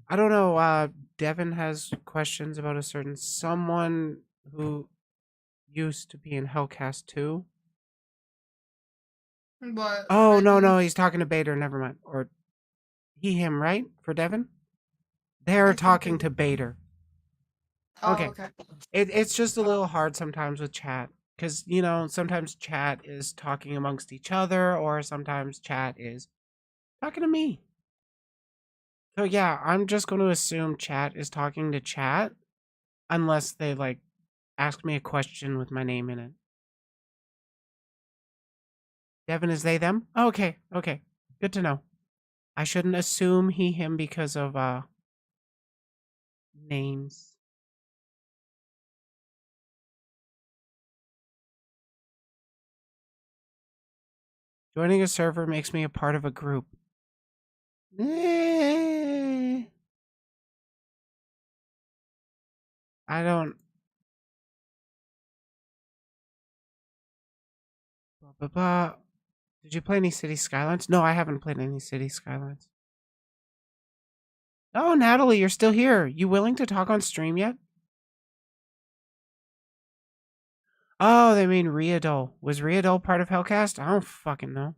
I don't know. Devin has questions about a certain someone who used to be in HellCast 2. What? Oh, no, written? he's talking to Bader. Never mind. Or he, him, right? For Devin? I They're think talking it- to Bader. Oh, Okay. okay. It's just a little hard sometimes with chat. Because, sometimes chat is talking amongst each other, or sometimes chat is talking to me. So, yeah, I'm just going to assume chat is talking to chat. Unless they, like, ask me a question with my name in it. Devin is they, them? Oh, okay. Good to know. I shouldn't assume he, him because of, names. Joining a server makes me a part of a group. I don't. Blah, blah, blah. Did you play any City Skylines? No, I haven't played any City Skylines. Oh, Natalie, you're still here. You willing to talk on stream yet? Oh, they mean Riadol. Was Riadol part of HellCast? I don't fucking know.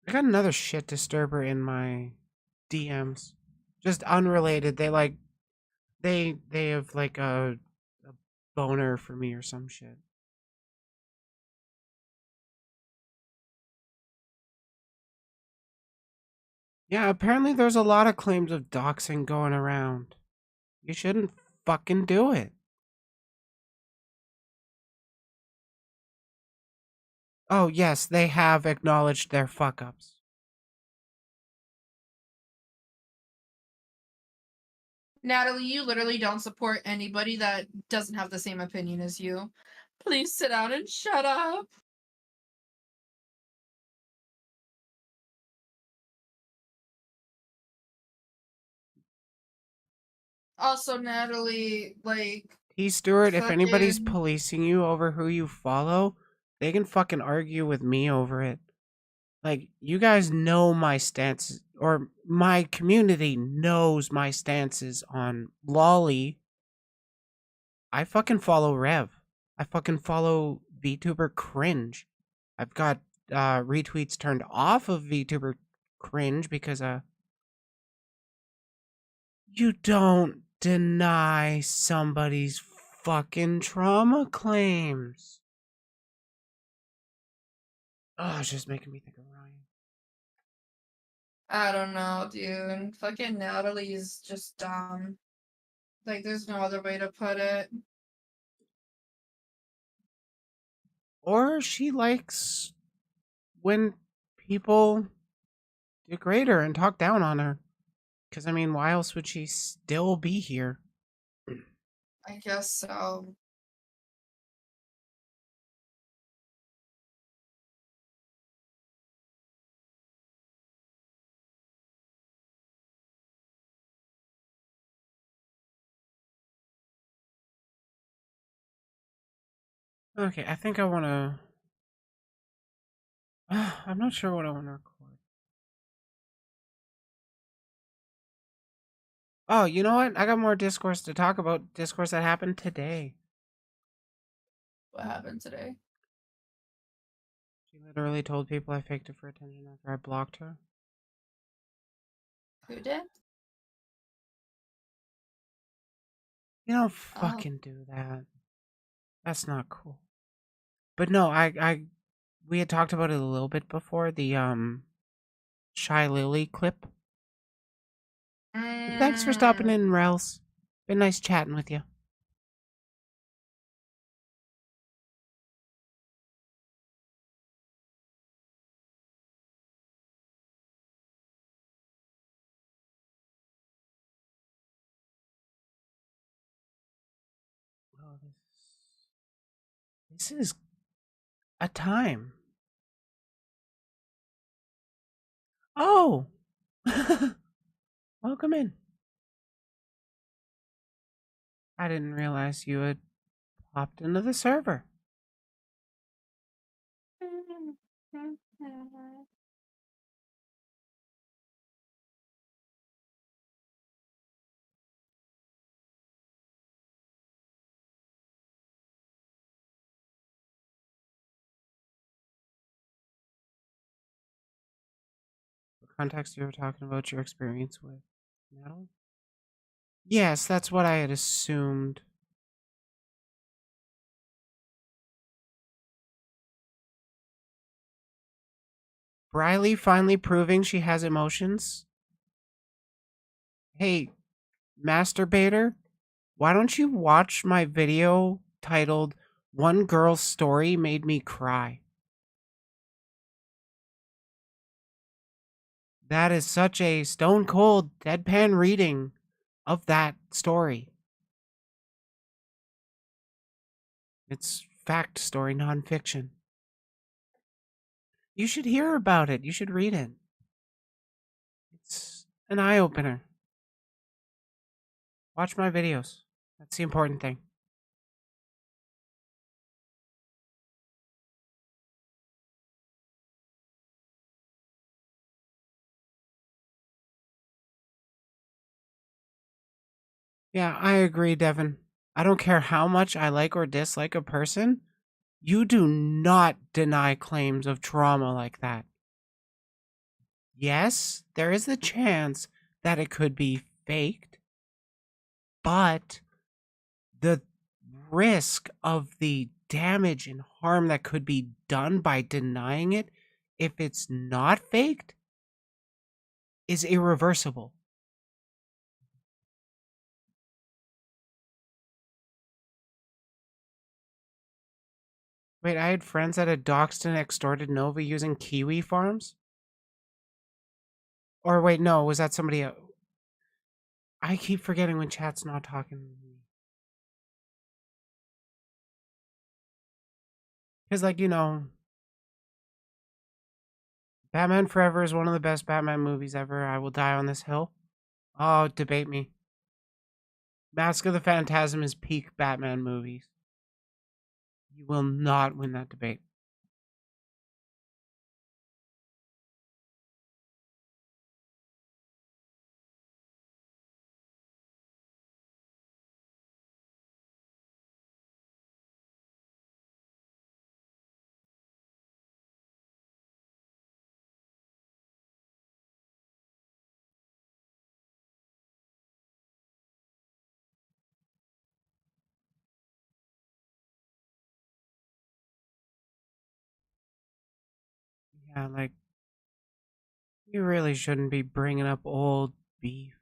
I got another shit disturber in my DMs. Just unrelated. They have like a boner for me or some shit. Yeah, apparently there's a lot of claims of doxing going around. You shouldn't fucking do it. Oh, yes, they have acknowledged their fuck ups. Natalie, you literally don't support anybody that doesn't have the same opinion as you. Please sit down and shut up. Also, Natalie, like, T. Stewart, if anybody's fucking. policing you over who you follow, they can fucking argue with me over it. Like, you guys know my stances, or my community knows my stances on Lolly. I fucking follow Rev. I fucking follow VTuber Cringe. I've got retweets turned off of VTuber Cringe because You don't deny somebody's fucking trauma claims. Oh, it's just making me think of Ryan. I don't know, dude. Fucking Natalie's just dumb. Like, there's no other way to put it. Or she likes when people degrade her and talk down on her. Because, I mean, why else would she still be here? I guess so. Okay, I think I want to... I'm not sure what I want to record. Oh, you know what? I got more discourse to talk about. Discourse that happened today. What happened today? She literally told people I faked it for attention after I blocked her. Who did? You don't Oh. fucking do that. That's not cool. But no, we had talked about it a little bit before, the Shy Lily clip. Thanks for stopping in, Rels. Been nice chatting with you. Oh, this is a time. Oh! Welcome in. I didn't realize you had popped into the server. For context, you were talking about your experience with Natalie? Yes, that's what I had assumed. Briley finally proving she has emotions? Hey, masturbator, why don't you watch my video titled One Girl's Story Made Me Cry? That is such a stone cold, deadpan reading of that story. It's fact story nonfiction. You should hear about it. You should read it. It's an eye opener. Watch my videos. That's the important thing. Yeah, I agree, Devin. I don't care how much I like or dislike a person. You do not deny claims of trauma like that. Yes, there is the chance that it could be faked, but the risk of the damage and harm that could be done by denying it, if it's not faked, is irreversible. Wait, I had friends that had doxed and extorted Nova using kiwi farms? Or wait, no, was that somebody else? I keep forgetting when chat's not talking to me. Because, like, Batman Forever is one of the best Batman movies ever. I will die on this hill. Oh, debate me. Mask of the Phantasm is peak Batman movies. You will not win that debate. Yeah, like, you really shouldn't be bringing up old beef.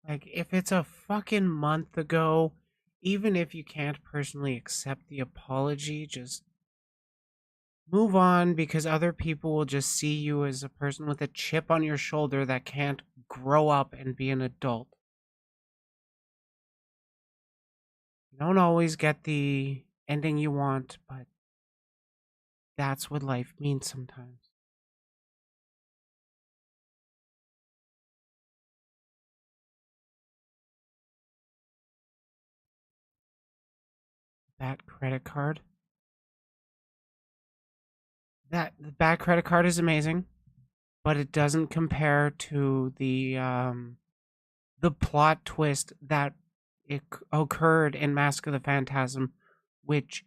Like, if it's a fucking month ago, even if you can't personally accept the apology, just move on because other people will just see you as a person with a chip on your shoulder that can't grow up and be an adult. You don't always get the ending you want, but that's what life means sometimes. That credit card. The bad credit card is amazing, but it doesn't compare to the plot twist that occurred in Mask of the Phantasm, which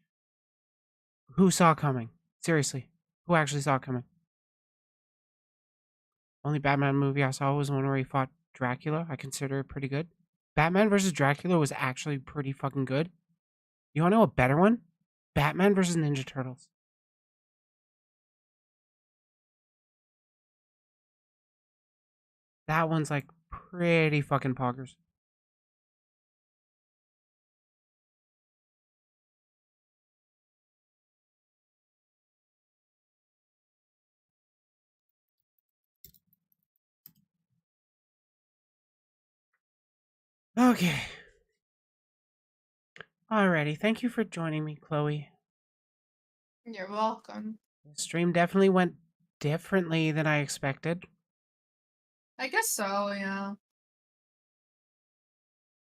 who saw coming? Seriously, who actually saw coming? Only Batman movie I saw was the one where he fought Dracula. I consider it pretty good. Batman versus Dracula was actually pretty fucking good. You want to know a better one? Batman versus Ninja Turtles. That one's like pretty fucking poggers. Okay. Alrighty. Thank you for joining me, Chloe. You're welcome. The stream definitely went differently than I expected. I guess so, yeah.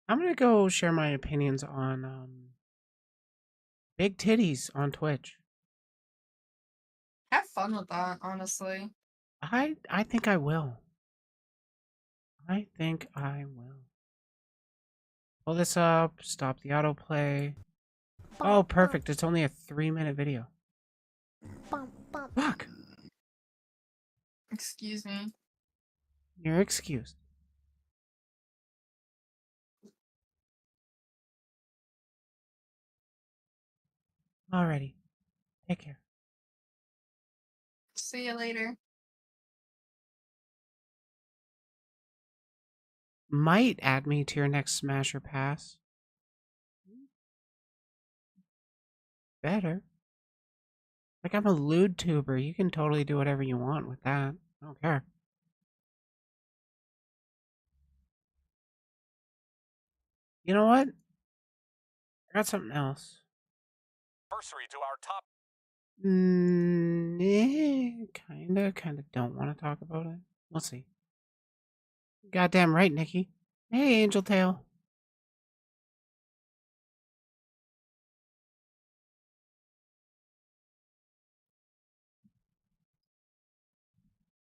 I'm gonna go share my opinions on big titties on Twitch. Have fun with that, honestly. I think I will. I think I will. Pull this up, stop the autoplay. Oh, perfect. It's only a 3-minute video. Fuck. Excuse me. You're excused. Alrighty. Take care. See you later. Might add me to your next Smash or Pass. Better. Like, I'm a lewd tuber. You can totally do whatever you want with that. I don't care. You know what? I got something else. Anniversary to our top. Kinda don't want to talk about it. We'll see. Goddamn right, Nikki. Hey, Angel Tail.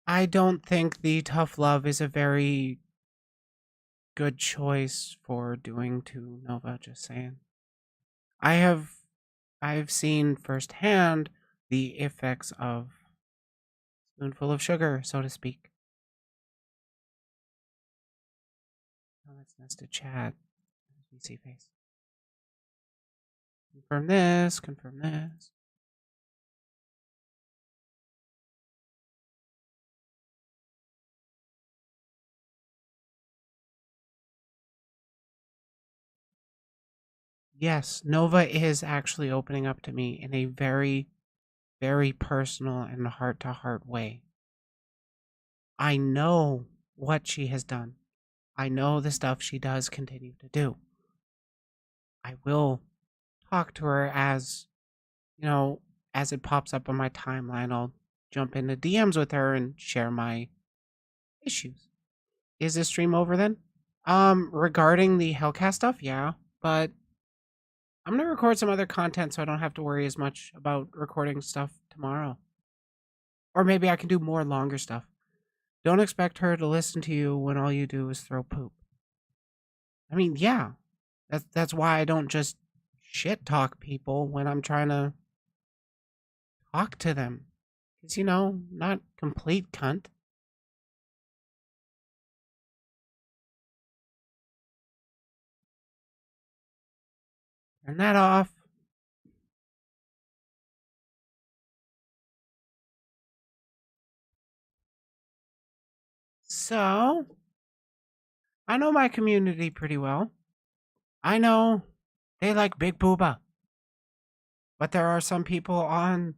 I don't think the tough love is a very good choice for doing to Nova, just saying. I've seen firsthand the effects of spoonful of sugar, so to speak. Oh, that's nested chat. VC face. Confirm this, confirm this. Yes, Nova is actually opening up to me in a very, very personal and heart-to-heart way. I know what she has done. I know the stuff she does continue to do. I will talk to her as, as it pops up on my timeline. I'll jump into DMs with her and share my issues. Is this stream over then? Regarding the HellCast stuff, yeah, but I'm gonna record some other content so I don't have to worry as much about recording stuff tomorrow. Or maybe I can do more longer stuff. Don't expect her to listen to you when all you do is throw poop. I mean, yeah. That's why I don't just shit talk people when I'm trying to talk to them. Because, not complete cunt. Turn that off. So, I know my community pretty well. I know they like Big Booba. But there are some people on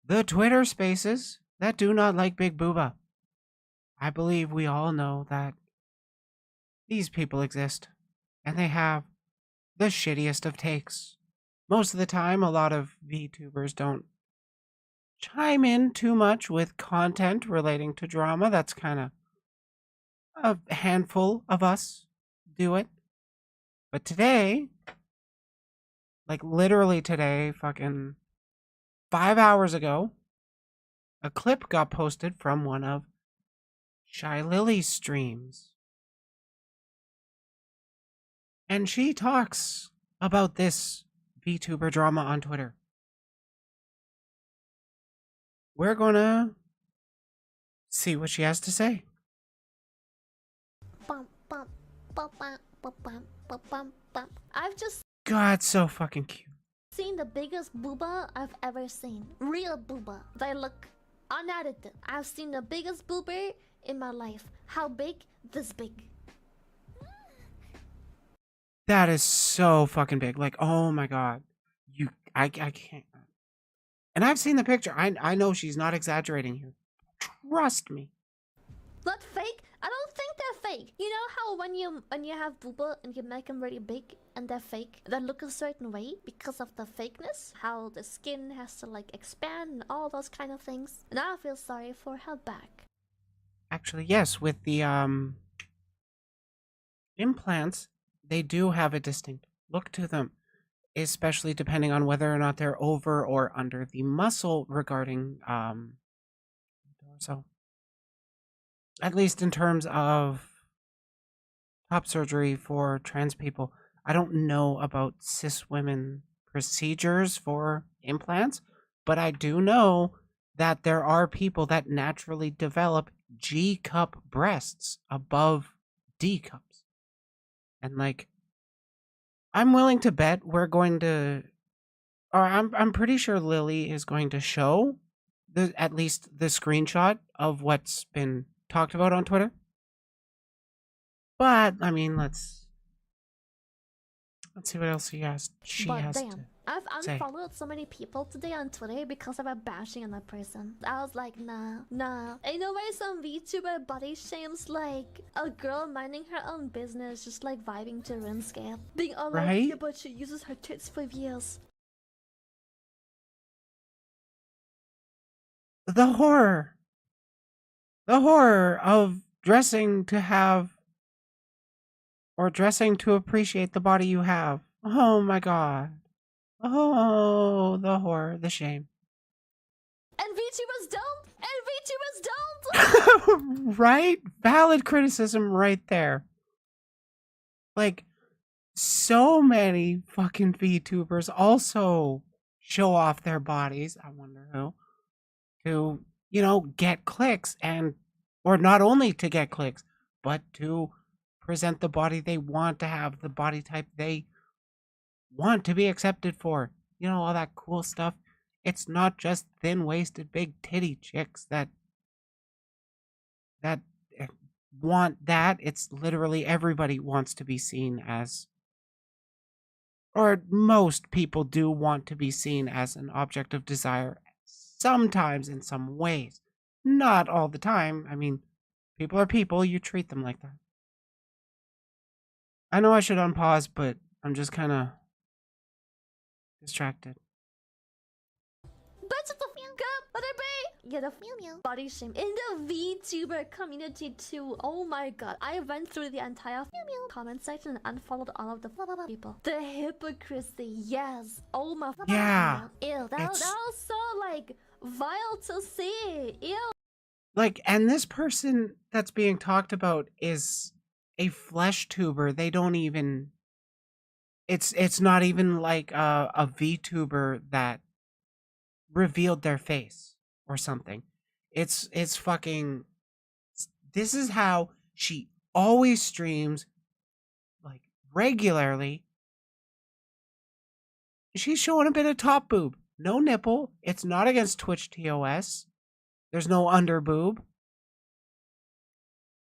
the Twitter spaces that do not like Big Booba. I believe we all know that these people exist, and they have the shittiest of takes. Most of the time, a lot of VTubers don't chime in too much with content relating to drama. That's kind of a handful of us do it. But today, like literally today, fucking 5 hours ago, a clip got posted from one of Shy Lily's streams. And she talks about this VTuber drama on Twitter. We're gonna see what she has to say. I've just God, so fucking cute. seen the biggest booba I've ever seen. Real booba. They look unedited. I've seen the biggest boober in my life. How big? This big. That is so fucking big. Like, oh my god. I can't. And I've seen the picture. I know she's not exaggerating here. Trust me. Not fake? I don't think they're fake. You know how when you have booba and you make them really big and they're fake, they look a certain way because of the fakeness, how the skin has to like expand and all those kind of things. And I feel sorry for her back. Actually, yes, with the implants, they do have a distinct look to them, especially depending on whether or not they're over or under the muscle regarding torso. At least in terms of top surgery for trans people. I don't know about cis women procedures for implants, but I do know that there are people that naturally develop G cup breasts above D cups. And like, I'm willing to bet we're going to, or I'm pretty sure Lily is going to show at least the screenshot of what's been talked about on Twitter. But I mean, let's see what else she has But to damn, I've say. unfollowed so many people today on Twitter because of a bashing on a person. I was like, nah. And you know why some VTuber body shames like a girl minding her own business, just like vibing to RuneScape, being all like, Right? yeah, but she uses her tits for views. The horror of dressing to have, or dressing to appreciate the body you have. Oh my god. Oh, the horror, the shame. And VTubers don't. And VTubers don't. Right? Valid criticism right there. Like, so many fucking VTubers also show off their bodies. I wonder who. To, get clicks or not only to get clicks, but to present the body they want to have, the body type they want to be accepted for. All that cool stuff. It's not just thin-waisted, big titty chicks that want that. It's literally everybody wants to be seen as, or most people do want to be seen as an object of desire, sometimes in some ways. Not all the time. I mean, people are people, you treat them like that. I know I should unpause, but I'm just kind of distracted. But the get a body shame in the VTuber community too. Oh my god, I went through the entire comment section and unfollowed all of the people. The hypocrisy, yes. Oh my Yeah, god. Ew, that was so like vile to see. Ew. Like, and this person that's being talked about is a flesh tuber. They don't even. It's not even like a VTuber that revealed their face or something. It's fucking. This is how she always streams, like regularly, She's showing a bit of top boob. No nipple. It's not against Twitch TOS. There's no under boob.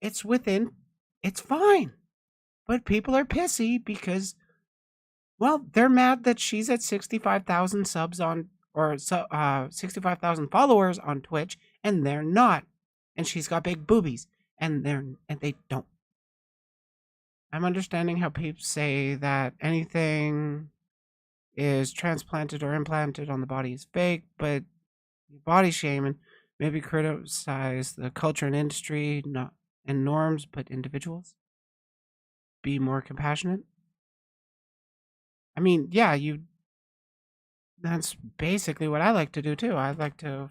It's within. It's fine. But people are pissy because, well, they're mad that she's at 65,000 subs on, or 65,000 followers on Twitch, and they're not. And she's got big boobies, and they don't. I'm understanding how people say that anything is transplanted or implanted on the body is fake, but body shame and maybe criticize the culture and industry, not and norms, but individuals. Be more compassionate. I mean, yeah, that's basically what I like to do too. I like to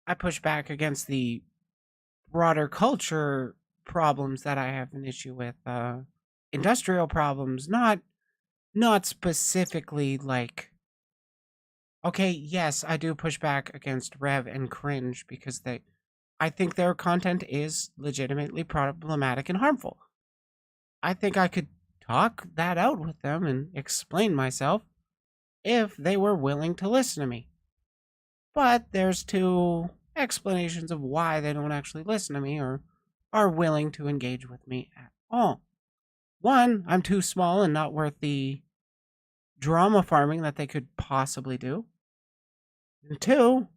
I push back against the broader culture problems that I have an issue with. Industrial problems, not specifically like, okay, yes, I do push back against Rev and Cringe because I think their content is legitimately problematic and harmful. I think I could talk that out with them and explain myself if they were willing to listen to me. But there's two explanations of why they don't actually listen to me or are willing to engage with me at all. One, I'm too small and not worth the drama farming that they could possibly do. And two,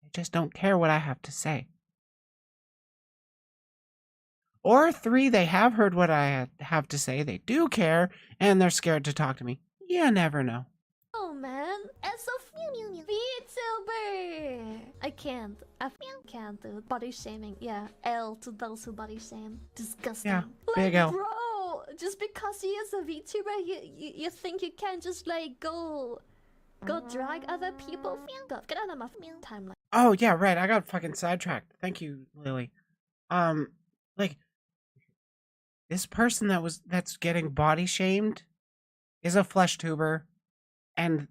they just don't care what I have to say. Or three, they have heard what I have to say, they do care, and they're scared to talk to me. You never know. Oh man, it's a VTuber! I can't do it. Body shaming, yeah. L to those who body shame. Disgusting. Yeah, like, big L. Bro, just because he is a VTuber, you think you can just like go drag other people? Get out of my timeline. Oh yeah, right. I got fucking sidetracked. Thank you, Lily. Like this person that's getting body shamed is a flesh tuber, and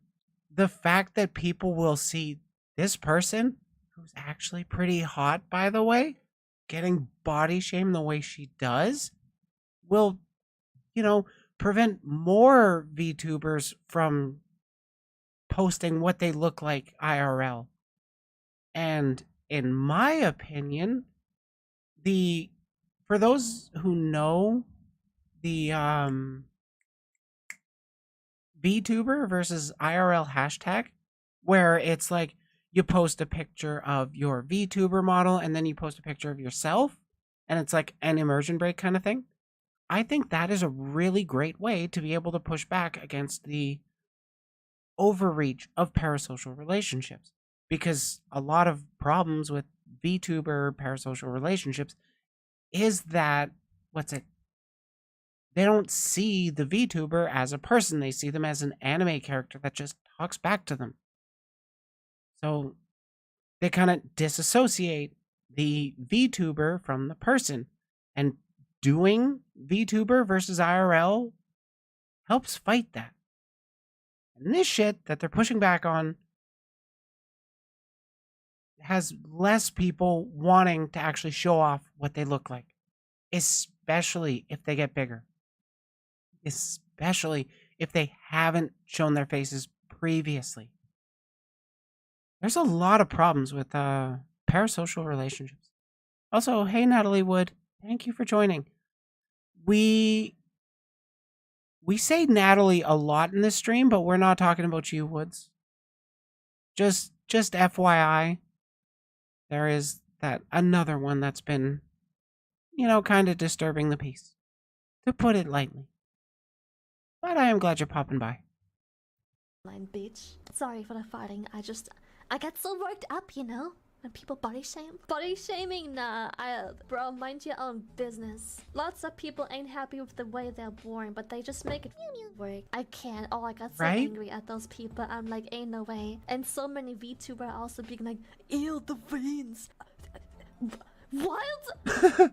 the fact that people will see this person, who's actually pretty hot, by the way, getting body shamed the way she does, will, prevent more VTubers from posting what they look like IRL. And in my opinion, for those who know the VTuber versus IRL hashtag, where it's like you post a picture of your VTuber model and then you post a picture of yourself, and it's like an immersion break kind of thing. I think that is a really great way to be able to push back against the overreach of parasocial relationships, because a lot of problems with VTuber parasocial relationships is that they don't see the VTuber as a person. They see them as an anime character that just talks back to them. So they kind of disassociate the VTuber from the person, and doing VTuber versus IRL helps fight that. And this shit that they're pushing back on has less people wanting to actually show off what they look like, especially if they get bigger, especially if they haven't shown their faces previously. There's a lot of problems with parasocial relationships. Also, hey Natalie Wood, thank you for joining. We say Natalie a lot in this stream, but we're not talking about you, Woods. Just FYI, there is that another one that's been, kind of disturbing the peace, to put it lightly. But I am glad you're popping by. Bitch. Sorry for the farting. I get so worked up, when people body shame. Body shaming, nah. Bro, mind your own business. Lots of people ain't happy with the way they're born, but they just make it work. I can't. Oh, I got so angry at those people. I'm like, ain't no way. And so many VTubers also being like, ew, the veins. What?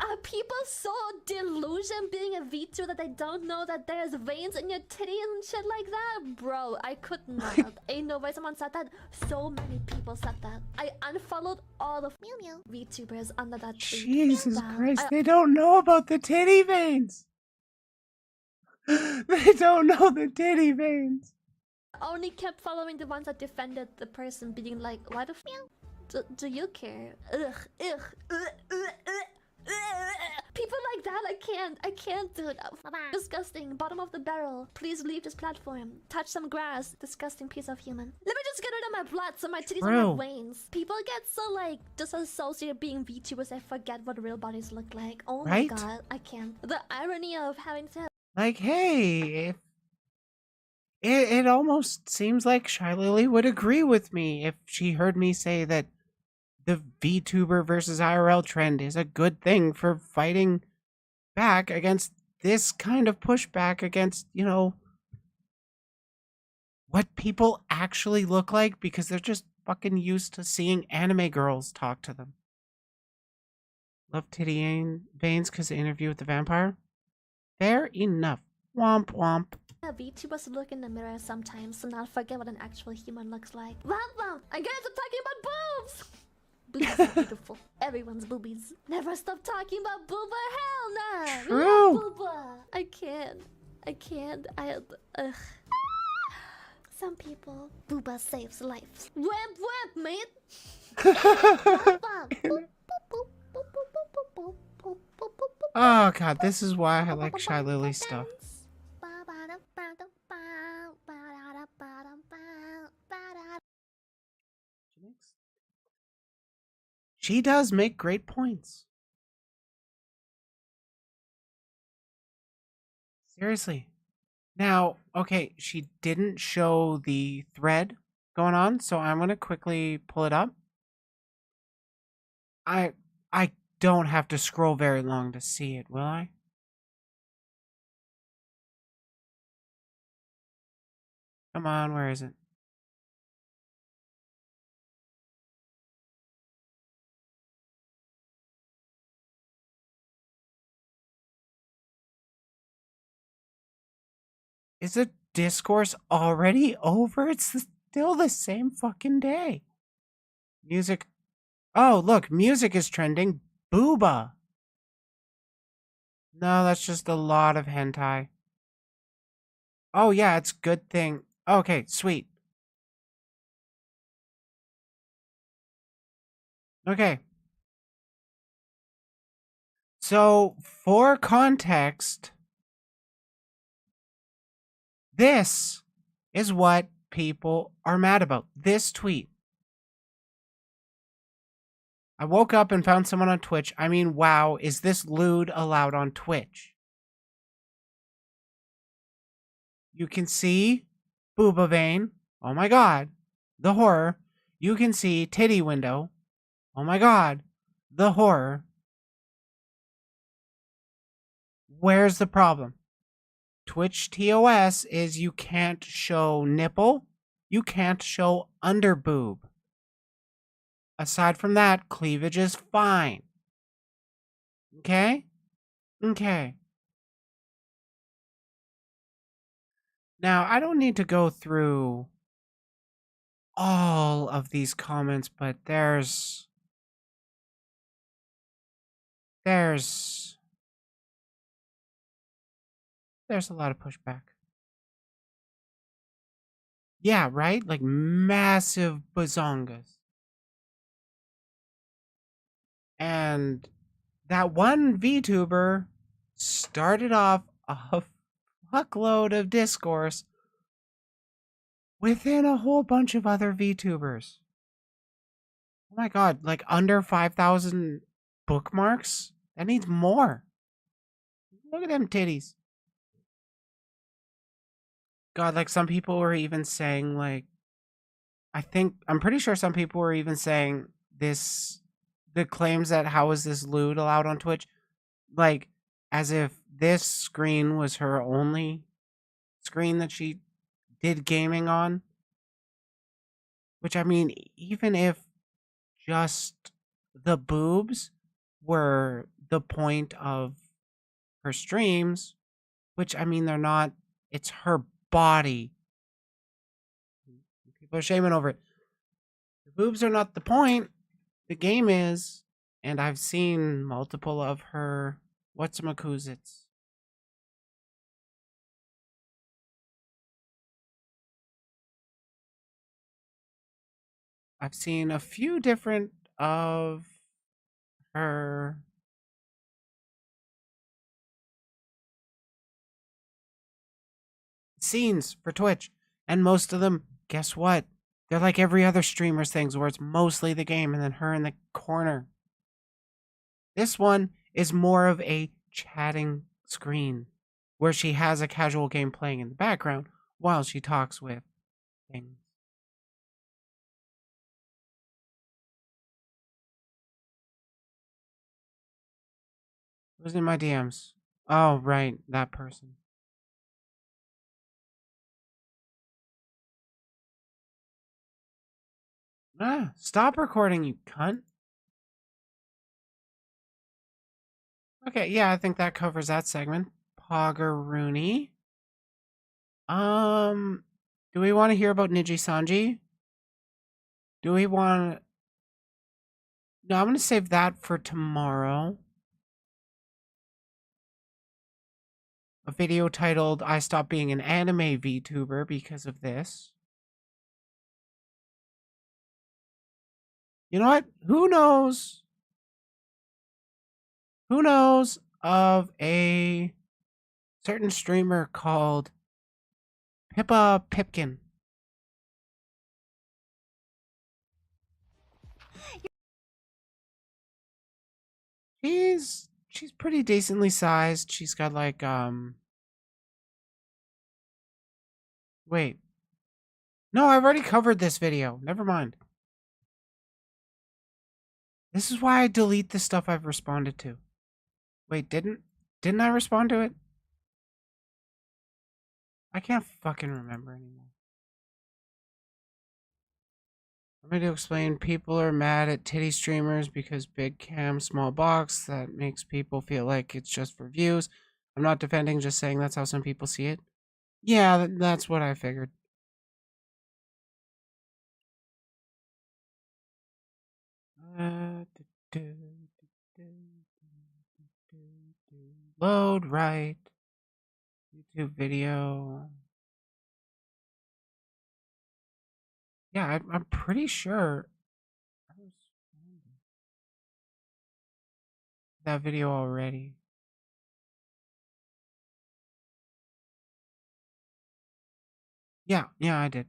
Are people so delusioned being a VTuber that they don't know that there's veins in your titty and shit like that? Bro, I could not. Ain't no way someone said that. So many people said that. I unfollowed all the VTubers under that tweet. Jesus Christ, they don't know about the titty veins. They don't know the titty veins. Only kept following the ones that defended the person, being like, why the do you care? People like that, I can't, dude. Disgusting. Bottom of the barrel. Please leave this platform. Touch some grass. Disgusting piece of human. Let me just get rid of my blood so my titties don't have veins. People get so like disassociated being VTubers, I forget what real bodies look like. Oh my god, I can't. The irony of having to like, hey, it almost seems like Shy Lily would agree with me if she heard me say that the VTuber versus IRL trend is a good thing for fighting back against this kind of pushback against, you know, what people actually look like because they're just fucking used to seeing anime girls talk to them. Love titty veins because of Interview with the Vampire? Fair enough. Womp womp. VTubers look in the mirror sometimes to not forget what an actual human looks like. Womp! I guess I'm talking about boobs! Boobies are beautiful. Everyone's boobies. Never stop talking about booba. Hell no! True. Love booba. I can't. Ugh. Some people, booba saves lives. Web, mate. Oh god, this is why I like Shy Lily stuff. She does make great points. Seriously. Now, okay, she didn't show the thread going on, so I'm going to quickly pull it up. I don't have to scroll very long to see it, will I? Come on, where is it? Is the discourse already over? It's still the same fucking day. Music. Oh, look, music is trending. Booba. No, that's just a lot of hentai. Oh, yeah, it's good thing. Okay, sweet. Okay. So, for context, this is what people are mad about. This tweet. I woke up and found someone on Twitch. I mean, wow, is this lewd allowed on Twitch? You can see booba vein. Oh my god. The horror. You can see titty window. Oh my god. The horror. Where's the problem? Twitch TOS is you can't show nipple. You can't show under boob. Aside from that, cleavage is fine. Okay? Okay. Now, I don't need to go through all of these comments, but there's a lot of pushback. Yeah, right? Like massive bazongas. And that one VTuber started off a fuckload of discourse within a whole bunch of other VTubers. Oh my god, like under 5,000 bookmarks? That needs more. Look at them titties. God, like some people were even saying like I'm pretty sure some people were even saying the claims that how is this lewd allowed on Twitch? Like as if this screen was her only screen that she did gaming on. Which I mean, even if just the boobs were the point of her streams, which I mean they're not, it's her body. People are shaming over it. The boobs are not the point. The game is, and I've seen multiple of her whatchamacallits. I've seen a few different of her scenes for Twitch, and most of them, guess what? They're like every other streamer's things where it's mostly the game and then her in the corner. This one is more of a chatting screen where she has a casual game playing in the background while she talks with things. Who's in my DMs? Oh, right, that person. Ah, stop recording, you cunt. Okay, yeah, I think that covers that segment. Poggeroony. Do we want to hear about Niji Sanji? Do we want... No, I'm going to save that for tomorrow. A video titled, I Stopped Being an Anime VTuber because of this. You know what? Who knows? Who knows of a certain streamer called Pippa Pipkin? She's pretty decently sized. She's got like wait. No, I've already covered this video. Never mind. This is why I delete the stuff I've responded to. Wait, didn't I respond to it? I can't fucking remember anymore. I'm going to explain people are mad at titty streamers because big cam, small box. That makes people feel like it's just for views. I'm not defending, just saying that's how some people see it. Yeah, that's what I figured. Load right. YouTube video. Yeah, I'm pretty sure I was that video already. Yeah, I did.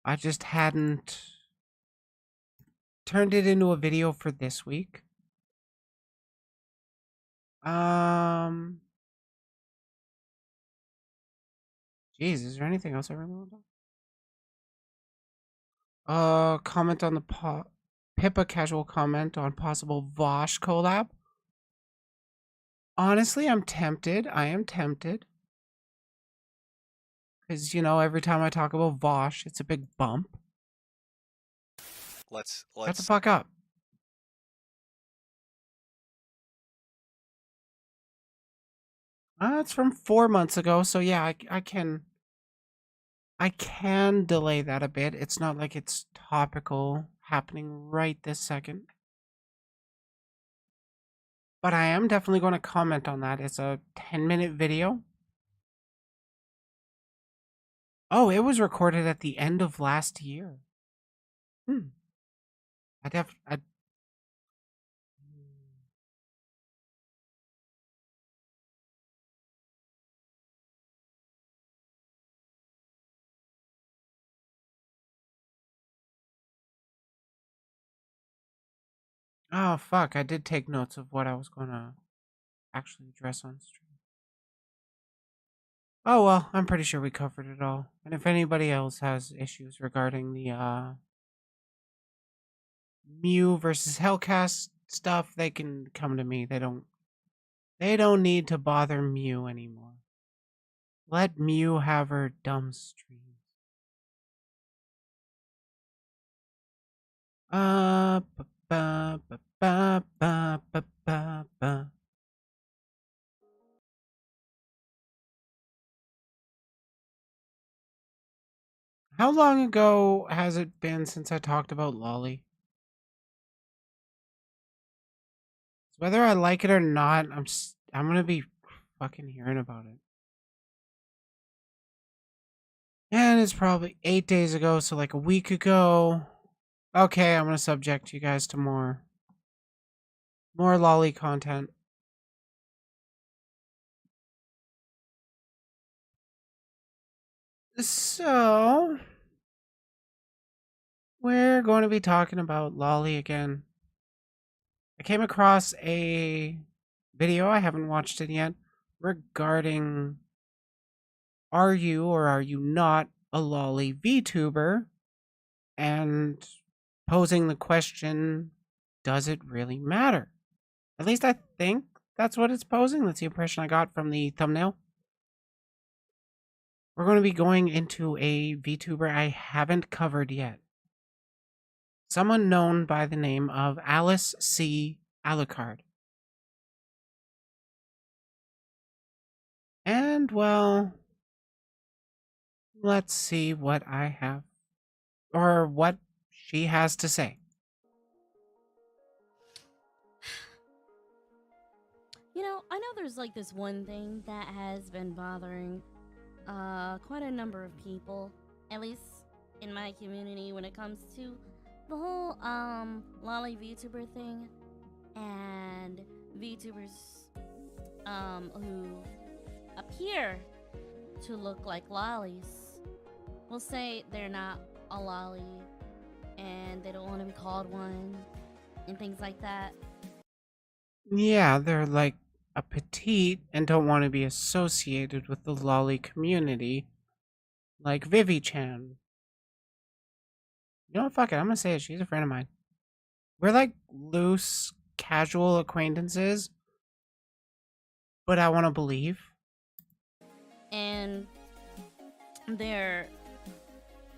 I just hadn't turned it into a video for this week. Jeez, is there anything else I really want to talk? Comment on the Pippa casual comment on possible Vosh collab. Honestly, I'm tempted. I am tempted. Because, you know, every time I talk about Vosh, it's a big bump. Shut the fuck up. It's from 4 months ago, so yeah, I can delay that a bit. It's not like it's topical happening right this second. But I am definitely going to comment on that. It's a 10-minute video. Oh, it was recorded at the end of last year. I Oh, fuck. I did take notes of what I was going to actually address on stream. Oh, well, I'm pretty sure we covered it all. And if anybody else has issues regarding the Mew versus HellCast stuff, they can come to me. They don't need to bother Mew anymore. Let Mew have her dumb streams. Ba ba ba ba ba ba ba ba. How long ago has it been since I talked about Lolly? Whether I like it or not, I'm gonna be fucking hearing about it. And it's probably 8 days ago, so like a week ago. Okay, I'm gonna subject you guys to more lolly content. So we're going to be talking about lolly again. I came across a video, I haven't watched it yet, regarding are you or are you not a lolly VTuber? And posing the question, does it really matter? At least I think that's what it's posing. That's the impression I got from the thumbnail. We're going to be going into a VTuber I haven't covered yet. Someone known by the name of Alice C. Alucard. And, well, let's see what I have, or what she has to say. You know, I know there's like this one thing that has been bothering quite a number of people, at least in my community, when it comes to the whole lolly VTuber thing and VTubers who appear to look like lollies will say they're not a lolly and they don't want to be called one and things like that. Yeah, they're like a petite and don't want to be associated with the lolly community, like Vivi-chan. You know what, fuck it, I'm gonna say it, she's a friend of mine. We're like loose, casual acquaintances, but I want to believe. And their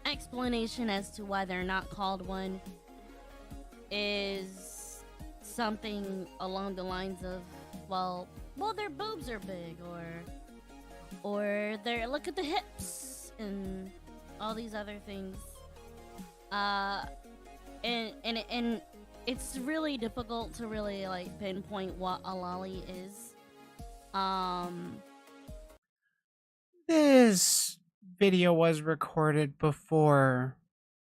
explanation as to why they're not called one is something along the lines of, well, their boobs are big, or their look at the hips and all these other things. And it's really difficult to really like pinpoint what a lolly is. This video was recorded before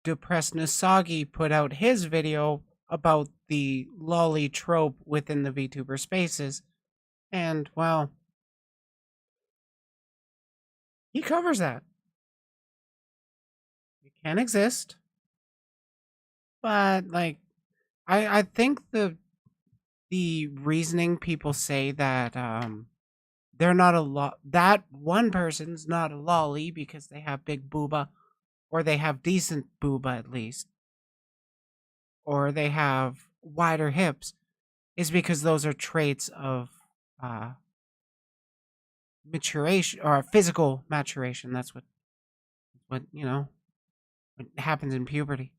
Depressed Nasagi put out his video about the lolly trope within the VTuber spaces. And, well, he covers that. It can exist. But, like, I think the reasoning people say that they're not that one person's not a lolly because they have big booba, or they have decent booba at least, or they have wider hips, is because those are traits of maturation, or physical maturation. That's what what happens in puberty.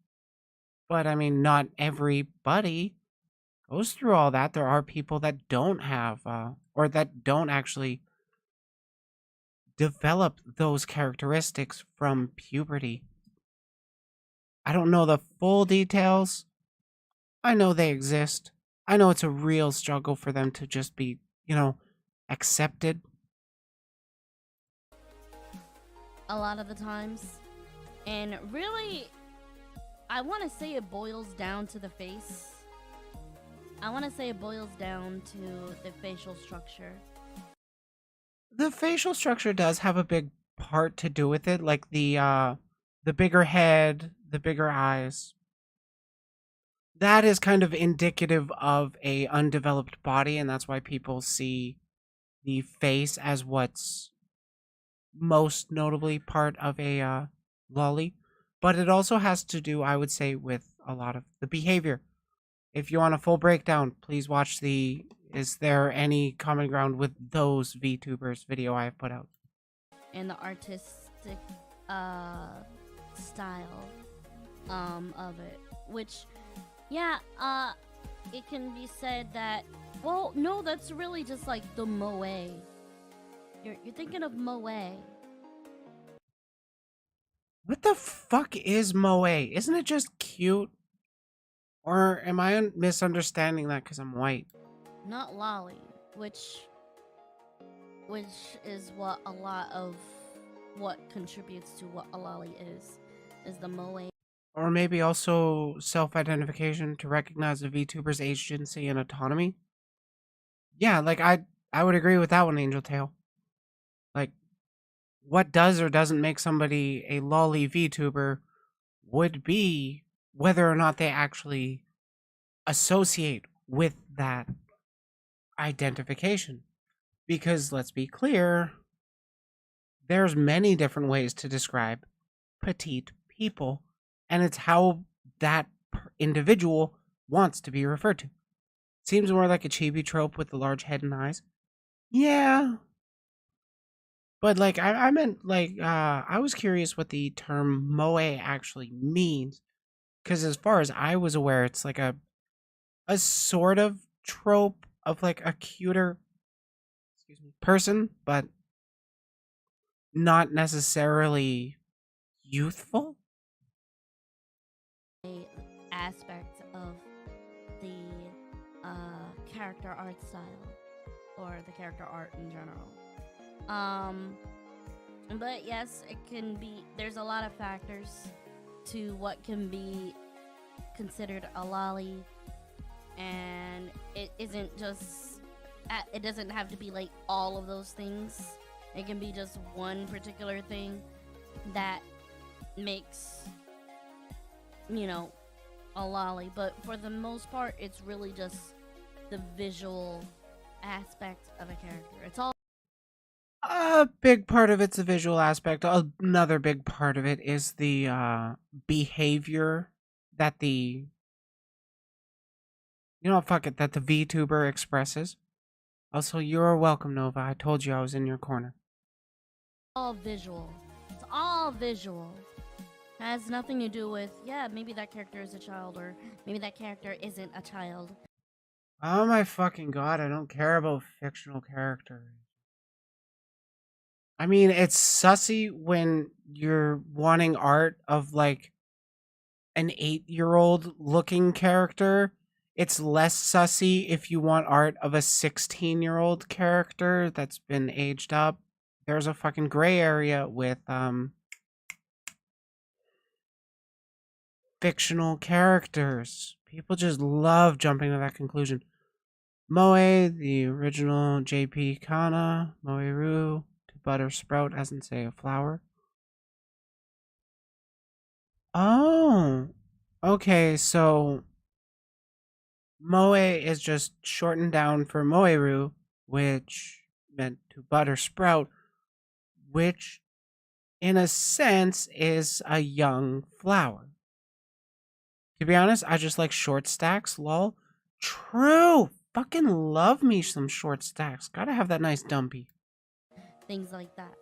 But I mean, not everybody goes through all that. There are people that don't have, or that don't actually develop those characteristics from puberty. I don't know the full details. I know they exist. I know it's a real struggle for them to just be, accepted. A lot of the times. And really, I want to say it boils down to the face. I want to say it boils down to the facial structure. The facial structure does have a big part to do with it, like the bigger head, the bigger eyes. That is kind of indicative of a undeveloped body, and that's why people see the face as what's most notably part of a lolly. But it also has to do, I would say, with a lot of the behavior. If you want a full breakdown, please watch the Is There Any Common Ground with Those VTubers video I have put out. And the artistic style of it. Which, yeah, it can be said that, well, no, that's really just like the moe. You're thinking of moe. What the fuck is moe? Isn't it just cute? Or am I misunderstanding that because I'm white? Not lolly, which is what a lot of what contributes to what a lolly is the moe. Or maybe also self-identification to recognize a VTuber's agency and autonomy. Yeah, like I would agree with that one, Angel Tail. Like, what does or doesn't make somebody a lolly VTuber would be whether or not they actually associate with that identification. Because let's be clear, there's many different ways to describe petite people, and it's how that individual wants to be referred to. Seems more like a chibi trope with the large head and eyes. Yeah. But like I meant like I was curious what the term moe actually means. Because as far as I was aware, it's like a sort of trope of like a cuter person, but not necessarily youthful. A aspect of the character art style or the character art in general. But yes, it can be. There's a lot of factors to what can be considered a lolly, and it isn't just. It doesn't have to be like all of those things. It can be just one particular thing that makes, you know, a lolly. But for the most part, it's really just the visual aspect of a character. It's all. A big part of it's the visual aspect. Another big part of it is the behavior that the fuck it, that the VTuber expresses. Also, you're welcome, Nova. I told you I was in your corner. All visual. It's all visual. It has nothing to do with, yeah, maybe that character is a child, or maybe that character isn't a child. Oh my fucking god, I don't care about fictional characters. I mean, it's sussy when you're wanting art of like an 8-year-old looking character. It's less sussy if you want art of a 16-year-old character that's been aged up. There's a fucking gray area with fictional characters. People just love jumping to that conclusion. Moe, the original JP Kana, Moeru, to butter sprout, as in say a flower. Oh, okay, so Moe is just shortened down for Moeru, which meant to butter sprout, which in a sense is a young flower. To be honest, I just like short stacks, lol. True! Fucking love me some short stacks. Gotta have that nice dumpy. Things like that.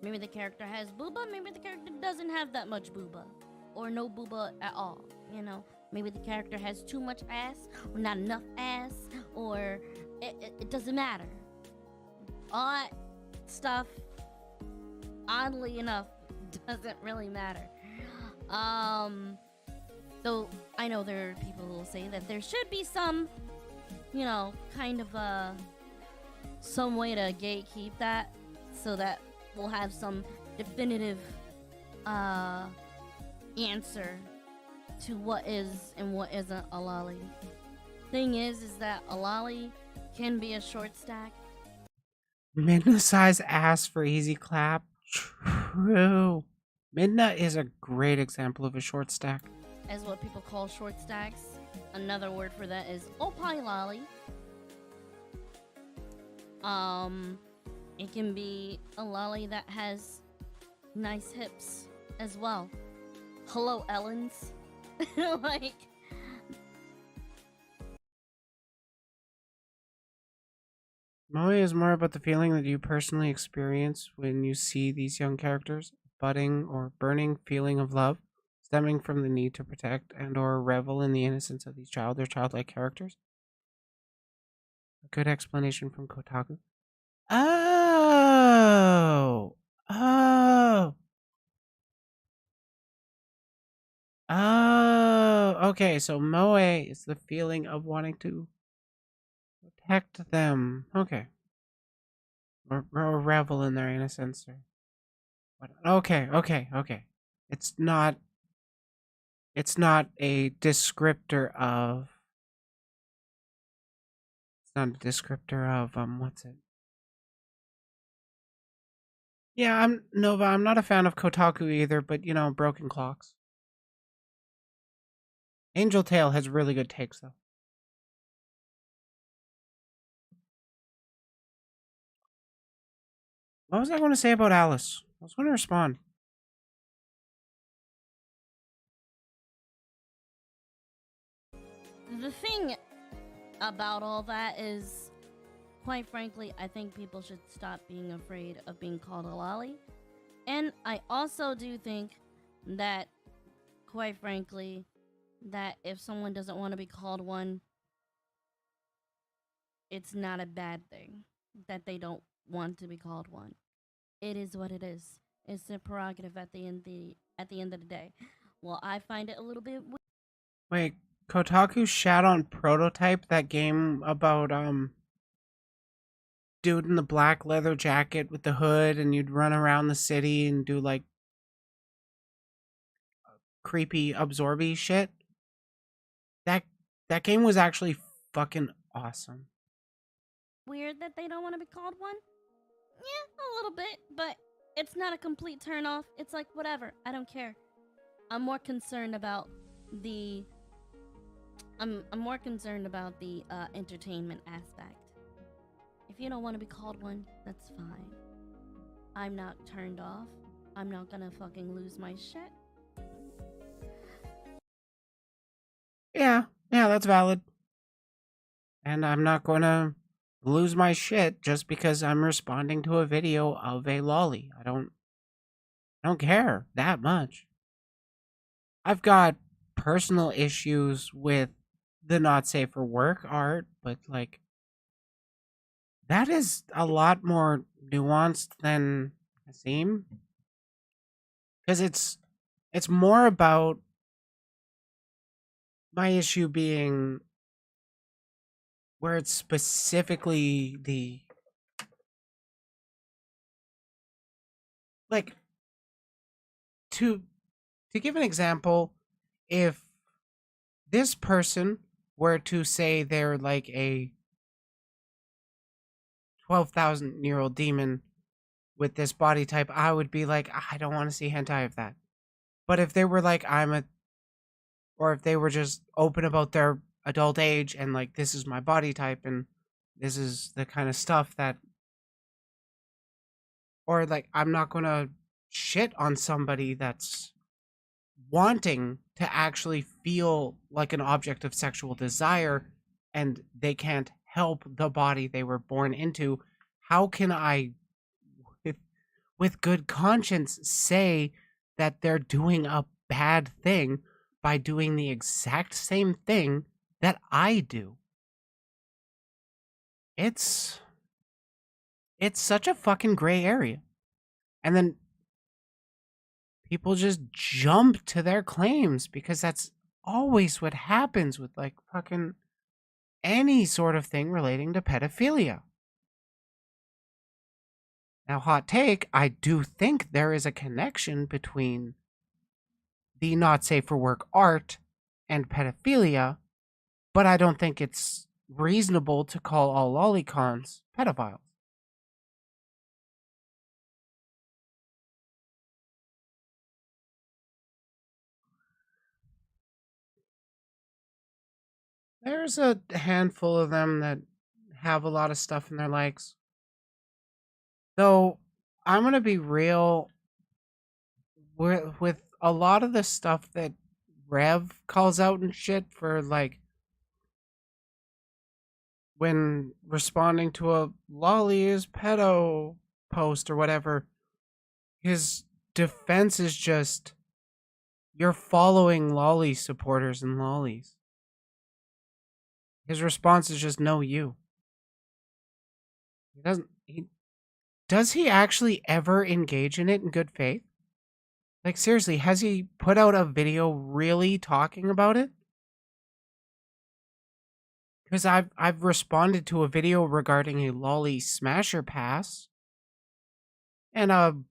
Maybe the character has booba, maybe the character doesn't have that much booba. Or no booba at all, you know? Maybe the character has too much ass, or not enough ass, or it doesn't matter. All that stuff, oddly enough, doesn't really matter. Though I know there are people who will say that there should be some, you know, kind of some way to gatekeep that, so that we'll have some definitive answer to what is and what isn't a lolly. Thing is that a lolly can be a short stack. Midna size ass for easy clap. True. Midna is a great example of a short stack. As what people call short stacks. Another word for that is opie lolly. It can be a lolly that has nice hips as well. Hello, Ellens. Like, Moe is more about the feeling that you personally experience when you see these young characters, budding or burning feeling of love, stemming from the need to protect and or revel in the innocence of these childlike characters. A good explanation from Kotaku. Oh! Okay, so Moe is the feeling of wanting to protect them. Okay. or revel in their innocence or what. Okay. It's not a descriptor of what's it? Yeah, I'm Nova. I'm not a fan of Kotaku either, but you know, broken clocks. Angel Tail has really good takes though. What was I going to say about Alice? I was going to respond. The thing about all that is, quite frankly, I think people should stop being afraid of being called a lolly. And I also do think that, quite frankly, that if someone doesn't want to be called one, it's not a bad thing that they don't want to be called one. It is what it is. It's a prerogative at the end of the day. Well, I find it a little bit weird. Wait, Kotaku shat on Prototype, that game about dude in the black leather jacket with the hood, and you'd run around the city and do like creepy absorby shit. That game was actually fucking awesome. Weird that they don't want to be called one? Yeah, a little bit, but it's not a complete turn off. It's like, whatever, I don't care. I'm more concerned about the entertainment aspect. If you don't want to be called one, that's fine. I'm not turned off. I'm not gonna fucking lose my shit. Yeah, that's valid. And I'm not gonna lose my shit just because I'm responding to a video of a lolly. I don't care that much. I've got personal issues with the not safe for work art, but like that is a lot more nuanced than I seem. Because it's more about my issue being where it's specifically the like to give an example, if this person were to say they're like a 12,000-year-old demon with this body type, I would be like, I don't want to see hentai of that. But if they were like, or if they were just open about their adult age and like, this is my body type and this is the kind of stuff that, or like, I'm not gonna shit on somebody that's wanting to actually feel like an object of sexual desire and they can't help the body they were born into. How can I, with good conscience, say that they're doing a bad thing by doing the exact same thing that I do? It's such a fucking gray area. And then people just jump to their claims because that's always what happens with like fucking any sort of thing relating to pedophilia. Now, hot take, I do think there is a connection between the not safe for work art and pedophilia, but I don't think it's reasonable to call all lolicons pedophiles. There's a handful of them that have a lot of stuff in their likes. Though, I'm going to be real with a lot of the stuff that Rev calls out and shit for, like, when responding to a lolly is pedo post or whatever, his defense is just, you're following lolly supporters and lollies. His response is just, no, you. Does he actually ever engage in it in good faith? Like, seriously, has he put out a video really talking about it? Because I've responded to a video regarding a lolly smasher pass And